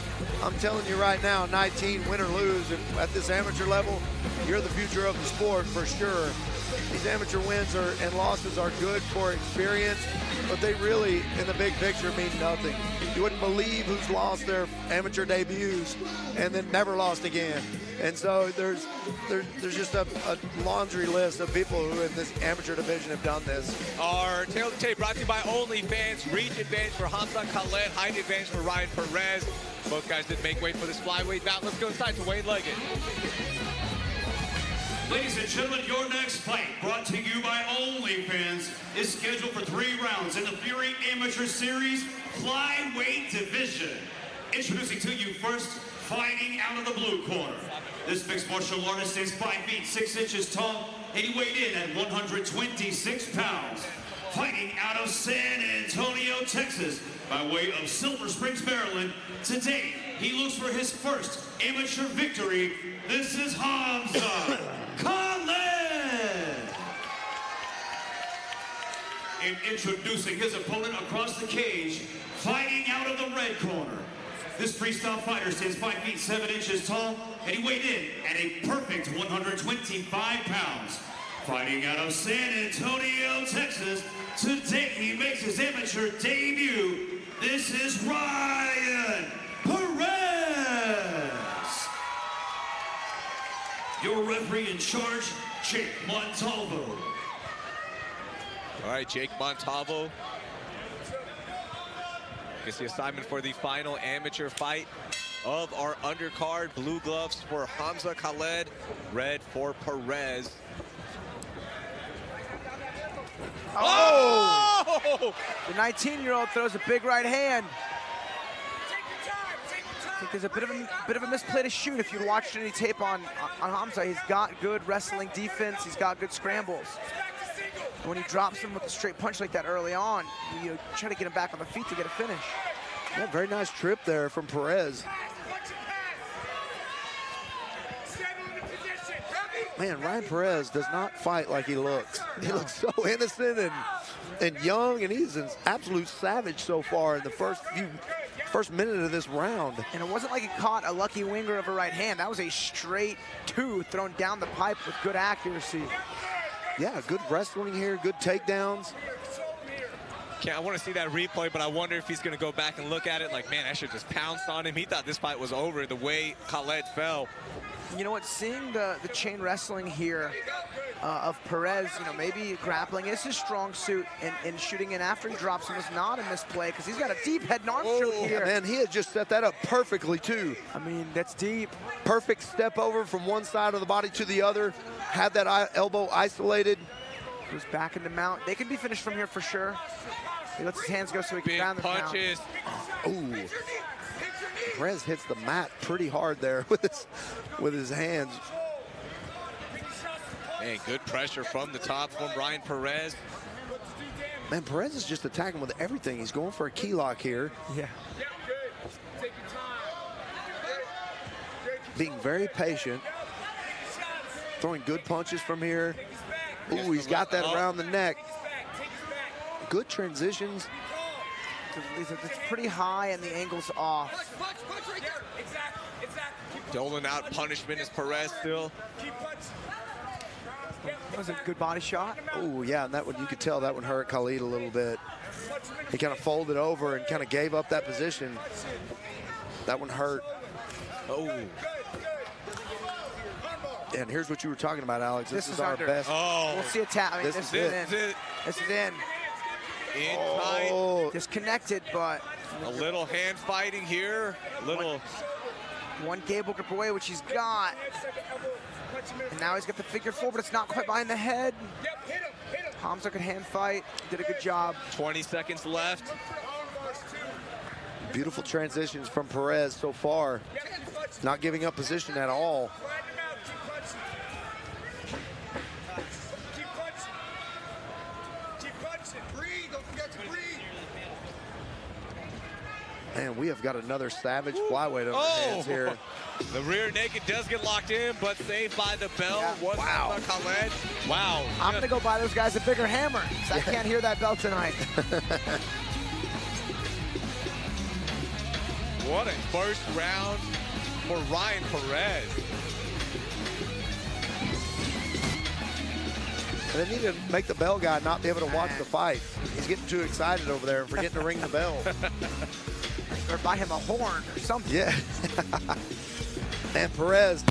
I'm telling you right now, 19, win or lose, at this amateur level, you're the future of the sport for sure. These amateur wins and losses are good for experience, but they really, in the big picture, mean nothing. You wouldn't believe who's lost their amateur debuts and then never lost again. And so there's just a laundry list of people who in this amateur division have done this. Our Tail of the Tape brought to you by OnlyFans. Reach advantage for Hamza Khaled, height advantage for Ryan Perez. Both guys did make way for this flyweight bout. Let's go inside to Wayne Leggett. Ladies and gentlemen, your next fight, brought to you by OnlyFans, is scheduled for 3 rounds in the Fury Amateur Series Flyweight Division. Introducing to you first, fighting out of the blue corner. This mixed martial artist is 5 feet 6 inches tall, and he weighed in at 126 pounds. Fighting out of San Antonio, Texas, by way of Silver Springs, Maryland. Today, he looks for his first amateur victory. This is Hamza Khaled. And introducing his opponent across the cage, fighting out of the red corner. This freestyle fighter stands 5 feet 7 inches tall, and he weighed in at a perfect 125 pounds. Fighting out of San Antonio, Texas, today he makes his amateur debut. This is Ryan Perez. Your referee in charge, Jake Montalvo. All right, Jake Montalvo gets the assignment for the final amateur fight of our undercard. Blue gloves for Hamza Khaled, red for Perez. Oh! The 19-year-old throws a big right hand. I think there's a bit of a misplay to shoot. If you watched any tape on Hamza, he's got good wrestling defense. He's got good scrambles. When he drops him with a straight punch like that early on, you try to get him back on the feet to get a finish. Yeah, very nice trip there from Perez. Man, Ryan Perez does not fight like he looks. He looks so innocent and young, and he's an absolute savage so far in the first minute of this round. And it wasn't like he caught a lucky winger of a right hand. That was a straight two thrown down the pipe with good accuracy. Yeah, good wrestling here, good takedowns. I want to see that replay, but I wonder if he's going to go back and look at it like, man, I should just pounced on him. He thought this fight was over the way Khaled fell. You know what, seeing the chain wrestling here of Perez, you know, maybe grappling is his strong suit, and shooting in after he drops him is not a misplay, because he's got a deep head and arm shoot here. Man, he had just set that up perfectly, too. I mean, that's deep. Perfect step over from one side of the body to the other. Had that elbow isolated. Goes back in the mount. They can be finished from here for sure. He lets his hands go so he can ground the punches. Ooh. Perez hits the mat pretty hard there with his hands. Hey, good pressure from the top from Ryan Perez. Man, Perez is just attacking with everything. He's going for a key lock here. Yeah. Being very patient. Throwing good punches from here. Ooh, he's got that around the neck. Good transitions. It's pretty high and the angle's off. Doling out punishment is Perez still. That was a good body shot. Oh, yeah, and that one, you could tell that one hurt Khaled a little bit. He kind of folded over and kind of gave up that position. That one hurt. Oh. And here's what you were talking about, Alex. This is our under. best. Oh. We'll see a tap. I mean, this is in. This is in. In tight. Disconnected, but a little hand fighting here. One gable grip away, which he's got. And now he's got the figure four, but it's not quite behind the head. Hamza could hand fight. Did a good job. 20 seconds left. Beautiful transitions from Perez so far. Not giving up position at all. Man, we have got another savage flyweight on our hands here. The rear naked does get locked in, but saved by the bell. Yeah. Wow. Khaled. Wow. I'm going to go buy those guys a bigger hammer, because I can't hear that bell tonight. What a first round for Ryan Perez. And they need to make the bell guy not be able to watch the fight. He's getting too excited over there and forgetting to ring the bell. Or buy him a horn or something. Yeah. And Perez.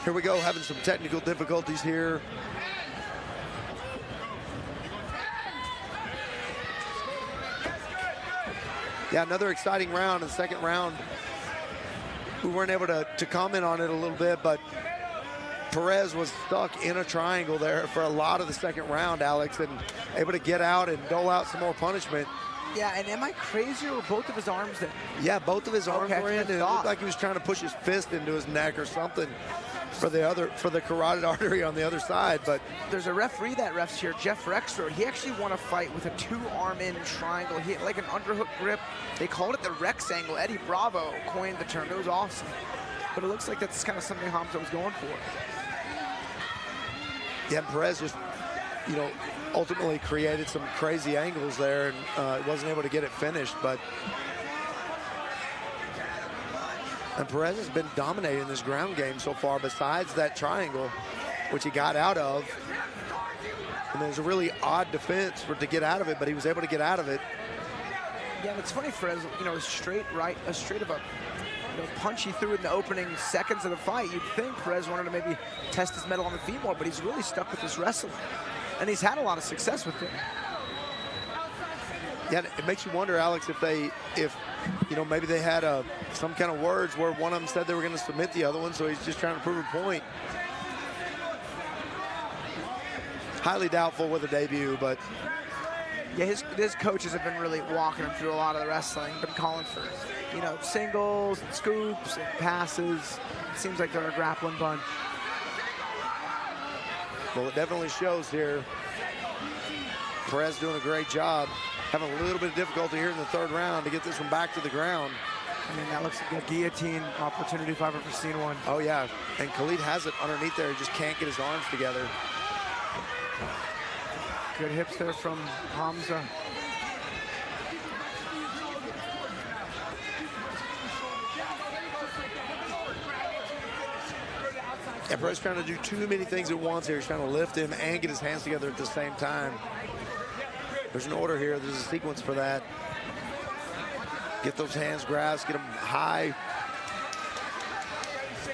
Here we go, having some technical difficulties here. Yeah, another exciting round. In the second round, we weren't able to comment on it a little bit, but Perez was stuck in a triangle there for a lot of the second round, Alex, and able to get out and dole out some more punishment. Yeah, and am I crazy, or were both of his arms there? Yeah, both of his arms were in, and it looked like he was trying to push his fist into his neck or something for the carotid artery on the other side. But there's a referee that refs here, Jeff Rexroad. He actually won a fight with a two-arm-in triangle. He had like an underhook grip. They called it the Rex angle. Eddie Bravo coined the term. It was awesome. But it looks like that's kind of something Hamza was going for. Yeah, Perez just, you know, ultimately created some crazy angles there, and wasn't able to get it finished. And Perez has been dominating this ground game so far, besides that triangle, which he got out of. And there's a really odd defense to get out of it, but he was able to get out of it. Yeah, and it's funny, Perez, you know, a straight of a punch he threw in the opening seconds of the fight. You'd think Perez wanted to maybe test his mettle on the feet more, but he's really stuck with this wrestling. And he's had a lot of success with it. Yeah, it makes you wonder, Alex, if you know, maybe they had some kind of words where one of them said they were going to submit the other one, so he's just trying to prove a point. Highly doubtful with a debut, but yeah, his coaches have been really walking him through a lot of the wrestling, been calling for, you know, singles and scoops and passes. It seems like they're a grappling bunch. Well, it definitely shows here. Perez doing a great job. Having a little bit of difficulty here in the third round to get this one back to the ground. I mean, that looks like a guillotine opportunity if I've ever seen one. Oh, yeah. And Khaled has it underneath there. He just can't get his arms together. Good hips there from Hamza. Yeah, Perez trying to do too many things at once here. He's trying to lift him and get his hands together at the same time. There's an order here. There's a sequence for that. Get those hands grasped, get them high.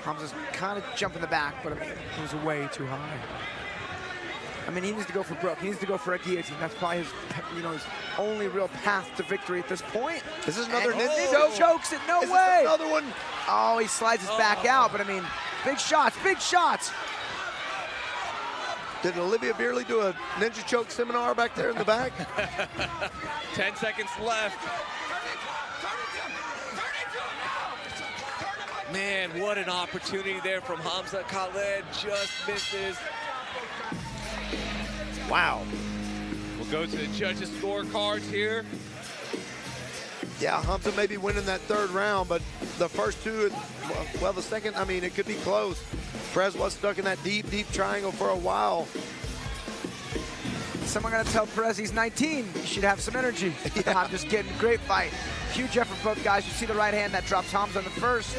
Hamza's kind of jumping the back, but I mean, it was way too high. I mean, he needs to go for broke. He needs to go for a guillotine. That's probably his, his only real path to victory at this point. This is another ninja chokes it. No way. Another one. Oh, he slides his back out, but I mean, big shots, big shots. Did Olivia Beerley do a ninja choke seminar back there in the back? 10 seconds left. Man, what an opportunity there from Hamza. Khaled just misses. Wow. We'll go to the judges' scorecards here. Yeah, Hamza may be winning that third round, but the first two, well, the second, I mean, it could be close. Perez was stuck in that deep, deep triangle for a while. Someone got to tell Perez he's 19. He should have some energy. Yeah. I'm just kidding. Great fight. Huge effort for both guys. You see the right hand that drops Hamza in the first.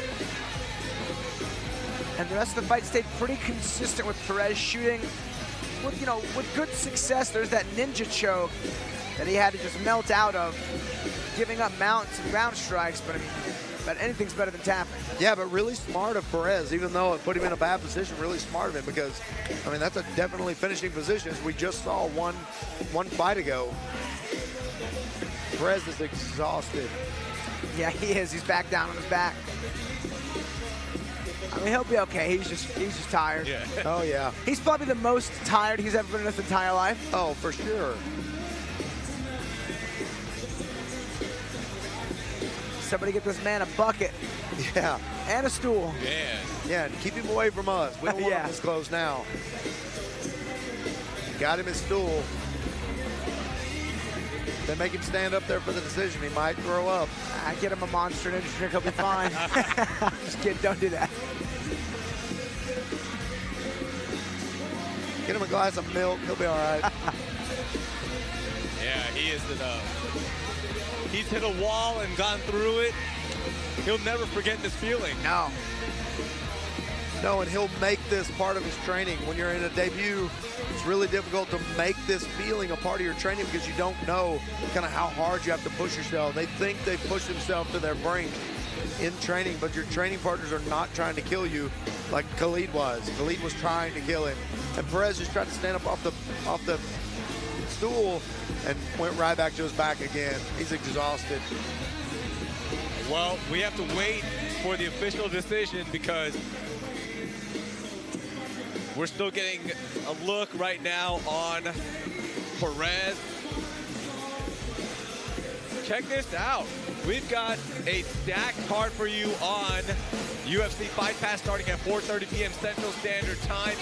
And the rest of the fight stayed pretty consistent with Perez shooting with, with good success. There's that ninja choke that he had to just melt out of, giving up mounts and ground strikes, but I mean, anything's better than tapping. Yeah, but really smart of Perez, even though it put him in a bad position, really smart of him because, I mean, that's a definitely finishing position as we just saw one fight ago. Perez is exhausted. Yeah, he is. He's back down on his back. I mean, he'll be okay. He's just tired. Yeah. Oh, yeah. He's probably the most tired he's ever been in his entire life. Oh, for sure. Somebody get this man a bucket. Yeah. And a stool. Yeah. Yeah, keep him away from us. We don't want him this close now. Got him his stool. They make him stand up there for the decision. He might throw up. I get him a Monster Energy drink, he'll be fine. Just kidding, don't do that. Get him a glass of milk, he'll be all right. Yeah, he is he's hit a wall and gone through it. He'll never forget this feeling. No. No, and he'll make this part of his training. When you're in a debut, it's really difficult to make this feeling a part of your training because you don't know kind of how hard you have to push yourself. They think they push themselves to their brink in training, but your training partners are not trying to kill you like Khaled was. Khaled was trying to kill him. And Perez just tried to stand up off the stool and went right back to his back again. He's exhausted. Well, we have to wait for the official decision because we're still getting a look right now on Perez. Check this out. We've got a stacked card for you on UFC Fight Pass starting at 4:30 p.m. Central Standard Time.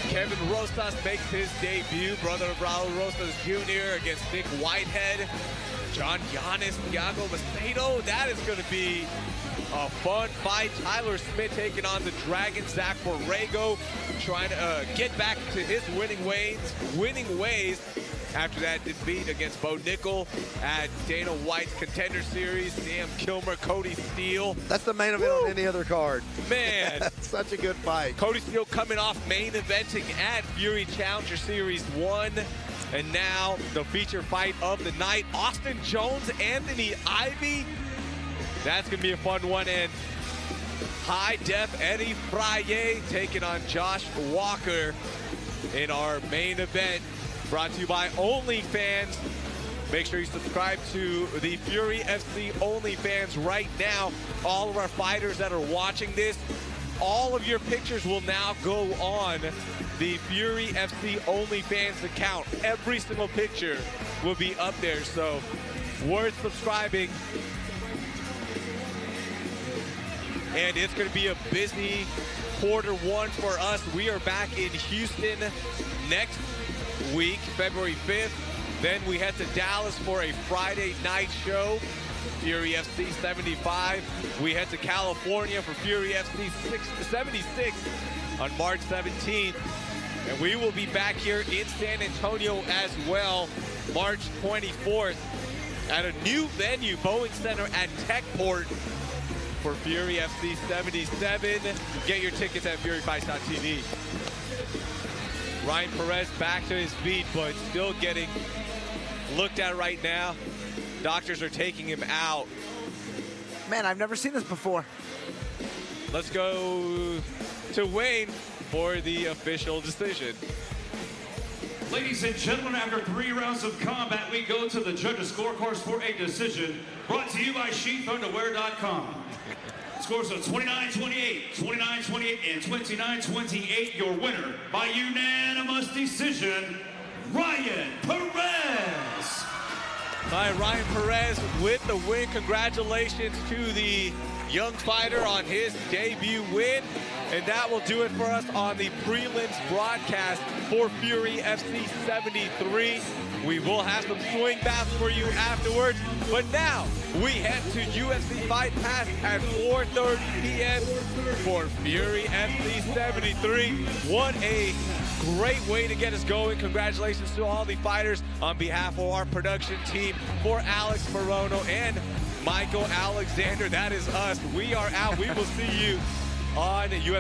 Kevin Rosas makes his debut. Brother of Raul Rosas Jr. against Nick Whitehead. John Giannis, Thiago Macedo. That is going to be a fun fight. Tyler Smith taking on the Dragon, Zach Borrego, trying to get back to his winning ways after that defeat against Bo Nickel at Dana White's Contender Series. Sam Kilmer, Cody Steele. That's the main event on any other card. Man. That's such a good fight. Cody Steele coming off main eventing at Fury Challenger Series 1. And now the feature fight of the night, Austin Jones, Anthony Ivy. That's going to be a fun one. And High Def Eddie Fraye taking on Josh Walker in our main event. Brought to you by OnlyFans. Make sure you subscribe to the Fury FC OnlyFans right now. All of our fighters that are watching this, all of your pictures will now go on the Fury FC OnlyFans account. Every single picture will be up there, so worth subscribing. And it's going to be a busy Q1 for us. We are back in Houston next week, February 5th. Then we head to Dallas for a Friday night show, Fury FC 75. We head to California for Fury FC 76 on March 17th. And we will be back here in San Antonio as well, March 24th at a new venue, Boeing Center at Techport, for Fury FC 77. Get your tickets at furyfights.tv. Ryan Perez back to his feet, but still getting looked at right now. Doctors are taking him out. Man, I've never seen this before. Let's go to Wayne for the official decision. Ladies and gentlemen, after 3 rounds of combat, we go to the judges' scorecards for a decision. Brought to you by SheathUnderwear.com. Scores of 29-28, 29-28, and 29-28. Your winner by unanimous decision, Ryan Perez. By Ryan Perez with the win. Congratulations to the young fighter on his debut win. And that will do it for us on the prelims broadcast for Fury FC 73. We will have some swing bats for you afterwards. But now we head to UFC Fight Pass at 4:30 p.m. for Fury FC 73. What a great way to get us going. Congratulations to all the fighters on behalf of our production team. For Alex Morono and Michael Alexander, that is us. We are out. We will see you on UFC.